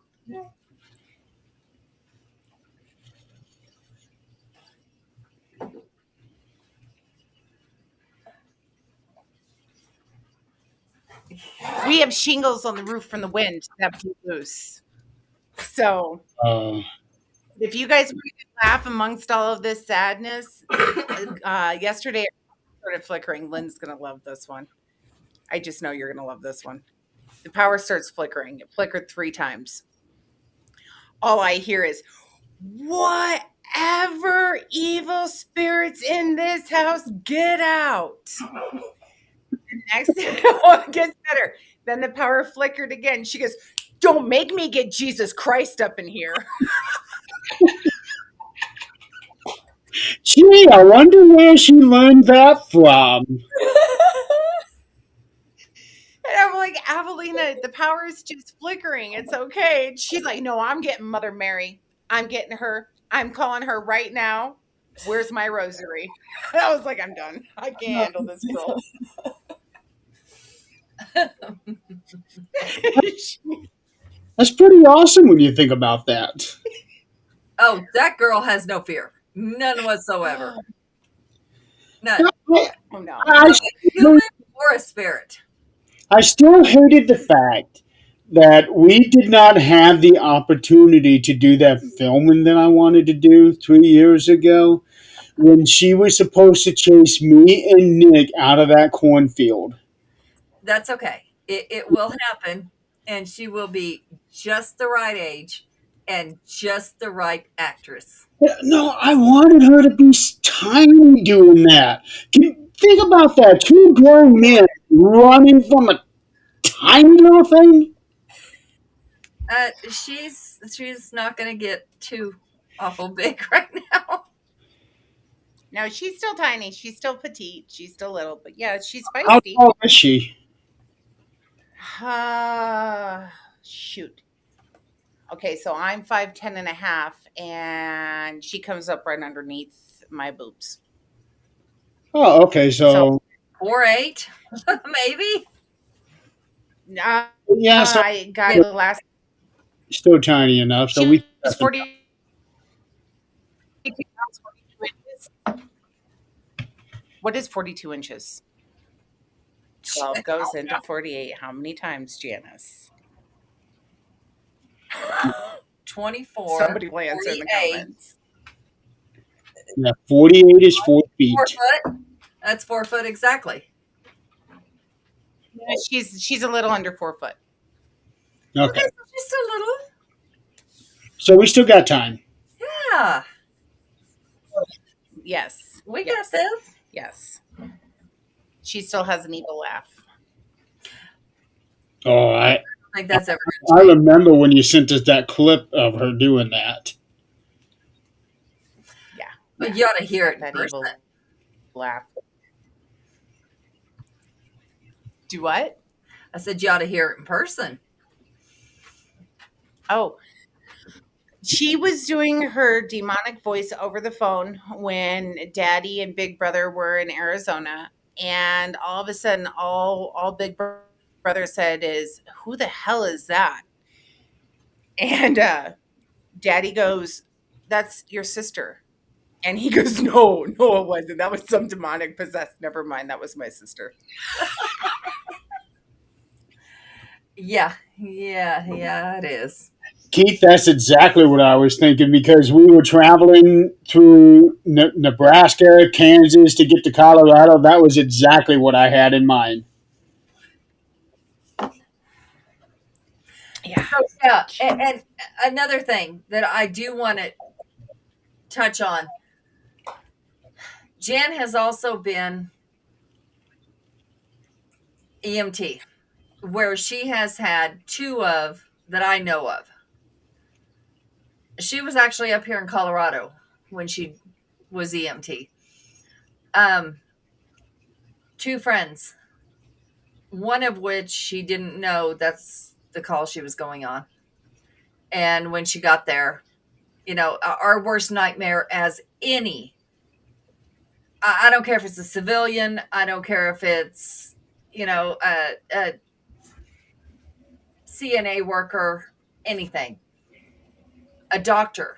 We have shingles on the roof from the wind that blew loose. So if you guys want to laugh amongst all of this sadness, yesterday it started flickering. Lynn's going to love this one. I just know you're going to love this one. The power starts flickering. It flickered 3 times. All I hear is, whatever evil spirits in this house, get out. Next, it gets better. Then the power flickered again. She goes, don't make me get Jesus Christ up in here. Gee, I wonder where she learned that from. And I'm like, Avelina, the power is just flickering. It's okay. And she's like, no, I'm getting Mother Mary. I'm getting her. I'm calling her right now. Where's my rosary? And I was like, I'm done. I can't handle this girl. That's pretty awesome when you think about that. Oh, that girl has no fear. None whatsoever. None. I, Oh, no. I, Human or a spirit. I still hated the fact that we did not have the opportunity to do that filming that I wanted to do 3 years ago when she was supposed to chase me and Nick out of that cornfield. That's okay. It will happen, and she will be just the right age and just the right actress. No, I wanted her to be tiny doing that. Think about that. 2 grown men running from a tiny little thing. She's not going to get too awful big right now. No, she's still tiny. She's still petite. She's still little. But yeah, she's How feisty. tall is she? Shoot. Okay, so I'm 5'10" and a half, and she comes up right underneath my boobs. Oh, okay. So 4'8", maybe. Yeah, so I got the last. still tiny enough. So we. She's 40. What is 42 inches? 12 goes into 48. How many times, Janice? 24. Somebody will answer in the 48. comments. Yeah, 48 is 4 feet. 4 foot. That's 4 foot exactly. Yeah, she's a little under 4 foot. Okay. Just a little. So we still got time. Yeah. Yes. We yes. got this. Yes. She still has an evil laugh. Oh, I think that's ever. I remember when you sent us that clip of her doing that. Yeah. But you ought to hear it in That person. evil laugh. Do what? I said you ought to hear it in person. Oh. She was doing her demonic voice over the phone when Daddy and Big Brother were in Arizona. And all of a sudden, all Big Brother said is, who the hell is that? And Daddy goes, that's your sister. And he goes, no, it wasn't. That was some demonic possessed. Never mind. That was my sister. Yeah, it is. Keith, that's exactly what I was thinking because we were traveling through Nebraska, Kansas to get to Colorado. That was exactly what I had in mind. Yeah. So, yeah, and another thing that I do want to touch on, Jan has also been EMT, where she has had two of that I know of. She was actually up here in Colorado when she was EMT. Um, two friends, one of which she didn't know that's the call she was going on. And when she got there, our worst nightmare as any, I don't care if it's a civilian, I don't care if it's, a CNA worker, anything, a doctor,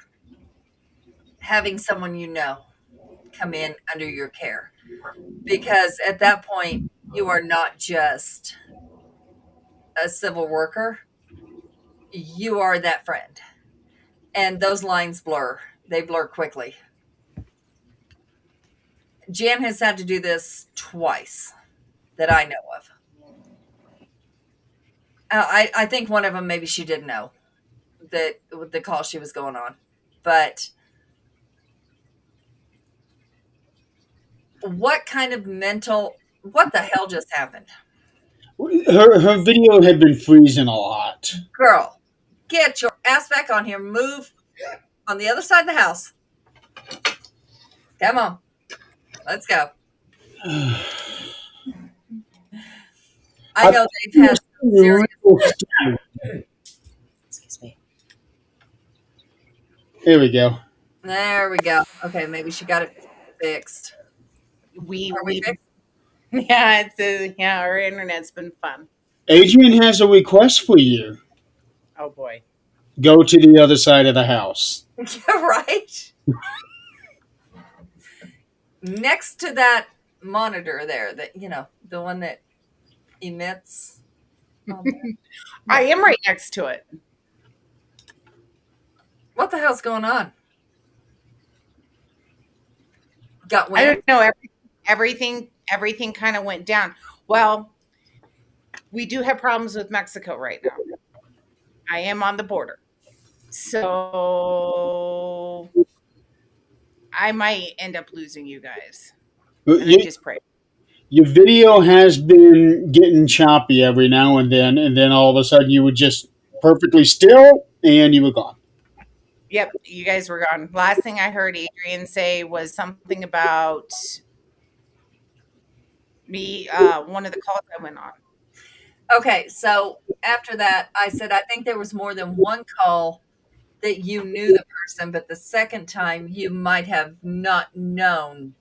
having someone come in under your care. Because at that point, you are not just a civil worker, you are that friend. And those lines blur, they blur quickly. Jan has had to do this twice that I know of. I think one of them maybe she didn't know that the call she was going on, but what the hell just happened? Her video had been freezing a lot. Girl, get your ass back on here. Move on the other side of the house. Come on, let's go. I know they've had some serious. Excuse me. There we go. There we go. Okay, maybe she got it fixed. We Are we we fixed? yeah, our internet's been fun. Adrienne has a request for you. Oh boy. Go to the other side of the house. Right. Next to that monitor there, that the one that emits. I am right next to it. What the hell's going on? Got I wind? don't know. Everything kind of went down. Well, we do have problems with Mexico right now. I am on the border. So I might end up losing you guys. And I just pray. Your video has been getting choppy every now and then all of a sudden you were just perfectly still and you were gone. Yep, you guys were gone. Last thing I heard Adrienne say was something about me, one of the calls I went on. Okay, so after that, I said, I think there was more than one call that you knew the person, but the second time you might have not known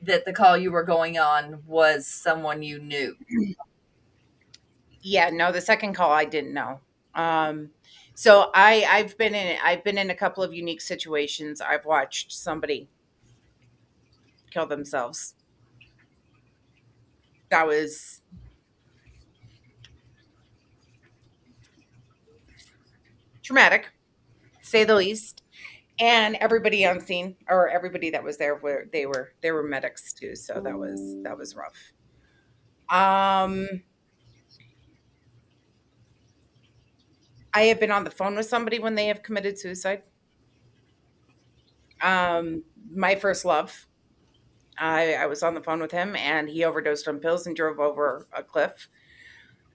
that the call you were going on was someone you knew. Yeah, no, the second call I didn't know. So I've been in a couple of unique situations. I've watched somebody kill themselves. That was traumatic, to say the least. And everybody on scene, or everybody that was there, they were medics too. So that was rough. I have been on the phone with somebody when they have committed suicide. My first love. I was on the phone with him and he overdosed on pills and drove over a cliff.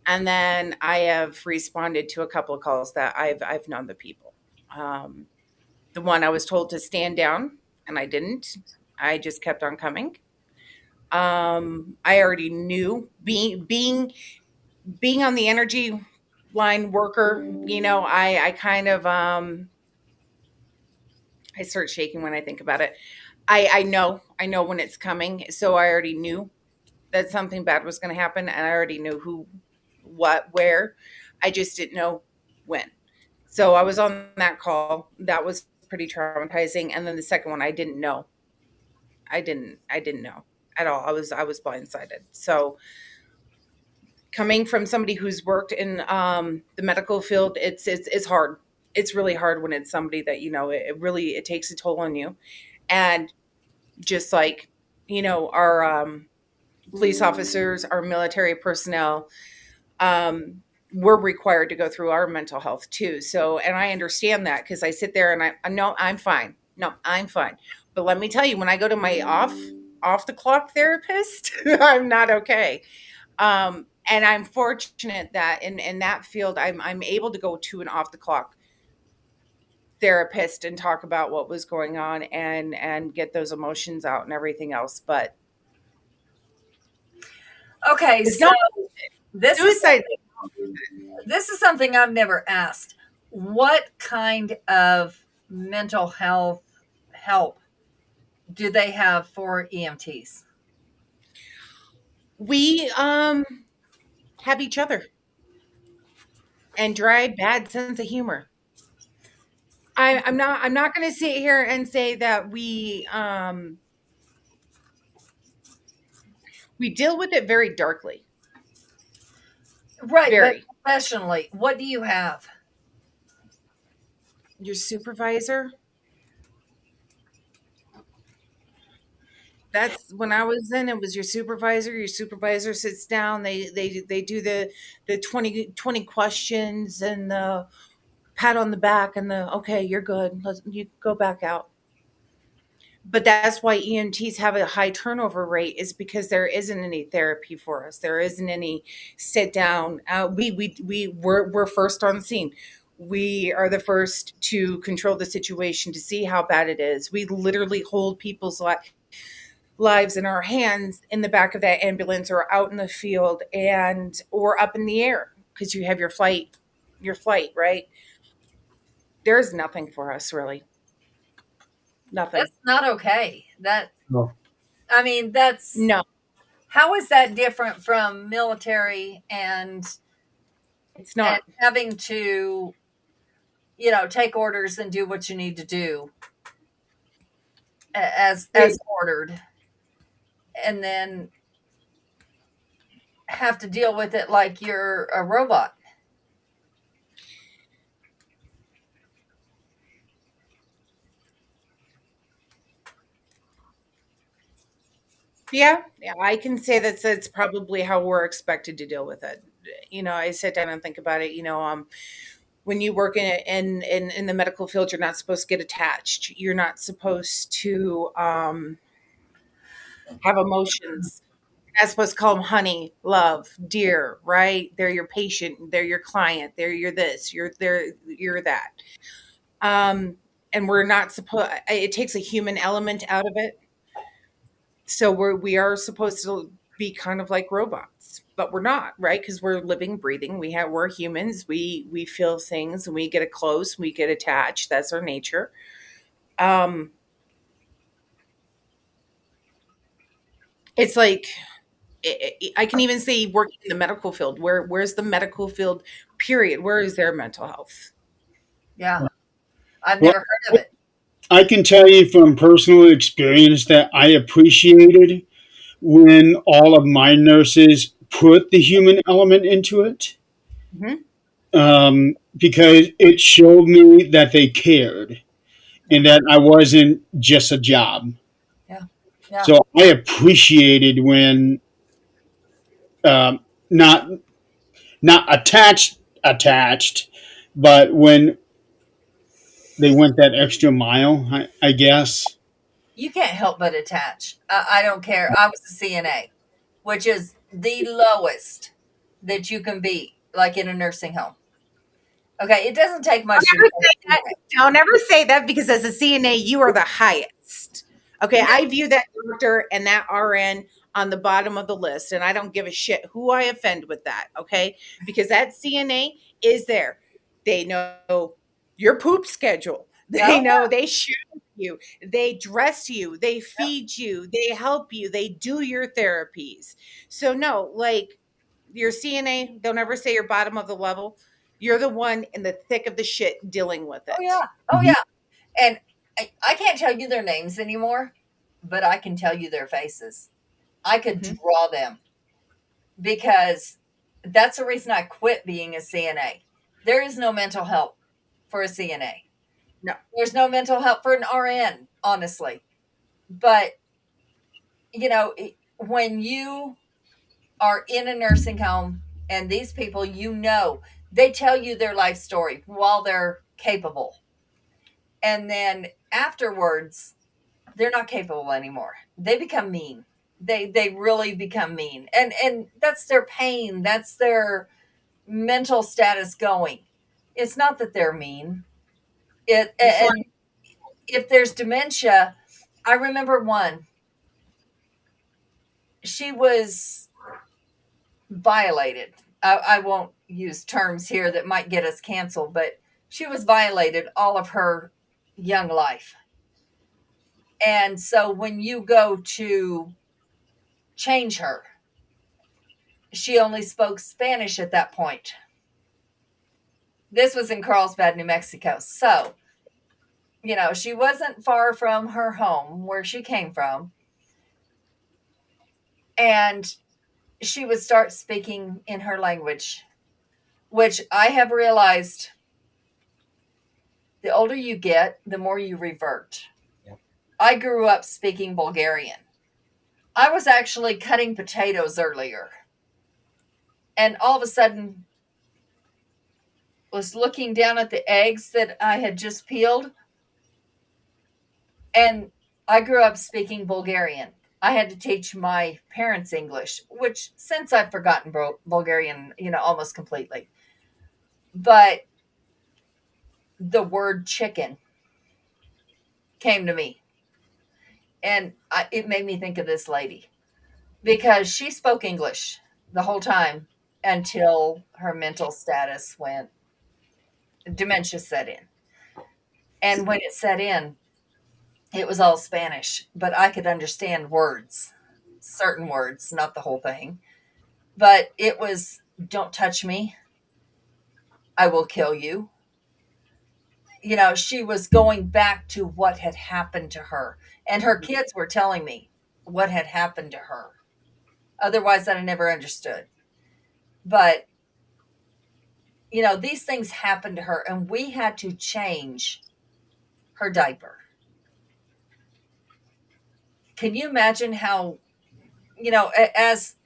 And then I have responded to a couple of calls that I've known the people. The one I was told to stand down and I didn't. I just kept on coming. I already knew being on the energy line worker, I kind of I start shaking when I think about it. I know when it's coming. So I already knew that something bad was going to happen and I already knew who, what, where. I just didn't know when. So I was on that call. That was pretty traumatizing. And then the second one I didn't know. I didn't know at all. I was blindsided. So coming from somebody who's worked in the medical field, it's hard. It's really hard when it's somebody that it really it takes a toll on you, and just like our police officers, our military personnel, we're required to go through our mental health too. So, and I understand that because I sit there and I know I'm fine. No, I'm fine. But let me tell you, when I go to my off the clock therapist, I'm not okay. And I'm fortunate that in that field, I'm able to go to an off the clock therapist and talk about what was going on and get those emotions out and everything else. But Okay, it's so not this is suicide. this is something I've never asked. What kind of mental health help do they have for EMTs? We have each other and dry bad sense of humor. I'm not going to sit here and say that we deal with it very darkly. Right, Very. but professionally, what do you have? Your supervisor. That's when I was in. It was your supervisor. Your supervisor sits down. They do the 20 questions and the pat on the back and the okay, you're good. You go back out. But that's why EMTs have a high turnover rate is because there isn't any therapy for us. There isn't any sit down. We're first on scene. We are the first to control the situation to see how bad it is. We literally hold people's lives in our hands in the back of that ambulance or out in the field and or up in the air because you have your flight, right? There's nothing for us really. Nothing. That's not okay. That No. I mean, that's No, how is that different from military it's and not. having to, take orders and do what you need to do as ordered, and then have to deal with it like you're a robot. Yeah, I can say that's probably how we're expected to deal with it. I sit down and think about it. When you work in the medical field, you're not supposed to get attached. You're not supposed to have emotions. You're not supposed to call them honey, love, dear. Right? They're your patient. They're your client. They're your this. You're that. And we're not supposed. It takes a human element out of it, so we are supposed to be kind of like robots, but we're not, right? Because we're living breathing, we're humans, we feel things, and we get close, we get attached. That's our nature. um it's like I can even say working in the medical field, where's the medical field period, where is their mental health? Yeah, I've Well, never heard of it. I can tell you from personal experience that I appreciated when all of my nurses put the human element into it, Hmm. because it showed me that they cared and that I wasn't just a job. Yeah, yeah. So I appreciated when um, not not attached, but when they went that extra mile, I guess. You can't help but attach. I don't care. I was a CNA, which is the lowest that you can be, like in a nursing home. Okay, it doesn't take much to Never become say a that. CNA. Don't ever say that because as a CNA, you are the highest. Okay, I view that doctor and that RN on the bottom of the list, and I don't give a shit who I offend with that. Okay, because that CNA is there. They know your poop schedule. They Oh, know they shower you. They dress you. They feed you. They help you. They do your therapies. So no, like your CNA, don't ever say you're bottom of the level. You're the one in the thick of the shit dealing with oh it. yeah, oh yeah. And I can't tell you their names anymore, but I can tell you their faces. I could Mhm. draw them because That's the reason I quit being a CNA. There is no mental help for a CNA. No. There's no mental help for an RN, honestly. But, when you are in a nursing home and these people, they tell you their life story while they're capable. And then afterwards, they're not capable anymore. They become mean. They really become mean. And that's their pain. That's their mental status going. It's not that they're mean. And if there's dementia, I remember one. She was violated. I won't use terms here that might get us canceled, but she was violated all of her young life. And so when you go to change her, she only spoke Spanish at that point. This was in Carlsbad, New Mexico. So, she wasn't far from her home where she came from. And she would start speaking in her language, which I have realized the older you get, the more you revert. Yep. I grew up speaking Bulgarian. I was actually cutting potatoes earlier. And all of a sudden was looking down at the eggs that I had just peeled. And I grew up speaking Bulgarian. I had to teach my parents English, which since I've forgotten Bulgarian, almost completely. But the word chicken came to me. And it made me think of this lady because she spoke English the whole time until her mental status went, dementia set in. And when it set in, it was all Spanish, but I could understand words, certain words, not the whole thing. But it was, don't touch me. I will kill you. She was going back to what had happened to her. And her kids were telling me what had happened to her. Otherwise, I'd have never understood. But, these things happened to her, and we had to change her diaper. Can you imagine how, as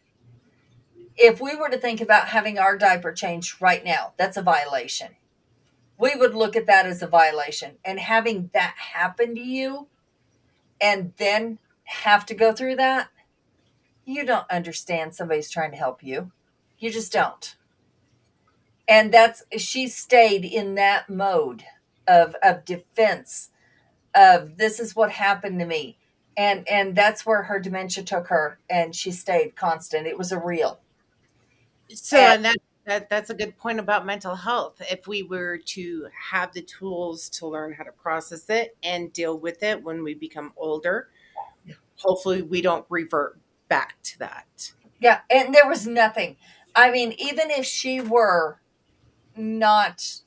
if we were to think about having our diaper changed right now, that's a violation. We would look at that as a violation. And having that happen to you and then have to go through that, you don't understand somebody's trying to help you. You just don't. And she stayed in that mode of defense, of this is what happened to me. And that's where her dementia took her, and she stayed constant. It was a real. So, and that's a good point about mental health. If we were to have the tools to learn how to process it and deal with it when we become older, hopefully we don't revert back to that. Yeah, and there was nothing. I mean, even if she were not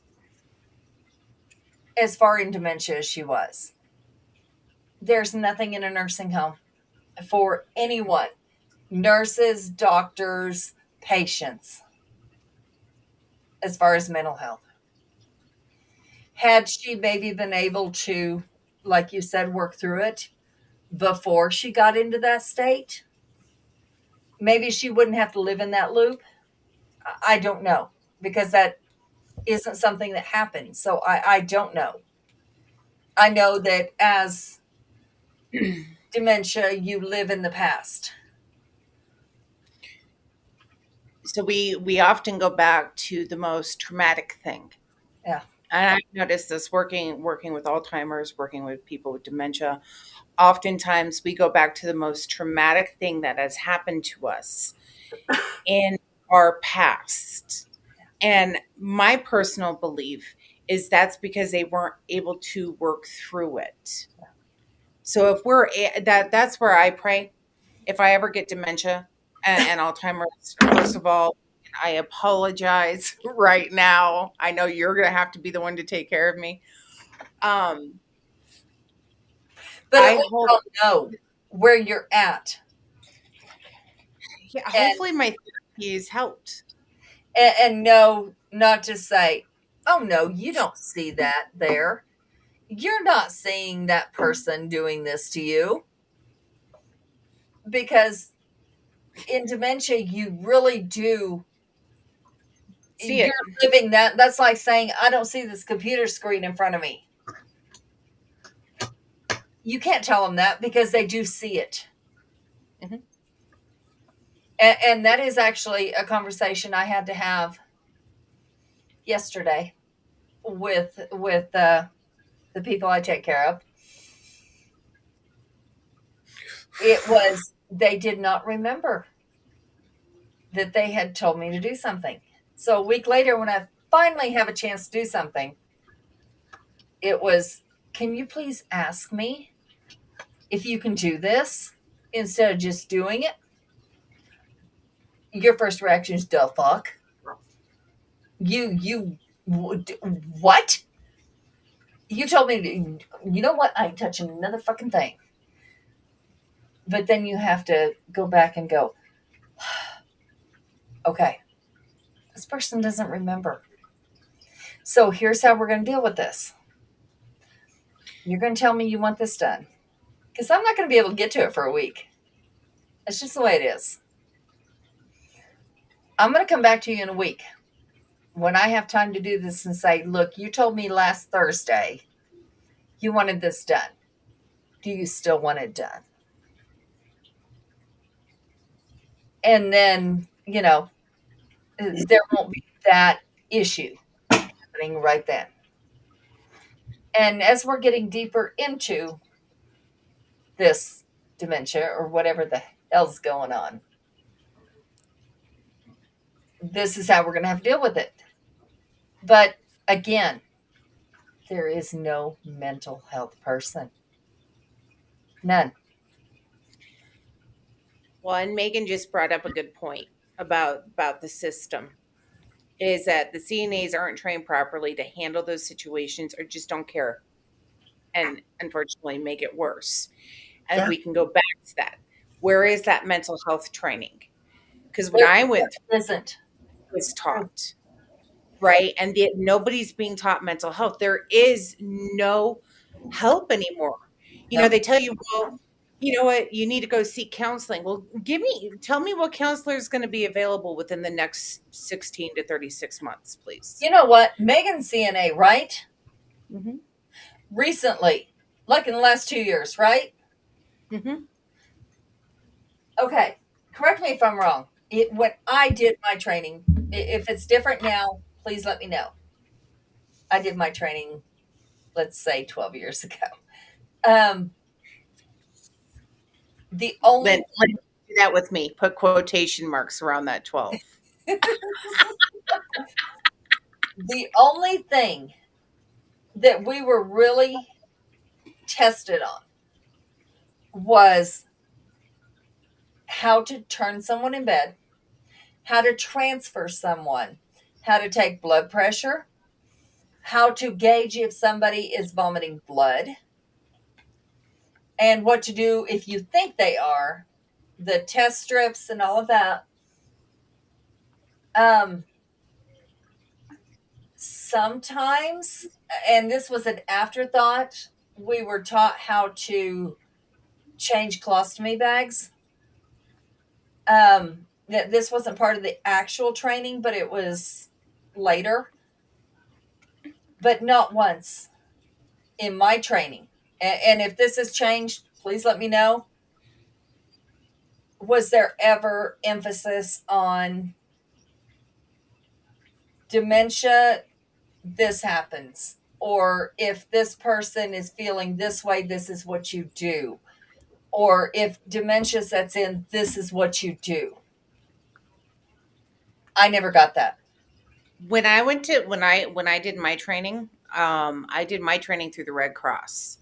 as far in dementia as she was, there's nothing in a nursing home for anyone, nurses, doctors, patients, as far as mental health. Had she maybe been able to, like you said, work through it before she got into that state, maybe she wouldn't have to live in that loop. I don't know, because that isn't something that happens. So I don't know. I know that as dementia, you live in the past. So we often go back to the most traumatic thing. Yeah. And I've noticed this working with Alzheimer's, working with people with dementia. Oftentimes we go back to the most traumatic thing that has happened to us in our past. And my personal belief is that's because they weren't able to work through it. So if that's where I pray. If I ever get dementia and Alzheimer's, first of all, I apologize right now. I know you're going to have to be the one to take care of me. But I don't know where you're at. Yeah, hopefully my therapy has helped. And no, not to say, oh no, you don't see that there. You're not seeing that person doing this to you, because in dementia you really do, See you're it. living that. That's like saying, I don't see this computer screen in front of me. You can't tell them that because they do see it. Mhm. And that is actually a conversation I had to have yesterday with the people I take care of. It was, they did not remember that they had told me to do something. So a week later, when I finally have a chance to do something, it was, can you please ask me if you can do this instead of just doing it? Your first reaction is, the fuck? What? You told me to, you know what? I ain't touching another fucking thing. But then you have to go back and go, okay, this person doesn't remember. So here's how we're going to deal with this. You're going to tell me you want this done, because I'm not going to be able to get to it for a week. That's just the way it is. I'm going to come back to you in a week when I have time to do this and say, look, you told me last Thursday you wanted this done. Do you still want it done? And then, there won't be that issue happening right then. And as we're getting deeper into this dementia or whatever the hell's going on, this is how we're going to have to deal with it. But again, there is no mental health person. None. Well, and Megan just brought up a good point about the system. Is that the CNAs aren't trained properly to handle those situations, or just don't care, and unfortunately make it worse. And we can go back to that. Where is that mental health training? Because when I went through, It isn't. it was taught, right? And yet nobody's being taught mental health. There is no help anymore. Nope. They tell you, well, you know what, you need to go seek counseling. Well, tell me what counselor is going to be available within the next 16 to 36 months, please. You know what? Megan's CNA, right? Mm-hmm. Recently, like in the last 2 years, right? Mm-hmm. Okay. Correct me if I'm wrong. When I did my training, if it's different now, please let me know. I did my training, let's say 12 years ago. The only Lynn, do that with me. Put quotation marks around that 12. the only thing that we were really tested on was how to turn someone in bed, how to transfer someone, how to take blood pressure, how to gauge if somebody is vomiting blood, and what to do if you think they are, the test strips and all of that. Sometimes, and this was an afterthought, we were taught how to change colostomy bags. This wasn't part of the actual training, but it was later. But not once in my training. And if this has changed, please let me know. Was there ever emphasis on dementia? This happens. Or if this person is feeling this way, this is what you do. Or if dementia sets in, this is what you do. I never got that. When I did my training, I did my training through the Red Cross.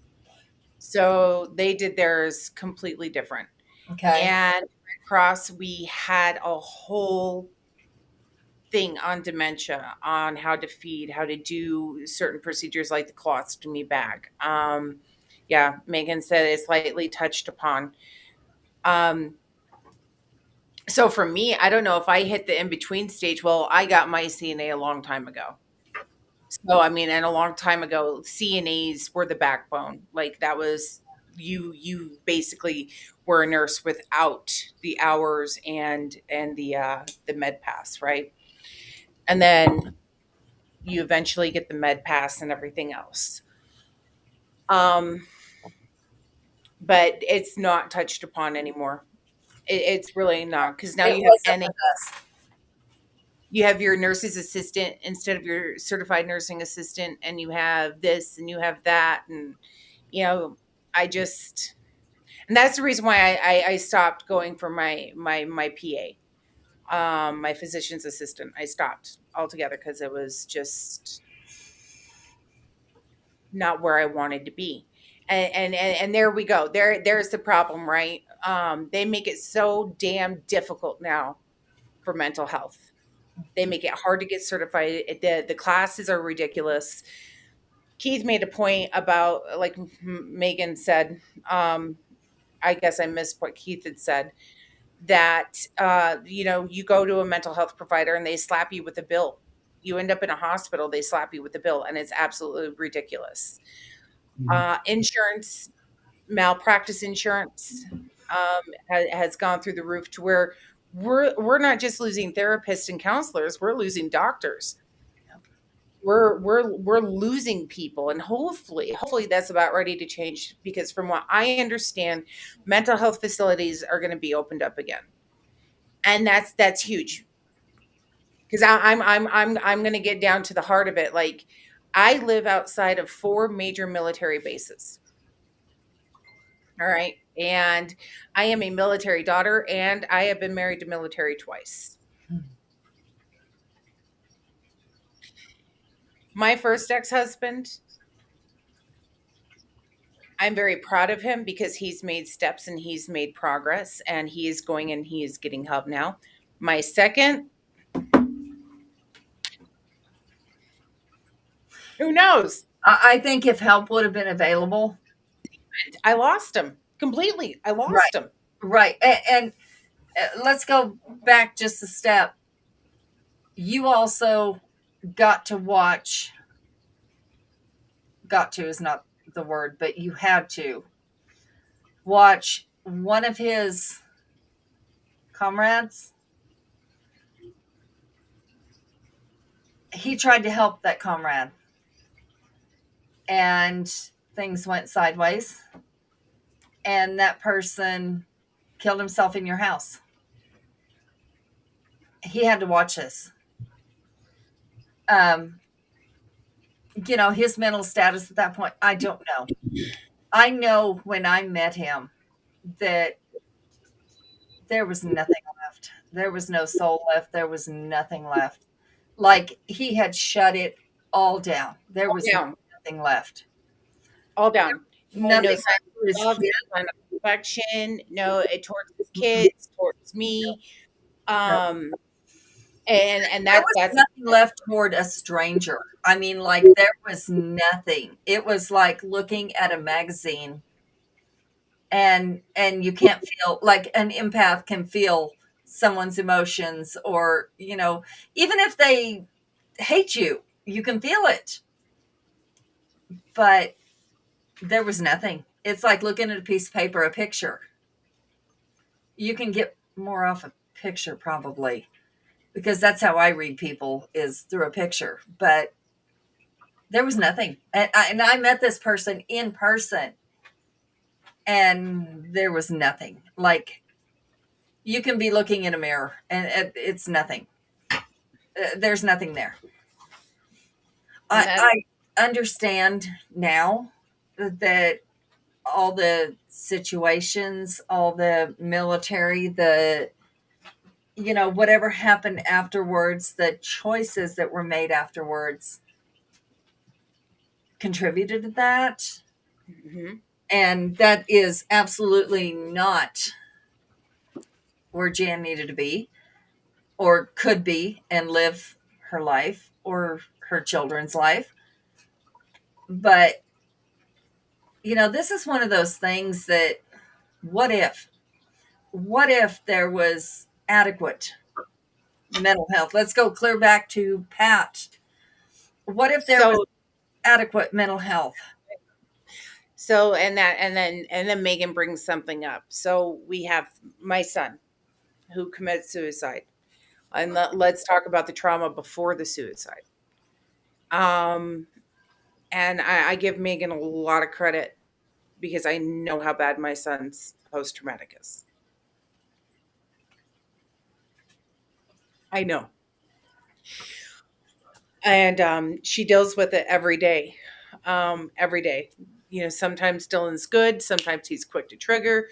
So they did theirs completely different. Okay. And Red Cross, we had a whole thing on dementia, on how to feed, how to do certain procedures like the colostomy bag. Yeah, Megan said it's lightly touched upon. So for me, I don't know if I hit the in between stage. Well, I got my CNA a long time ago. So I mean, and a long time ago, CNAs were the backbone. Like that was you basically were a nurse without the hours and the med pass, right? And then you eventually get the med pass and everything else. Um, but it's not touched upon anymore. It's really not because now It you have wasn't NA, with us. you have your nurse's assistant instead of your certified nursing assistant, and you have this and you have that, and you know, I just and that's the reason why I stopped going for my PA, my physician's assistant. I stopped altogether because it was just not where I wanted to be. And there we go. There's the problem, right? They make it so damn difficult now for mental health. They make it hard to get certified. The classes are ridiculous. Keith made a point about, like Megan said, I guess I missed what Keith had said, that, you go to a mental health provider and they slap you with a bill. You end up in a hospital, they slap you with a bill, and it's absolutely ridiculous. Insurance, malpractice insurance, has gone through the roof to where we're not just losing therapists and counselors, we're losing doctors. We're losing people, and hopefully that's about ready to change, because from what I understand, mental health facilities are going to be opened up again, and that's huge, because I'm going to get down to the heart of it. Like, I live outside of 4 major military bases. All right. And I am a military daughter, and I have been married to military twice. My first ex husband, I'm very proud of him because he's made steps and he's made progress, and he is going and he is getting help now. My second, who knows? I think if help would have been available, I lost him completely. I right, lost him. right, and let's go back just a step. You also got to watch. Got to is not the word, but you had to watch one of his comrades. He tried to help that comrade, and things went sideways, and that person killed himself in your house. He had to watch this. Um, his mental status at that point, I don't know. I know when I met him that there was nothing left. There was no soul left. There was nothing left. Like, he had shut it all down. There All was down. nothing left. All down. No Nothing sign left for his of love, kids. no sign of affection, no, towards his kids, towards me. No. And There that was that's nothing left toward a stranger. I mean, like, there was nothing. It was like looking at a magazine, and you can't feel like an empath can feel someone's emotions, or even if they hate you, you can feel it. But there was nothing. It's like looking at a piece of paper, a picture. You can get more off a picture, probably, because that's how I read people, is through a picture. But there was nothing. And I met this person in person, and there was nothing. Like, you can be looking in a mirror, and it's nothing. There's nothing there. and that I understand now that all the situations, all the military, whatever happened afterwards, the choices that were made afterwards contributed to that. Mhm. And that is absolutely not where Jan needed to be, or could be, and live her life or her children's life. But, this is one of those things that, what if there was adequate mental health? Let's go clear back to Pat. What if there was So adequate mental health? so and then Megan brings something up. So we have my son who committed suicide. And let's talk about the trauma before the suicide. Um and I give Megan a lot of credit because I know how bad my son's post traumatic is. I know. And she deals with it every day. Every day. Sometimes Dylan's good, sometimes he's quick to trigger.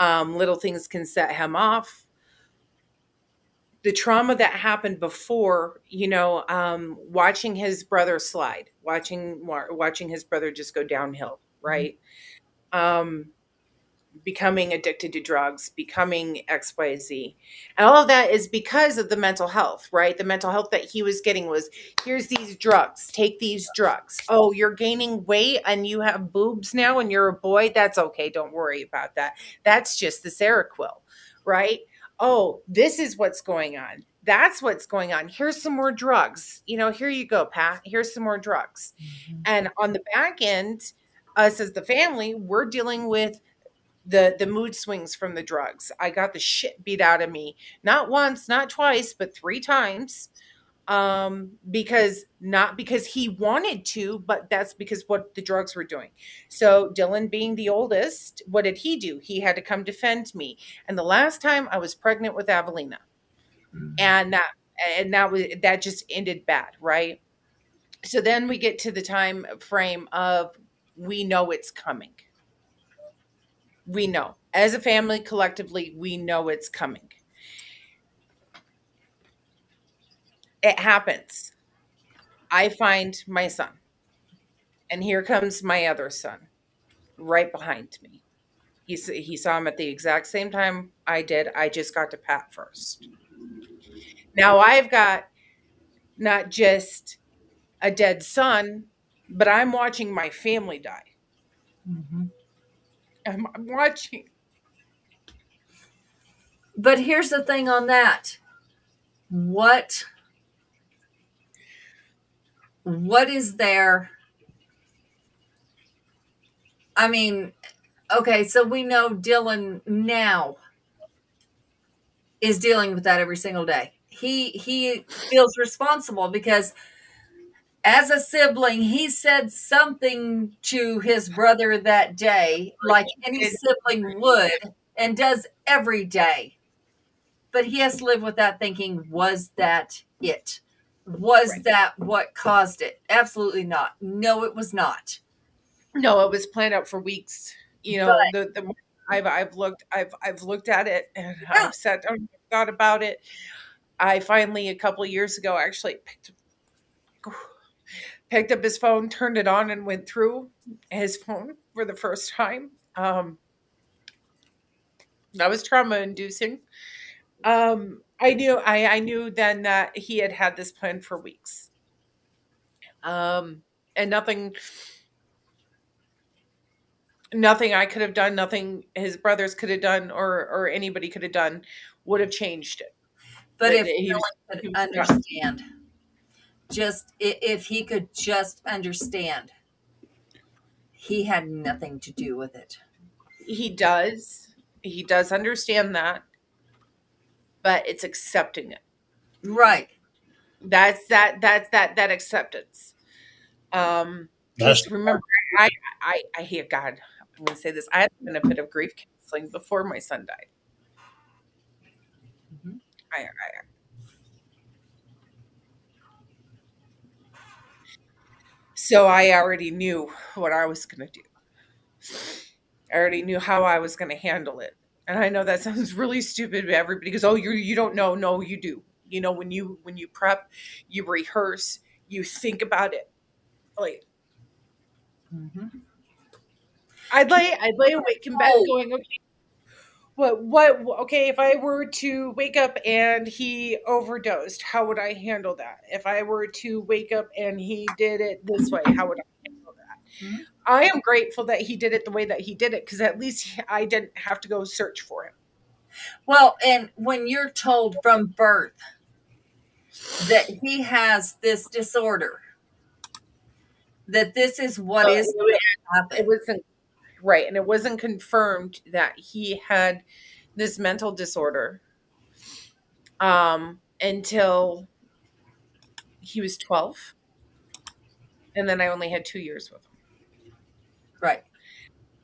Little things can set him off. The trauma that happened before, watching his brother slide, watching his brother just go downhill, right? Um, Becoming addicted to drugs, becoming XYZ. And all of that is because of the mental health, right? The mental health that he was getting was, here's these drugs, take these drugs. Oh, you're gaining weight and you have boobs now and you're a boy. That's okay. Don't worry about that. That's just the Seroquel, right? Oh, this is what's going on. That's what's going on. Here's some more drugs. Here you go, Pat. Here's some more drugs. And on the back end, us as the family, we're dealing with the mood swings from the drugs. I got the shit beat out of me, not once, not twice, but 3 times. Not because he wanted to, but that's because what the drugs were doing. So Dylan, being the oldest, what did he do? He had to come defend me. And the last time I was pregnant with Avelina, and that just ended bad, right? So then we get to the time frame of, we know it's coming. We know, as a family, collectively, we know it's coming. It happens. I find my son, and here comes my other son right behind me. He saw him at the exact same time I did. I just got to Pat first. Now I've got not just a dead son, but I'm watching my family die. I'm watching. But here's the thing on that. What is there? I mean, okay, so we know Dylan now is dealing with that every single day. He feels responsible because as a sibling, he said something to his brother that day, like any sibling would and does every day. But he has to live with that thinking, was that it? Was Right. that what caused it? Absolutely not. No, it was not. No, it was planned out for weeks. The I've looked at it, and Yeah. I've sat down and thought about it. I finally, a couple of years ago, actually picked up his phone, turned it on, and went through his phone for the first time. That was trauma inducing. I knew then that he had this plan for weeks. And nothing I could have done, nothing his brothers could have done, or anybody could have done would have changed it. But if He Dylan was- could he was done. understand, just if he could just understand, he had nothing to do with it. He does understand that, but it's accepting it. Right. That's that acceptance. Just remember, I hear God. I'm going to say this. I had the benefit of grief counseling before my son died. Mhm. I So I already knew what I was going to do. I already knew how I was going to handle it. And I know that sounds really stupid, but everybody goes, "Oh, you don't know." No, you do. When you prep, you rehearse, you think about it. Like, Mhm. I'd lay awake in bed going, okay, okay, if I were to wake up and he overdosed, how would I handle that? If I were to wake up and he did it this way, how would I handle that? Mhm. I am grateful that he did it the way that he did it, because at least I didn't have to go search for him. Well, and when you're told from birth that he has this disorder, that this is what Well, is going to it happen. wasn't right, and it wasn't confirmed that he had this mental disorder until he was 12, and then I only had 2 years with him. Right.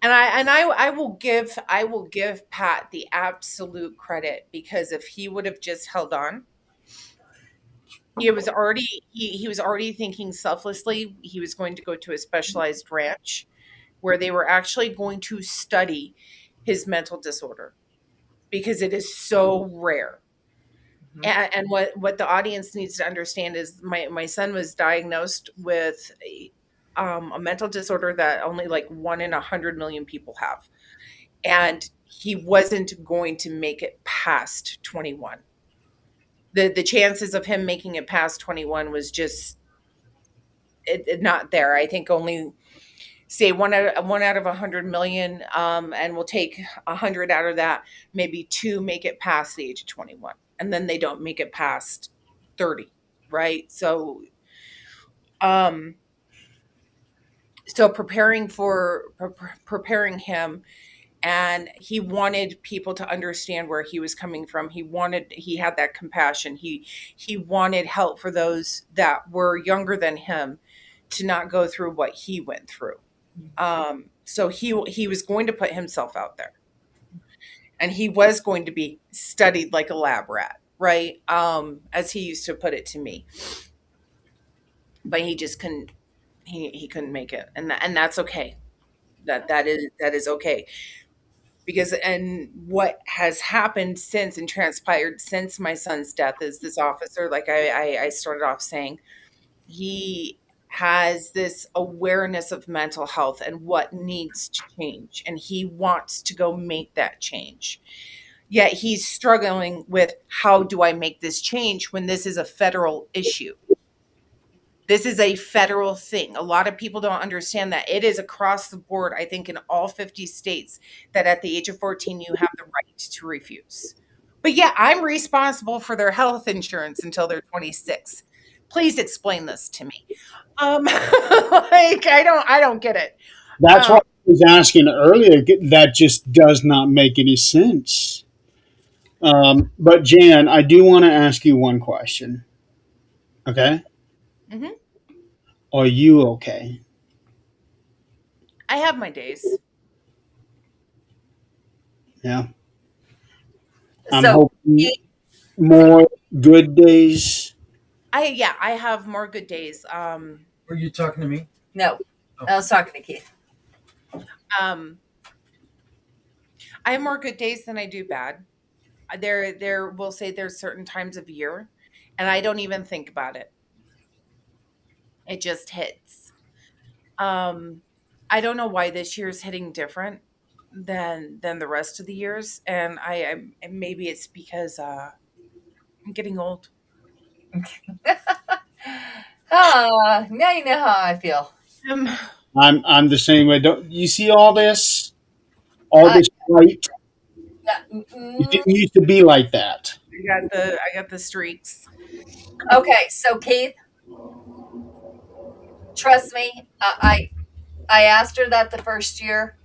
I will give Pat the absolute credit, because if he would have just held on, he was already thinking selflessly. He was going to go to a specialized ranch where they were actually going to study his mental disorder, because it is so rare. And what the audience needs to understand is my son was diagnosed with a mental disorder that only like 1 in 100 million people have, and he wasn't going to make it past 21. The chances of him making it past 21 was just not there. I think only, say, one out of 100 million, and we'll take 100 out of that. Maybe two make it past the age of 21, and then they don't make it past 30, right? Um, so preparing him, and he wanted people to understand where he was coming from. He had that compassion. He wanted help for those that were younger than him to not go through what he went through. So he was going to put himself out there, and he was going to be studied like a lab rat, right? As he used to put it to me. But he just couldn't. He couldn't make it, and that's okay. That is okay. Because, and what has happened since and transpired since my son's death is this officer, like I started off saying, he has this awareness of mental health and what needs to change, and he wants to go make that change. Yet he's struggling with, how do I make this change when this is a federal issue? This is a federal thing. A lot of people don't understand that it is across the board, I think, in all 50 states, that at the age of 14, you have the right to refuse. But yeah, I'm responsible for their health insurance until they're 26. Please explain this to me. Like, I don't get it. That's Um, what I was asking earlier. That just does not make any sense. But Jan, I do want to ask you one question. Okay, mhm. are you okay? I have my days. Yeah, I'm So, hoping more good days. I have more good days. Were you talking to me? no, I was talking to Keith. Um, I have more good days than I do bad. There will say there's certain times of year, and I don't even think about it. It just hits. Um, I don't know why this year's hitting different than the rest of the years, and and maybe it's because I'm getting old. Now you know how I feel. Um, I'm the same way. Don't you see all this? All Uh, this fight? It mm, didn't used to be like that. I got the streaks. okay, so Keith, trust me, I asked her that the first year.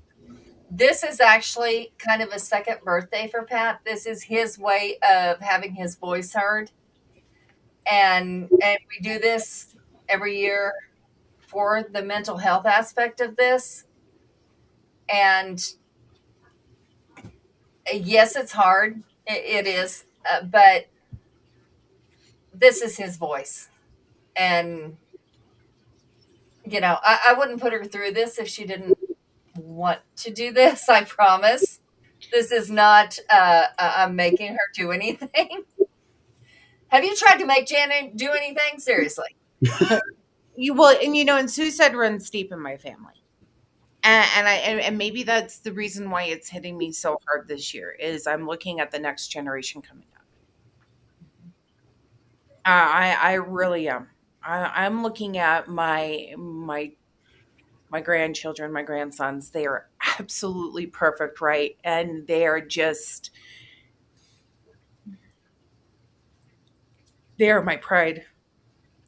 This is actually kind of a second birthday for Pat. This is his way of having his voice heard, and we do this every year for the mental health aspect of this. And yes, it's hard. It is, but this is his voice, and I wouldn't put her through this if she didn't want to do this. I promise. This is not. I'm making her do anything. Have you tried to make Janet do anything? Seriously. And suicide runs deep in my family. And maybe that's the reason why it's hitting me so hard this year, is I'm looking at the next generation coming up. I really am. I'm looking at my grandchildren, my grandsons. They are absolutely perfect, right? And they are just They are my pride.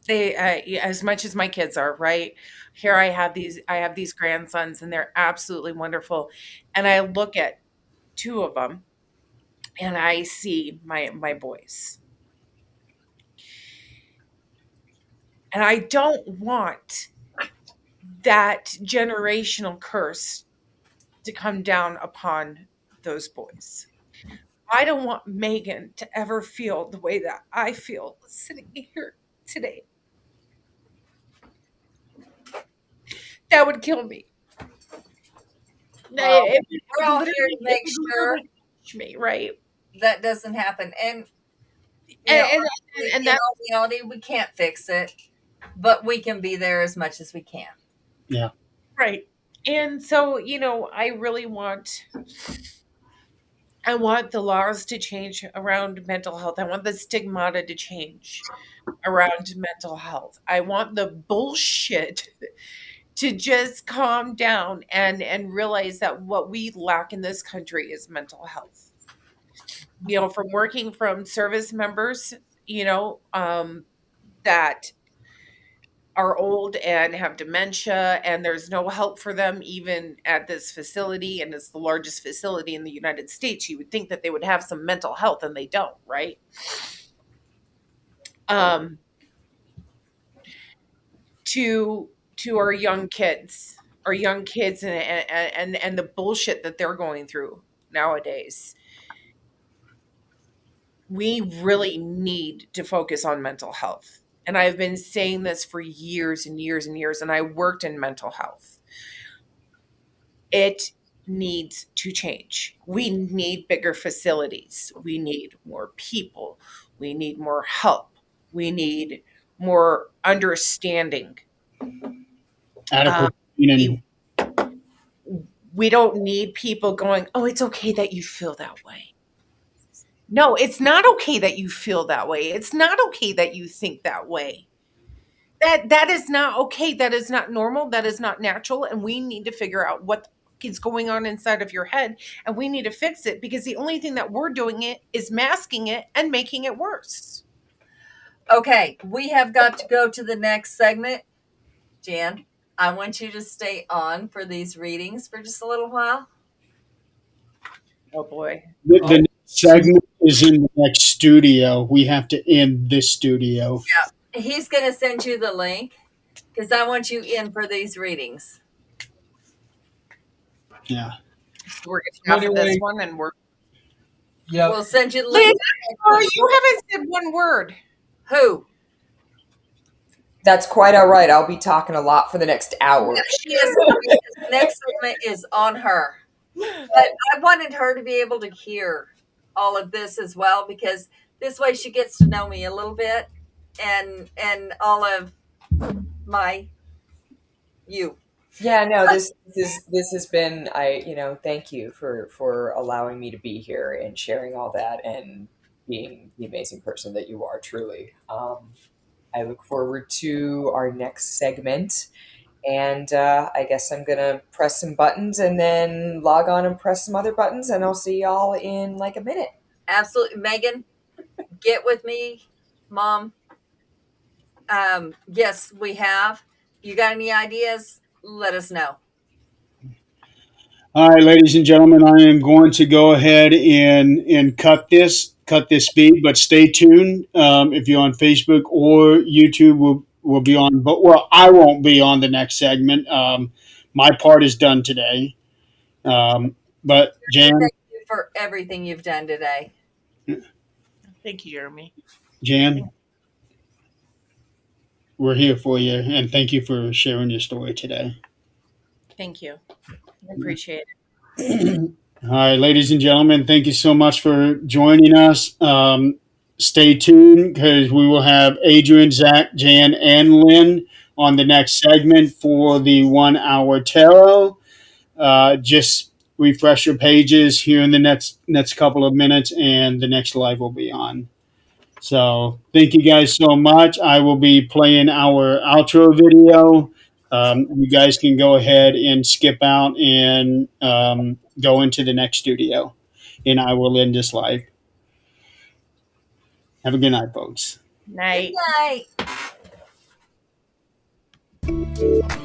They as much as my kids are, right? Here I have these grandsons and they're absolutely wonderful. And I look at two of them and I see my boys. And I don't want that generational curse to come down upon those boys. I don't want Megan to ever feel the way that I feel sitting here today. That would kill me. Well, It we're would all literally, here to it make would sure literally touch me, right? that doesn't happen. And you know, And, and in that all reality, we can't fix it, but we can be there as much as we can. Yeah. right. And so, I really I want the laws to change around mental health. I want the stigmata to change around mental health. I want the bullshit to just calm down and realize that what we lack in this country is mental health. From working from service members, that are old and have dementia and there's no help for them even at this facility, and it's the largest facility in the United States. You would think that they would have some mental health and they don't, right? um to our young kids and the bullshit that they're going through nowadays. We really need to focus on mental health. And I've been saying this for years and years and years, and I worked in mental health. It needs to change. We need bigger facilities. We need more people. We need more help. We need more understanding. Um, Adequate we, training. we don't need people going, oh, it's okay that you feel that way. No, it's not okay that you feel that way. It's not okay that you think that way. That is not okay. That is not normal. That is not natural. And we need to figure out what is going on inside of your head, and we need to fix it, because the only thing that we're doing it is masking it and making it worse. Okay, we have got to go to the next segment. Jan, I want you to stay on for these readings for just a little while. Oh boy. The next segment is in the next studio. We have to end this studio. Yeah, he's going to send you the link because I want you in for these readings. Yeah. So we're getting off of this one, and We'll send you the Lynn, link. you haven't said one word. Who? That's quite all right. I'll be talking a lot for the next hour. She is. The next segment is on her. But I wanted her to be able to hear all of this as well, because this way she gets to know me a little bit, and all of you. Yeah, no, this has been, thank you for allowing me to be here and sharing all that and being the amazing person that you are, truly. I look forward to our next segment, and I guess I'm gonna press some buttons and then log on and press some other buttons, and I'll see y'all in like a minute. Absolutely. Megan, get with me, Mom. Yes, we have. You got any ideas? Let us know. All right, ladies and gentlemen, I am going to go ahead and cut this feed, but stay tuned. If you're on Facebook or YouTube, we'll be on. But well, I won't be on the next segment. My part is done today. But Jan, Thank you for everything you've done today. Thank you, Jeremy. Jan, we're here for you, and thank you for sharing your story today. Thank you. I appreciate it. All right, ladies and gentlemen, thank you so much for joining us. Stay tuned, because we will have Adrienne, Zach, Jan, and Lynn on the next segment for the 1 hour tarot. Just refresh your pages here in the next couple of minutes, and the next live will be on. So thank you guys so much. I will be playing our outro video. You guys can go ahead and skip out and go into the next studio, and I will end this live. Have a good night, folks. Night. Good night.